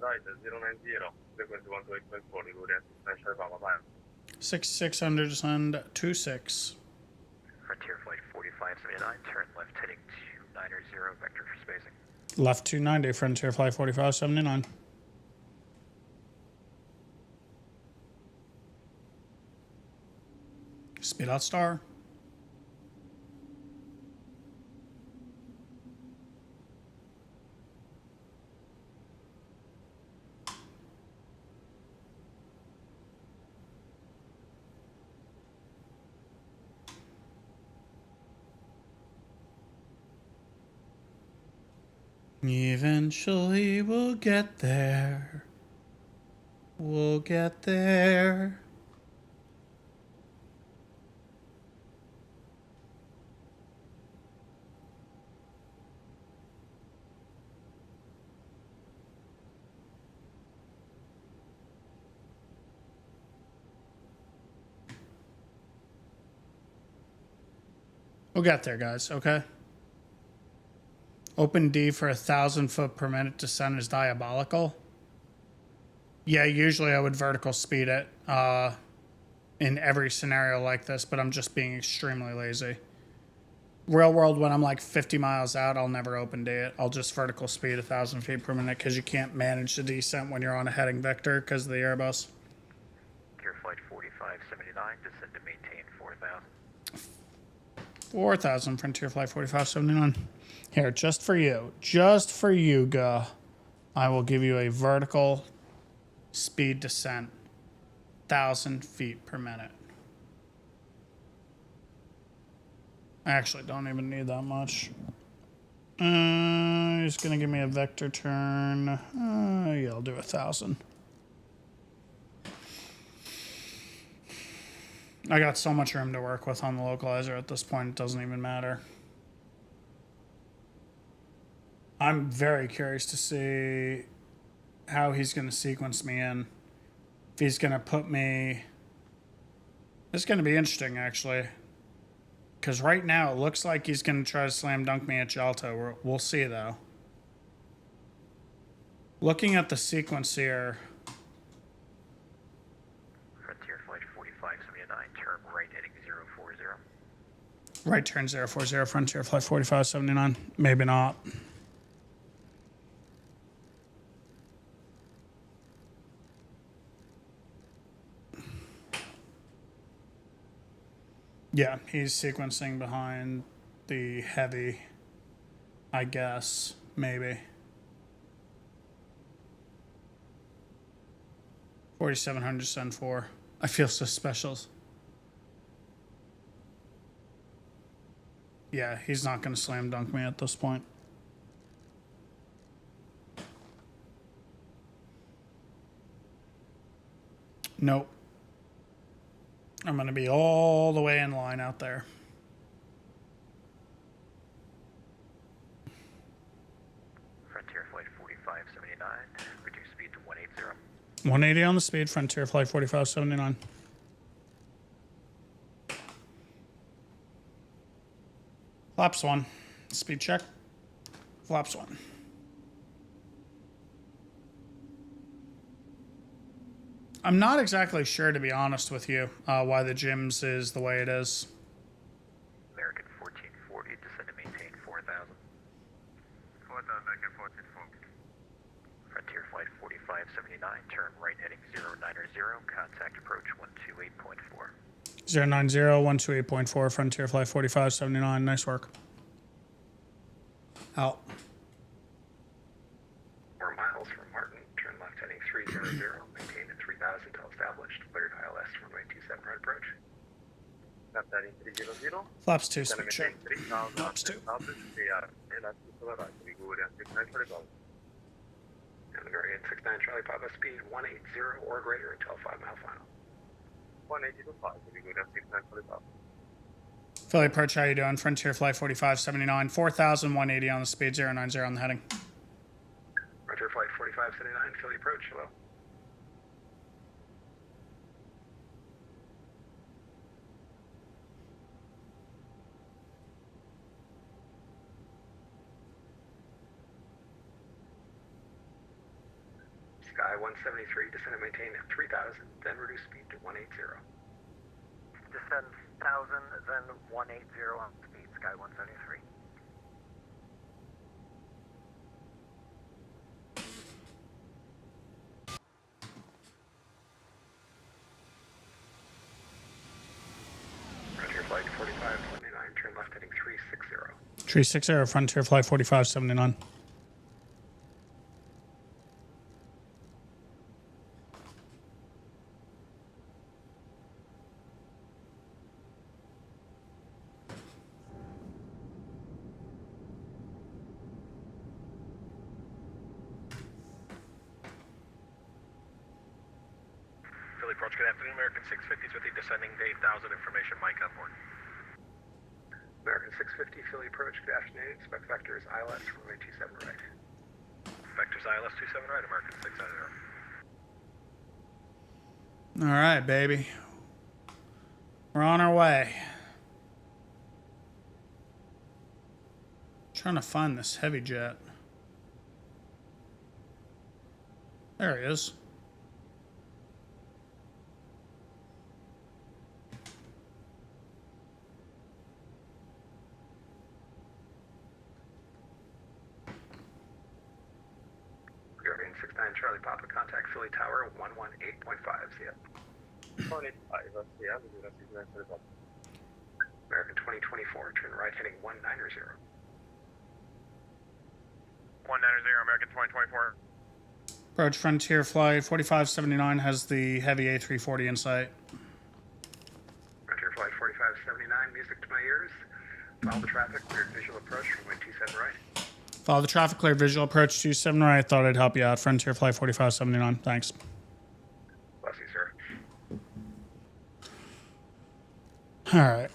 Speaker 12: Right, 090, frequency 128.4, Gurion 600 Charlie Papa, bye.
Speaker 1: 6600 send 26.
Speaker 2: Frontier Flight 4579, turn left heading 290, vector for spacing.
Speaker 1: Left 290, Frontier Flight 4579. Speed out star. Eventually we'll get there. We'll get there. We'll get there, guys, okay? Open D for 1,000 foot per minute descent is diabolical. Yeah, usually I would vertical speed it in every scenario like this, but I'm just being extremely lazy. Real world, when I'm like 50 miles out, I'll never open D it. I'll just vertical speed 1,000 feet per minute because you can't manage the descent when you're on a heading vector because of the Airbus.
Speaker 2: Gear Flight 4579, descend to maintain 4,000.
Speaker 1: 4,000, Frontier Flight 4579. Here, just for you, Guh, I will give you a vertical speed descent, 1,000 feet per minute. I actually don't even need that much. He's gonna give me a vector turn. Yeah, I'll do 1,000. I got so much room to work with on the localizer at this point, it doesn't even matter. I'm very curious to see how he's going to sequence me in. If he's going to put me... It's going to be interesting, actually. Because right now, it looks like he's going to try to slam dunk me at Jalto. We'll see, though. Looking at the sequence here...
Speaker 2: Frontier Flight 4579, turn right heading 040.
Speaker 1: Right turn 040, Frontier Flight 4579. Maybe not. Yeah, he's sequencing behind the heavy, I guess, maybe. 4,700 send 4. I feel so special. Yeah, he's not going to slam dunk me at this point. Nope. I'm going to be all the way in line out there.
Speaker 2: Frontier Flight 4579, reduce speed to 180.
Speaker 1: 180 on the speed, Frontier Flight 4579. Flaps 1. Speed check. Flaps 1. I'm not exactly sure, to be honest with you, why the gyms is the way it is.
Speaker 2: American 1440, descend to maintain 4,000.
Speaker 12: airport, American 14-4.
Speaker 2: Frontier Flight 4579, turn right heading 090, contact approach 128.4.
Speaker 1: 090-128.4, Frontier Flight 4579. Nice work. Out.
Speaker 2: 4 miles from Martin, turn left heading 300, maintain at 3000 till established, cleared ILS runway 27 right approach.
Speaker 1: Flaps 2, speed check. Flaps 2.
Speaker 2: And American 69 Charlie Papa, speed 180 or greater until 5 mile final.
Speaker 12: 180 to 5, we go down 69 Charlie Papa.
Speaker 1: Philly Perch, how you doing? Frontier Flight 4579, 4,180 on the speed, 090 on the heading.
Speaker 2: Frontier Flight 4579, Philly approach, hello. Sky 173, descend and maintain at 3000, then reduce speed to 180.
Speaker 8: Descend 1000, then 180 on speed, Sky 173.
Speaker 2: Frontier Flight 4579, turn left heading 360.
Speaker 1: 360, Frontier Flight 4579.
Speaker 2: Philly approach, good afternoon. American 650s with you, descending to 8000, information Mike on board. American 650, Philly approach, good afternoon. Expect vectors ILS runway 27 right. Vectors ILS 27 right, American 690.
Speaker 1: All right, baby. We're on our way. Trying to find this heavy jet. There he is.
Speaker 2: American 69 Charlie Papa, contact Philly Tower 118.5, see ya.
Speaker 12: 185, see ya, we go down 69 Charlie Papa.
Speaker 2: American 2024, turn right heading 190.
Speaker 12: 190, American 2024.
Speaker 1: Approach Frontier Flight 4579 has the heavy A340 in sight.
Speaker 2: Frontier Flight 4579, music to my ears. Follow the traffic, cleared visual approach, runway 27 right.
Speaker 1: Follow the traffic, clear visual approach 27 right. Thought I'd help you out. Frontier Flight 4579. Thanks.
Speaker 2: Bless you, sir.
Speaker 1: All right.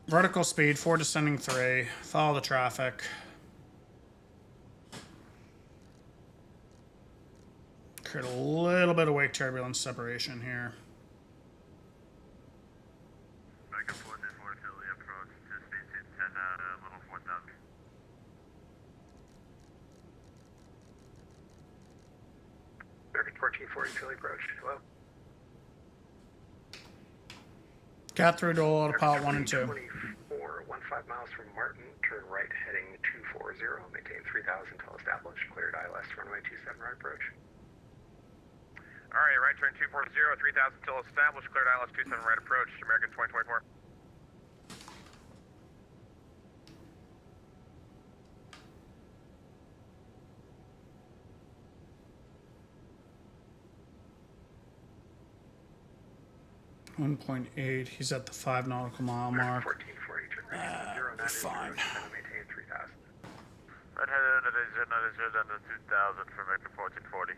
Speaker 1: Vertical speed, 4 descending 3. Follow the traffic. Create a little bit of wake turbulence separation here.
Speaker 12: American 14-4, Philly approach, 2 speed, 10, little 4000.
Speaker 2: American 1440, Philly approach, hello.
Speaker 1: Cat through to autopilot 1 and 2.
Speaker 2: 24, 15 miles from Martin, turn right heading 240, maintain 3000 till established, cleared ILS runway 27 right approach.
Speaker 12: Alright, right turn 240, 3000 till established, cleared ILS 27 right approach, American 2024.
Speaker 1: .8. He's at the 5 nautical mile mark.
Speaker 2: 1440, turn right 090,
Speaker 1: Fine.
Speaker 2: maintain 3000.
Speaker 12: Right headed under 2000 for American 1440.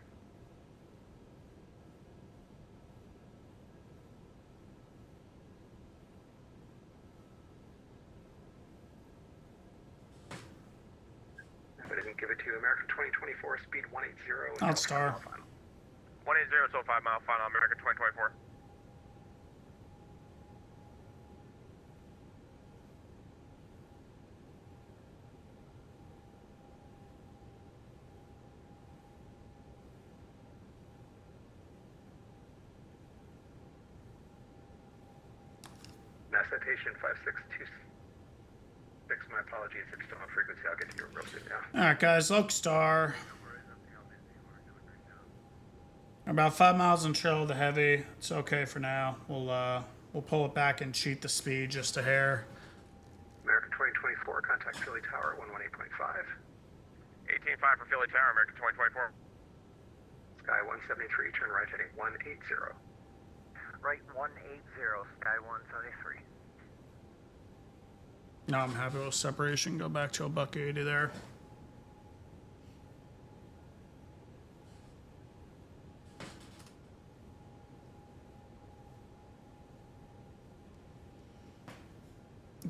Speaker 2: If I didn't give it to you, American 2024, speed 180.
Speaker 1: Outstar.
Speaker 12: 180 till 5 mile final, American 2024.
Speaker 2: Citation 562. Fix my apologies. It's still on frequency. I'll get to you real soon now.
Speaker 1: All right, guys. Lokestar. About 5 miles in trail of the heavy. It's okay for now. We'll pull it back and cheat the speed just a hair.
Speaker 2: American 2024, contact Philly Tower 118.5.
Speaker 12: 18.5 for Philly Tower, American 2024.
Speaker 2: Sky 173, turn right heading 180.
Speaker 3: Right 180, Sky 173.
Speaker 1: No, I'm happy with separation. Go back to a $1.80 there.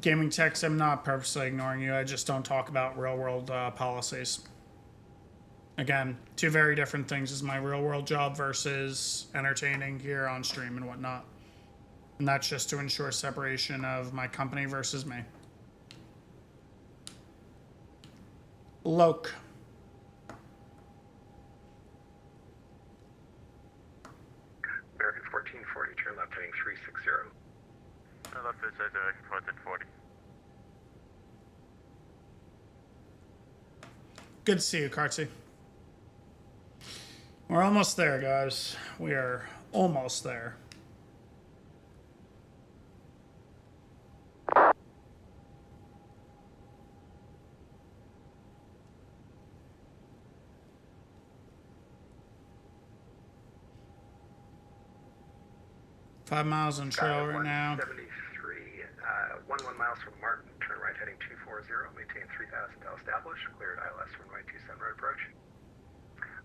Speaker 1: Gaming techs, I'm not purposely ignoring you. I just don't talk about real world policies. Again, two very different things is my real world job versus entertaining here on stream and whatnot. And that's just to ensure separation of my company versus me. Loke.
Speaker 2: American 1440, turn left heading 360.
Speaker 12: Left is American 1440.
Speaker 1: Good to see you, Kartsy. We're almost there, guys. We are almost there. Five miles on trail right now.
Speaker 2: 173, 11 miles from Martin, turn right heading 240, maintain 3000 till established, cleared ILS runway 27 right approach.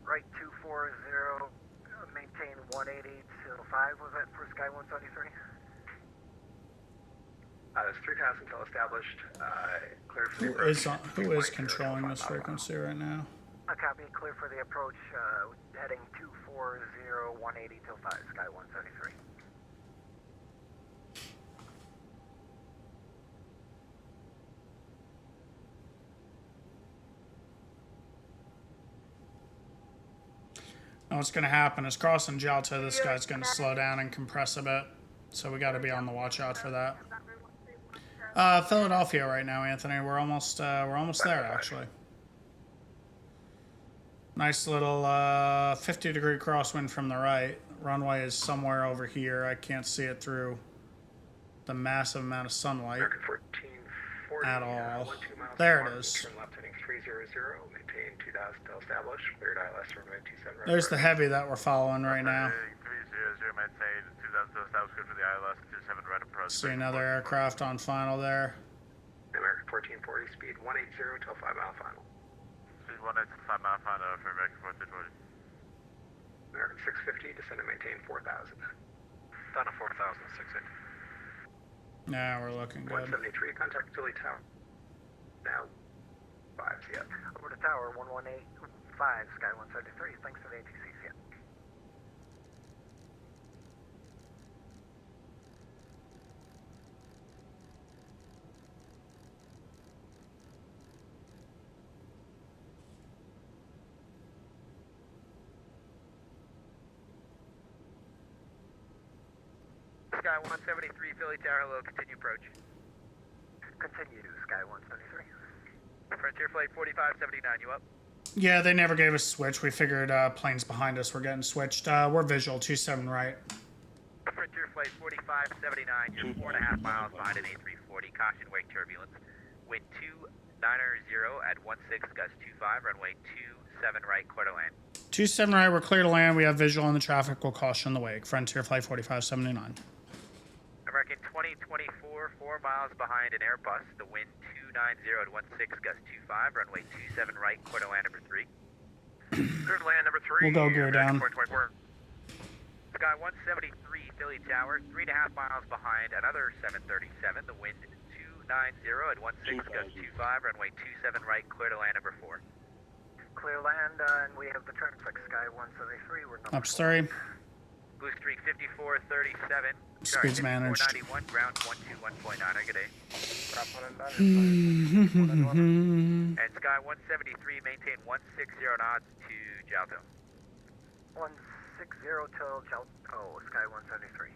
Speaker 3: Right 240, maintain 180 till 5, was that for Sky 173?
Speaker 2: That's 3000 till established, cleared for the approach.
Speaker 1: Who is controlling this frequency right now?
Speaker 3: A copy, clear for the approach, heading 240, 180 till 5, Sky 173.
Speaker 1: Now what's going to happen is crossing Jalto, this guy's going to slow down and compress a bit. So we got to be on the watch out for that. Philadelphia right now, Anthony. We're almost there, actually. Nice little 50-degree crosswind from the right. Runway is somewhere over here. I can't see it through the massive amount of sunlight at all. There it is.
Speaker 2: Turn left heading 300, maintain 2000 till established, cleared ILS runway 27 right.
Speaker 1: There's the heavy that we're following right now.
Speaker 12: 300, maintain 2000 till established, good for the ILS 27 right approach.
Speaker 1: See another aircraft on final there.
Speaker 2: American 1440, speed 180 till 5 mile final.
Speaker 12: Speed 180 till 5 mile final for American 1440.
Speaker 2: American 650, descend and maintain 4000.
Speaker 12: Down to 4000, 680.
Speaker 1: Now we're looking good.
Speaker 2: 173, contact Philly Tower. Now, 5's yet.
Speaker 3: Over to Tower 1185, Sky 173, thanks for the ATCs yet.
Speaker 5: Sky 173, Philly Tower, low, continue approach.
Speaker 3: Continue, Sky 173.
Speaker 5: Frontier Flight 4579, you up?
Speaker 1: Yeah, they never gave us switch. We figured planes behind us were getting switched. We're visual, 27 right.
Speaker 5: Frontier Flight 4579, you're 4.5 miles behind an A340, caution wake turbulence. Wind 290 at 16, gust 25, runway 27 right, clear to land.
Speaker 1: 27 right, we're clear to land. We have visual on the traffic. We'll caution the wake. Frontier Flight 4579.
Speaker 5: American 2024, 4 miles behind an Airbus. The wind 290 at 16, gust 25, runway 27 right, clear to land number 3.
Speaker 2: Clear to land number 3.
Speaker 1: We'll go gear down.
Speaker 5: 2024. Sky 173, Philly Tower, 3.5 miles behind another 737. The wind 290 at 16, gust 25, runway 27 right, clear to land number 4.
Speaker 3: Clear land, and we have the turn fix, Sky 173, we're number
Speaker 1: Ups 3.
Speaker 5: Blue Streak 5437.
Speaker 1: Speeds managed.
Speaker 5: 491, ground 121.9, good day.
Speaker 1: Mm-hmm.
Speaker 5: And Sky 173, maintain 160 knots to Jalto.
Speaker 3: 160 till Jalto, Sky 173.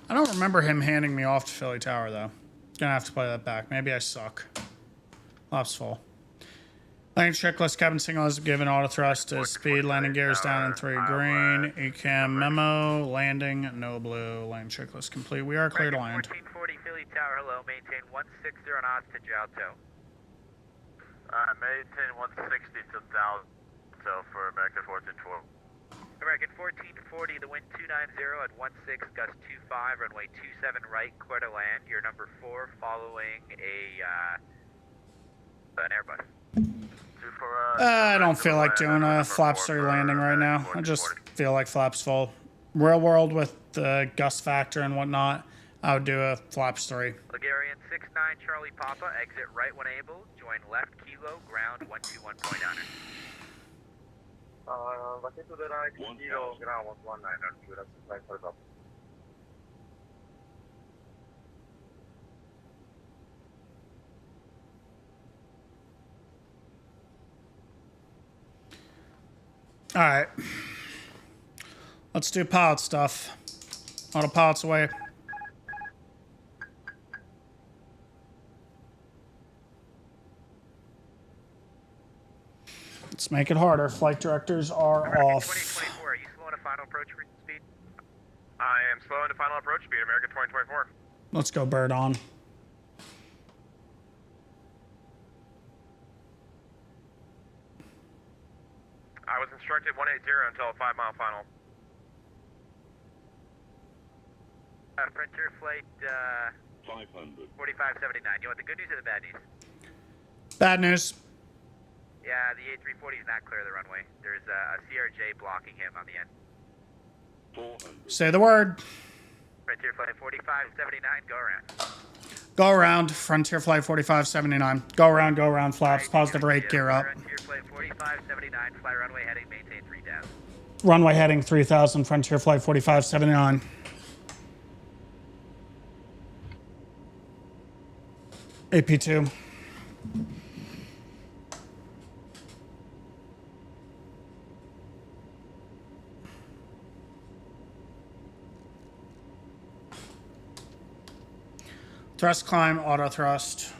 Speaker 1: I don't remember him handing me off to Philly Tower, though. Gonna have to play that back. Maybe I suck. Flaps full. Landing checklist, cabin signal has given auto thrust to speed, landing gears down in 3 green, ACAM memo, landing, no blue, landing checklist complete. We are clear to land.
Speaker 3: 1440 Philly Tower, hello, maintain 160 on to Jalto.
Speaker 12: Maintain 160 to Dalto for American 1440.
Speaker 3: American 1440, the wind 290 at 16, gust 25, runway 27 right, clear to land. You're number 4 following an Airbus.
Speaker 1: I don't feel like doing a flaps 3 landing right now. I just feel like flaps full. Real world with the gust factor and whatnot, I would do a flaps 3.
Speaker 3: Bulgarian 69 Charlie Papa, exit right when able, join left kilo, ground 121.9.
Speaker 4: Back into the right, kilo, ground 119, that's nice for top.
Speaker 1: All right. Let's do pilot stuff. Autopilot's away. Let's make it harder. Flight directors are off.
Speaker 3: 2024, are you slowing to final approach speed?
Speaker 2: I am slowing to final approach speed, American 2024.
Speaker 1: Let's go bird on.
Speaker 2: I was instructed 180 until a 5-mile final.
Speaker 3: Frontier flight
Speaker 9: 500.
Speaker 3: 4579. You want the good news or the bad news?
Speaker 1: Bad news.
Speaker 3: Yeah, the A340 is not clear of the runway. There's a CRJ blocking him on the end.
Speaker 9: 400.
Speaker 1: Say the word.
Speaker 3: Frontier flight 4579, go around.
Speaker 1: Go around. Frontier flight 4579. Go around. Flaps. Positive rate. Gear up.
Speaker 3: Frontier flight 4579, fly runway heading, maintain 3000.
Speaker 1: Runway heading 3000. Frontier flight 4579. AP2. Thrust climb, auto thrust.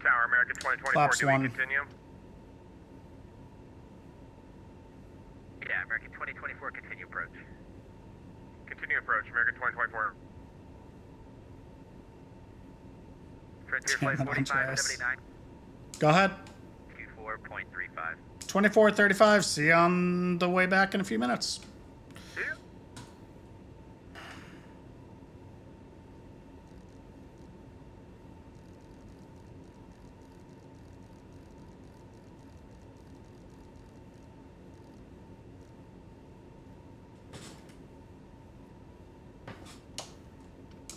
Speaker 2: Tower, American 2024,
Speaker 1: Flaps
Speaker 2: do we
Speaker 1: 1.
Speaker 2: continue?
Speaker 3: Yeah, American 2024, continue approach.
Speaker 2: Continue approach, American 2024.
Speaker 3: Frontier flight 4579,
Speaker 1: Go ahead.
Speaker 3: 24.35.
Speaker 1: 2435. See you on the way back in a few minutes.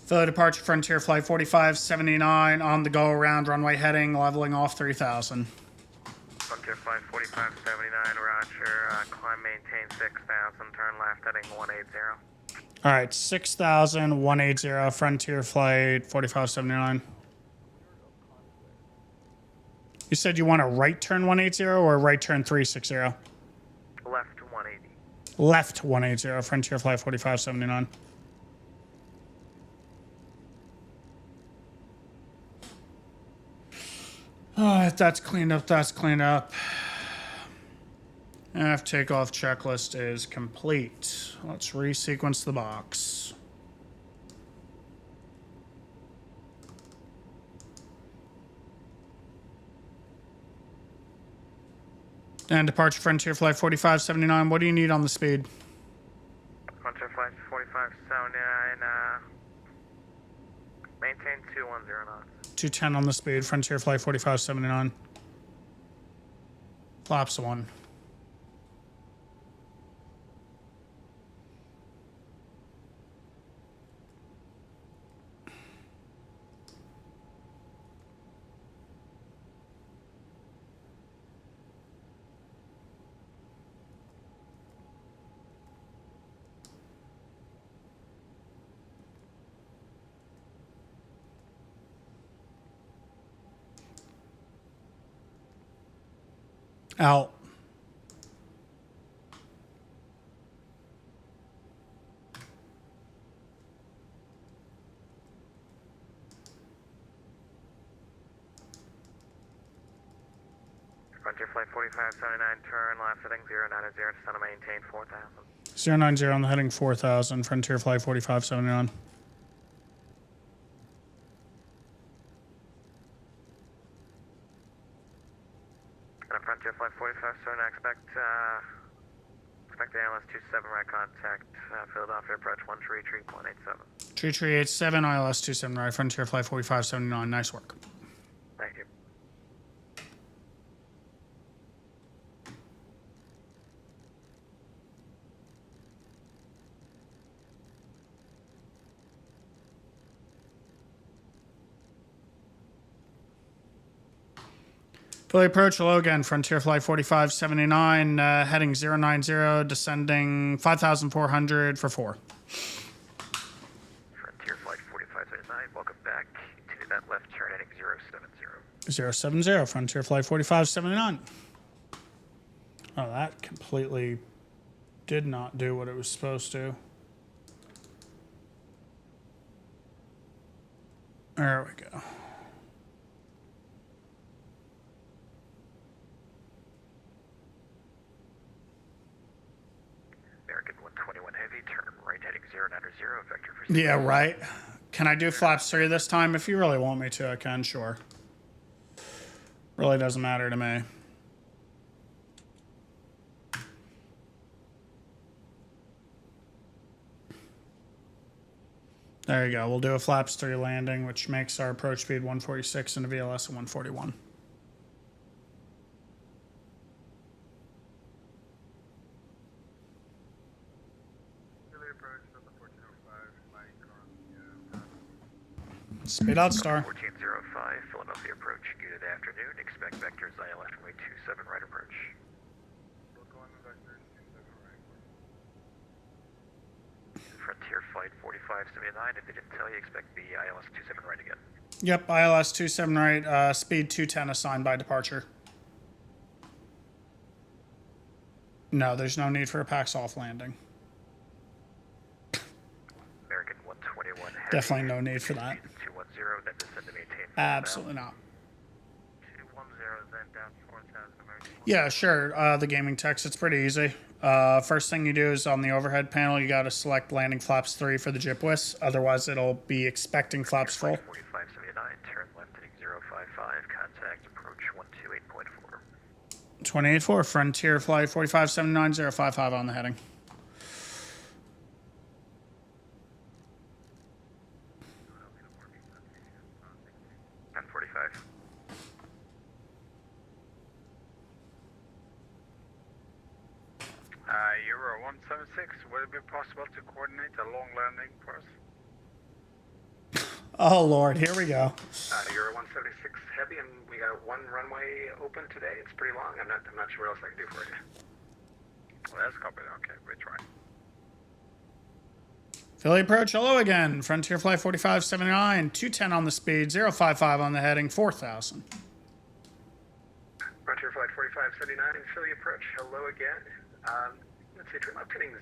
Speaker 1: Philly departure, Frontier flight 4579 on the go around, runway heading, leveling off 3000.
Speaker 12: Frontier flight 4579, roger. Climb, maintain 6000, turn left heading 180.
Speaker 1: All right, 6000, 180, Frontier flight 4579. You said you want a right turn 180 or a right turn 360?
Speaker 12: Left 180.
Speaker 1: Left 180, Frontier flight 4579. Alright, that's cleaned up, F takeoff checklist is complete. Let's resequence the box. And departure Frontier flight 4579, what do you need on the speed?
Speaker 12: Frontier flight 4579, maintain 210 knots.
Speaker 1: 210 on the speed, Frontier flight 4579. Flaps 1. Out.
Speaker 3: Frontier Flight 4579, turn left heading 090, descend and maintain 4000.
Speaker 1: 090 on the heading 4000, Frontier Flight 4579.
Speaker 3: And Frontier Flight 4579, expect ALS 27 right contact, Philadelphia approach 133.87.
Speaker 1: 3387, ILS 27 right, Frontier Flight 4579. Nice work.
Speaker 3: Thank you.
Speaker 1: Fully approach, hello again, Frontier Flight 4579, heading 090, descending 5,400 for 4.
Speaker 3: Frontier Flight 4579, welcome back. Continue that left turn heading 070.
Speaker 1: 070, Frontier Flight 4579. Oh, that completely did not do what it was supposed to. There we go.
Speaker 3: American 121 heavy, turn right heading 090, vector for...
Speaker 1: Yeah, right. Can I do flaps 3 this time? If you really want me to, I can, sure. Really doesn't matter to me. There you go. We'll do a flaps 3 landing, which makes our approach speed 146 and a VLS of 141. Speed out, star.
Speaker 3: 1405, Philadelphia approach, good afternoon. Expect vectors ILS runway 27 right approach. Frontier Flight 4579, if they didn't tell you, expect the ILS 27 right again.
Speaker 1: Yep, ILS 27 right, speed 210 assigned by departure. No, there's no need for a PAX off landing.
Speaker 3: American 121 heavy.
Speaker 1: Definitely no need for that.
Speaker 3: 210, then descend to maintain.
Speaker 1: Absolutely not.
Speaker 3: 210, then down 4000 American.
Speaker 1: Yeah, sure. The gaming text, it's pretty easy. First thing you do is on the overhead panel, you got to select landing flaps 3 for the JIPWIS. Otherwise, it'll be expecting flaps full.
Speaker 3: 4579, turn left heading 055, contact approach 128.4.
Speaker 1: 284, Frontier Flight 4579, 055 on the heading.
Speaker 3: 1045.
Speaker 4: Euro 176, would it be possible to coordinate a long landing for us?
Speaker 1: Oh, Lord, here we go.
Speaker 2: Euro 176 heavy, and we got 1 runway open today. It's pretty long. I'm not sure what else I can do for you.
Speaker 4: Well, that's copied. Okay, we try.
Speaker 1: Philly approach, hello again. Frontier Flight 4579, 210 on the speed, 055 on the heading, 4,000.
Speaker 2: Frontier Flight 4579, Philly approach, hello again. Let's see, turn left heading 020,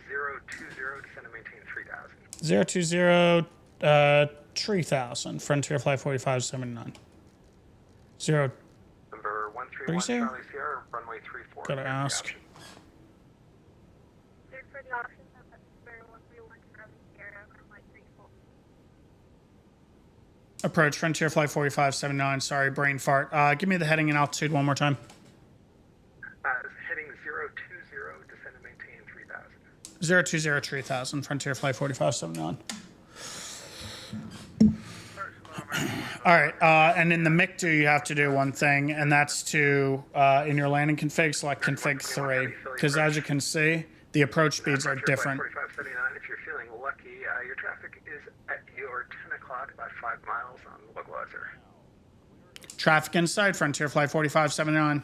Speaker 2: descend and maintain 3000.
Speaker 1: 020, 3000, Frontier Flight 4579. 0.
Speaker 2: Number 131, Charlie Sierra, runway 34.
Speaker 1: Gotta ask. Approach Frontier Flight 4579. Sorry, brain fart. Give me the heading and altitude one more time.
Speaker 2: Heading 020, descend and maintain 3000.
Speaker 1: 020, 3000, Frontier Flight 4579. All right, and in the MICDO, you have to do one thing, and that's to, in your landing config, select config 3. Because as you can see, the approach speeds are different.
Speaker 2: 4579, if you're feeling lucky, your traffic is at your 10 o'clock, about 5 miles on Localizer.
Speaker 1: Traffic inside, Frontier Flight 4579.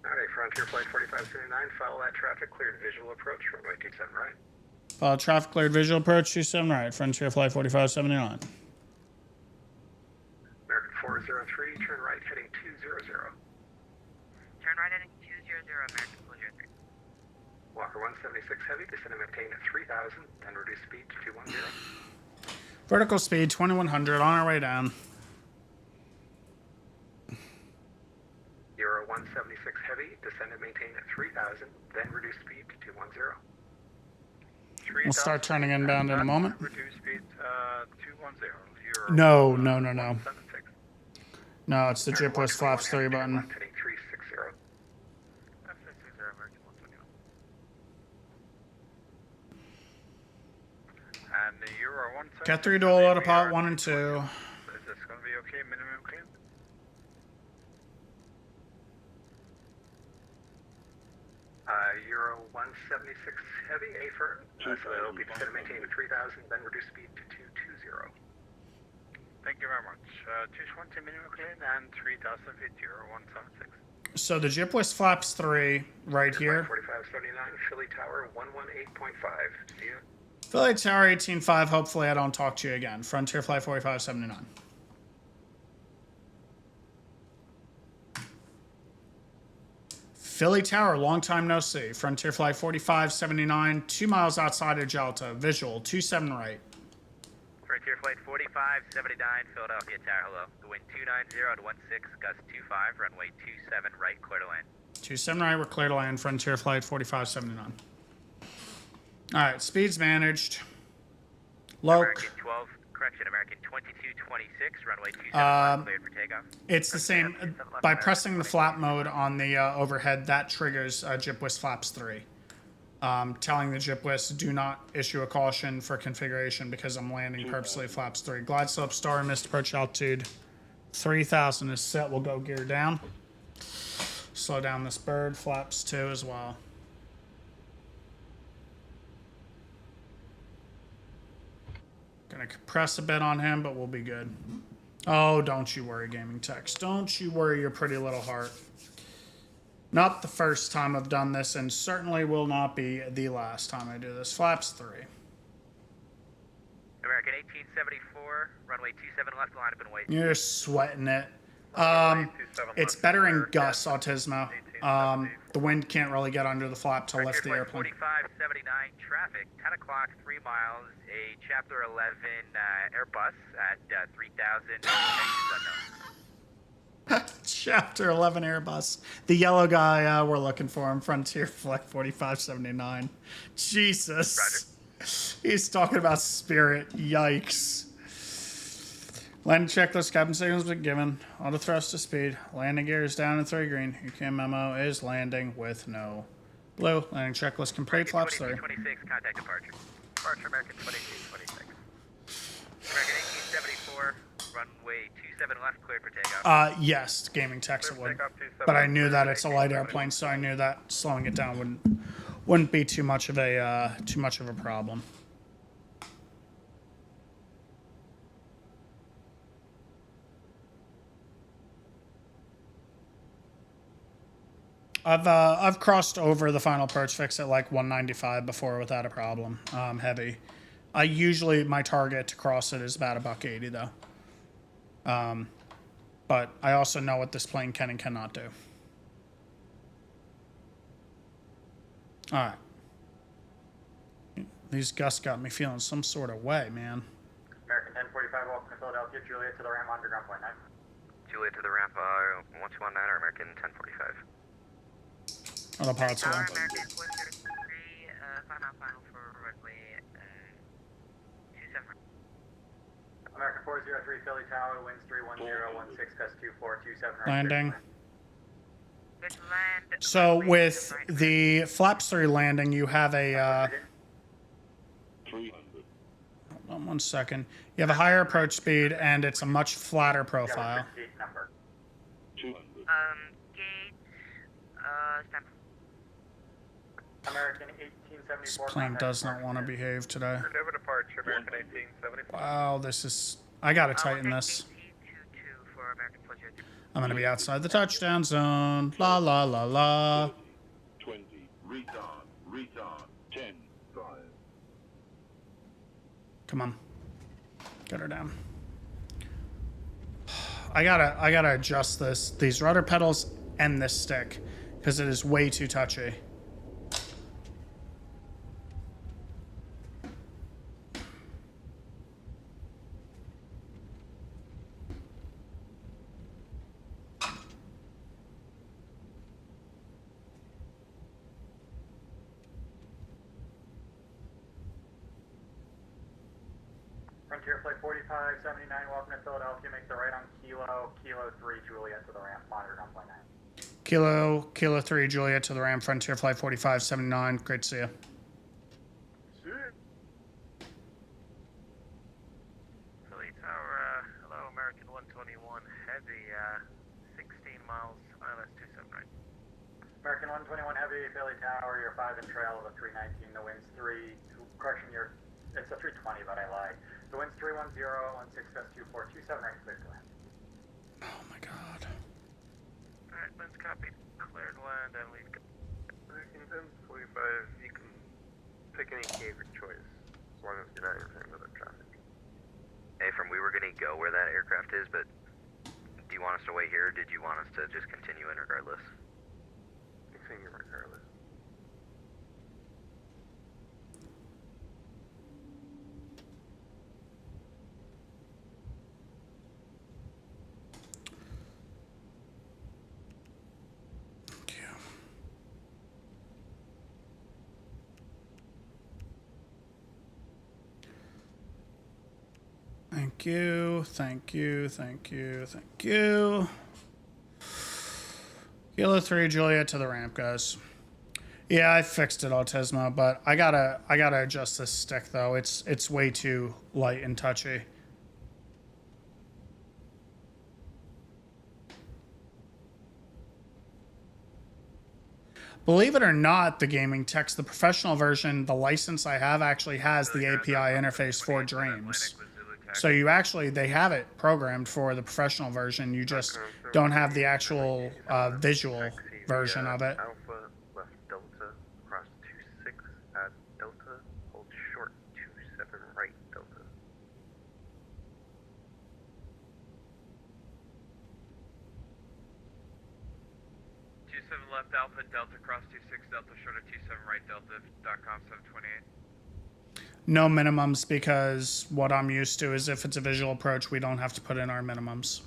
Speaker 2: All right, Frontier Flight 4579, follow that traffic, cleared visual approach, runway 27 right.
Speaker 1: Follow traffic, cleared visual approach, 27 right, Frontier Flight 4579.
Speaker 2: American 403, turn right, heading 200.
Speaker 3: Turn right heading 200, American 403.
Speaker 2: Walker 176 heavy, descend and maintain at 3000, then reduce speed to 210.
Speaker 1: Vertical speed, 2100, on our way down.
Speaker 2: Euro 176 3000, then reduce speed to 210.
Speaker 1: We'll start turning inbound in a moment.
Speaker 2: Reduce speed 210.
Speaker 1: No. No, it's the
Speaker 2: Turn
Speaker 1: JIP West Flaps 3 button.
Speaker 2: left heading 360. And the Euro 170.
Speaker 1: Get through dual autopilot 1 and 2.
Speaker 2: Is this going to be okay? Minimum clean? Euro 176 heavy, A firm. So it'll be set to maintain 3000, then reduce speed to 220. Thank you very much. 220 minimum clean and 3000 feet, Euro 176.
Speaker 1: So the JIP West Flaps 3 right here.
Speaker 2: 4579, Philly Tower 118.5. See you.
Speaker 1: Philly Tower 18.5. Hopefully I don't talk to you again. Frontier Flight 4579. Philly Tower, long time no see. Frontier Flight 4579, 2 miles outside of Jalta. Visual, 27 right.
Speaker 3: Frontier Flight 4579, Philadelphia Tower, hello. The wind 290 to 16, gust 25, runway 27 right, clear to land.
Speaker 1: 27 right, we're clear to land. Frontier Flight 4579. Alright, speeds managed.
Speaker 3: American 12, correction, American 2226, runway 27 cleared for takeoff.
Speaker 1: It's the same. By pressing the flap mode on the overhead, that triggers JIP West Flaps 3. Telling the JIP West, do not issue a caution for configuration because I'm landing purposely flaps 3. Glide slope star, missed approach altitude 3000 is set. We'll go gear down. Slow down this bird. Flaps 2 as well. Gonna press a bit on him, but we'll be good. Oh, don't you worry, gaming text. Don't you worry your pretty little heart. Not the first time I've done this, and certainly will not be the last time I do this. Flaps 3.
Speaker 3: American 1874, runway 27 left, line up and wait.
Speaker 1: You're sweating it. It's better in gusts, Autismo. The wind can't really get under the flap to lift the airplane.
Speaker 3: 4579 traffic, 10 o'clock, 3 miles, a Chapter 11 Airbus at 3000.
Speaker 1: Chapter 11 Airbus. The yellow guy we're looking for in Frontier Flight 4579. Jesus.
Speaker 3: Roger.
Speaker 1: He's talking about Spirit. Yikes. Landing checklist, cabin signals been given. Auto thrust to speed. Landing gear is down in 3 green. EQM memo is landing with no blue. Landing checklist complete. Flaps 3.
Speaker 3: 26, contact departure. Departure American 2226. American 1874, runway 27 left, cleared for takeoff.
Speaker 1: Yes, gaming text it would. But I knew that it's a light airplane, so I knew that slowing it down wouldn't be too much of a problem. I've crossed over the final perch fix at like 195 before without a problem. Heavy. I usually my target to cross it is about $180 though. But I also know what this plane can and cannot do. All right. These gusts got me feeling some sort of way, man.
Speaker 3: American 1045, welcome to Philadelphia. Juliet to the ramp, underground point 9. Juliet to the ramp, 1219, or American 1045.
Speaker 1: Autopilot's
Speaker 8: Tower,
Speaker 1: along.
Speaker 8: American 103, final for runway 27.
Speaker 3: American 403, Philly Tower, winds 310, 16, gust 24, 27.
Speaker 1: Landing.
Speaker 8: Good to land.
Speaker 1: So with the flaps 3 landing, you have a
Speaker 9: 300.
Speaker 1: hold on 1 second. You have a higher approach speed and it's a much flatter profile.
Speaker 9: 200.
Speaker 8: Gate, stand.
Speaker 3: American
Speaker 1: This
Speaker 3: 1874.
Speaker 1: plane does not want to behave today.
Speaker 2: Over departure, American 1874.
Speaker 1: Wow, this is... I gotta tighten this.
Speaker 8: For American 403.
Speaker 1: I'm gonna be outside the touchdown zone. La la la la.
Speaker 9: 20. Retard. 10. 5.
Speaker 1: Come on. Get her down. I gotta adjust these rudder pedals and this stick because it is way too touchy.
Speaker 3: Frontier Flight 4579, welcome to Philadelphia. Make the right on Kilo 3, Juliet to the ramp. Monitor on flight 9.
Speaker 1: Kilo 3, Juliet to the ramp. Frontier Flight 4579. Great to see you.
Speaker 2: Philly Tower, hello, American 121 Heavy, 16 miles, ILS 27 right.
Speaker 3: American 121 Heavy, Philly Tower, you're 5 in trail of a 319, the wind's 3, correction, it's a 320, but I lied. The wind's 310, 16 gust 2427, right, clear to land.
Speaker 1: Oh my god.
Speaker 2: Alright, winds copied, cleared land, and lead.
Speaker 4: American 1045, you can pick any cave of choice, as long as you're not interfering with the traffic.
Speaker 12: Hey, from we were gonna go where that aircraft is, but do you want us to wait here, or did you want us to just continue in regardless?
Speaker 4: Continue regardless.
Speaker 1: Thank you, thank you, thank you, thank you. Kilo 3, Juliet to the ramp, guys. Yeah, I fixed it, Autismo, but I gotta adjust this stick though. It's way too light and touchy. Believe it or not, the gaming text, the professional version, the license I have actually has the API interface for Dreams. So you actually, they have it programmed for the professional version. You just don't have the actual visual version of it.
Speaker 4: Alpha, left Delta, cross 26 at Delta, hold short 27 right Delta.
Speaker 5: 27 left Alpha, Delta, cross 26 Delta, short of 27 right Delta, .com 728.
Speaker 1: No minimums, because what I'm used to is if it's a visual approach, we don't have to put in our minimums.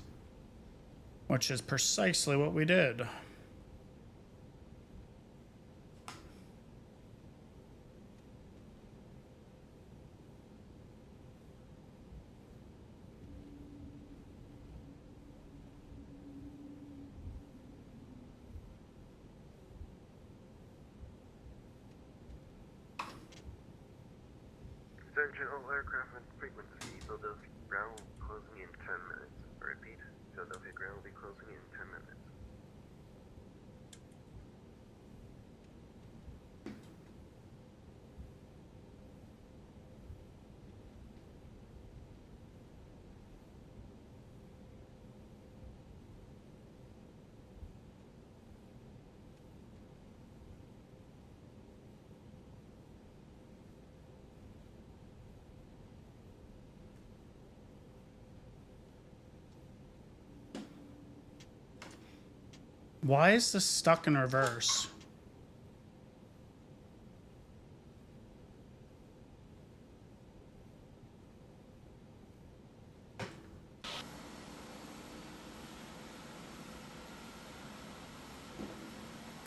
Speaker 1: Which is precisely what we did.
Speaker 4: Attention all aircraft and frequency, Philadelphia ground will be closing in 10 minutes. I repeat, Philadelphia ground will be closing in 10 minutes.
Speaker 1: Why is this stuck in reverse?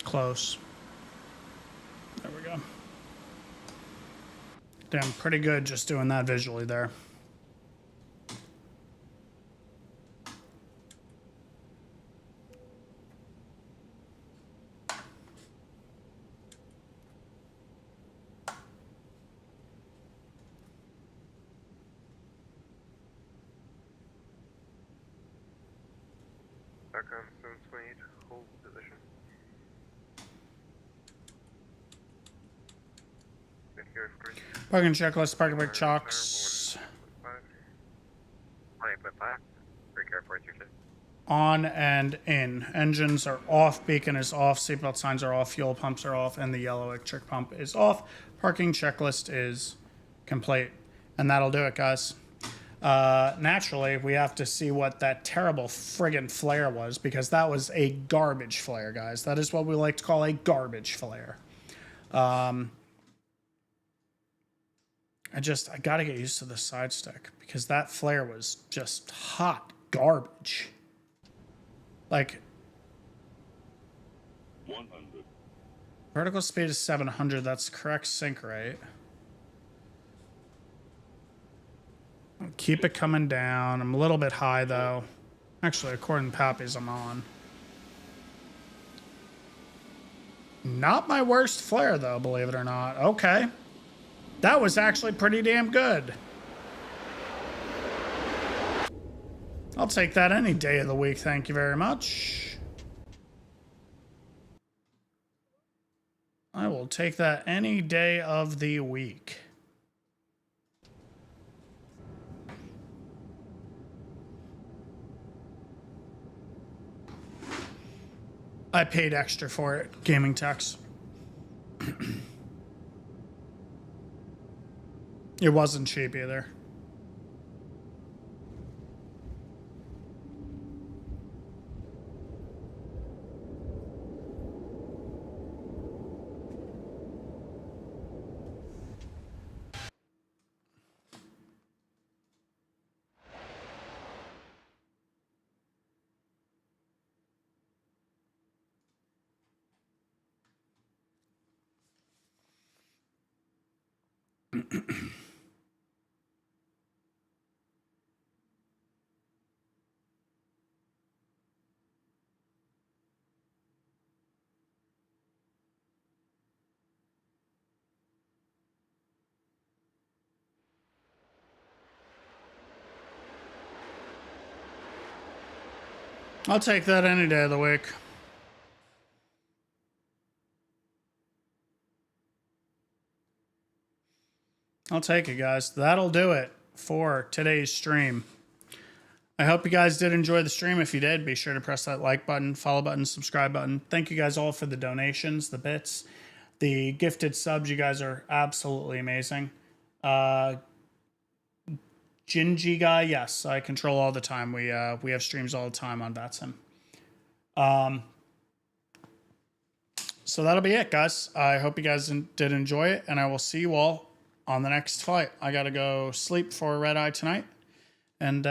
Speaker 1: Close. There we go. Damn, pretty good just doing that visually there.
Speaker 4: .com 728, hold position. Right here, Chris.
Speaker 1: Parking checklist, parking brake chocks.
Speaker 2: 20.5, break airport, you're
Speaker 1: On and in. Engines are off, beacon is off, seatbelt signs are off, fuel pumps are off, and the yellow electric pump is off. Parking checklist is complete. And that'll do it, guys. Naturally, we have to see what that terrible friggin' flare was, because that was a garbage flare, guys. That is what we like to call a garbage flare. I gotta get used to the side stick, because that flare was just hot garbage. Like,
Speaker 9: 100.
Speaker 1: vertical speed is 700. That's correct sync rate. Keep it coming down. I'm a little bit high, though. Actually, according to Pappy's, I'm on. Not my worst flare, though, believe it or not. Okay. That was actually pretty damn good. I'll take that any day of the week. Thank you very much. I will take that any day of the week. I paid extra for it, gaming tax. It wasn't cheap either. I'll take that any day of the week. I'll take it, guys. That'll do it for today's stream. I hope you guys did enjoy the stream. If you did, be sure to press that like button, follow button, subscribe button. Thank you guys all for the donations, the bits, the gifted subs. You guys are absolutely amazing. Gingy guy, yes, I control all the time. We have streams all the time on VATSIM. So that'll be it, guys. I hope you guys did enjoy it, and I will see you all on the next fight. I gotta go sleep for a red eye tonight, and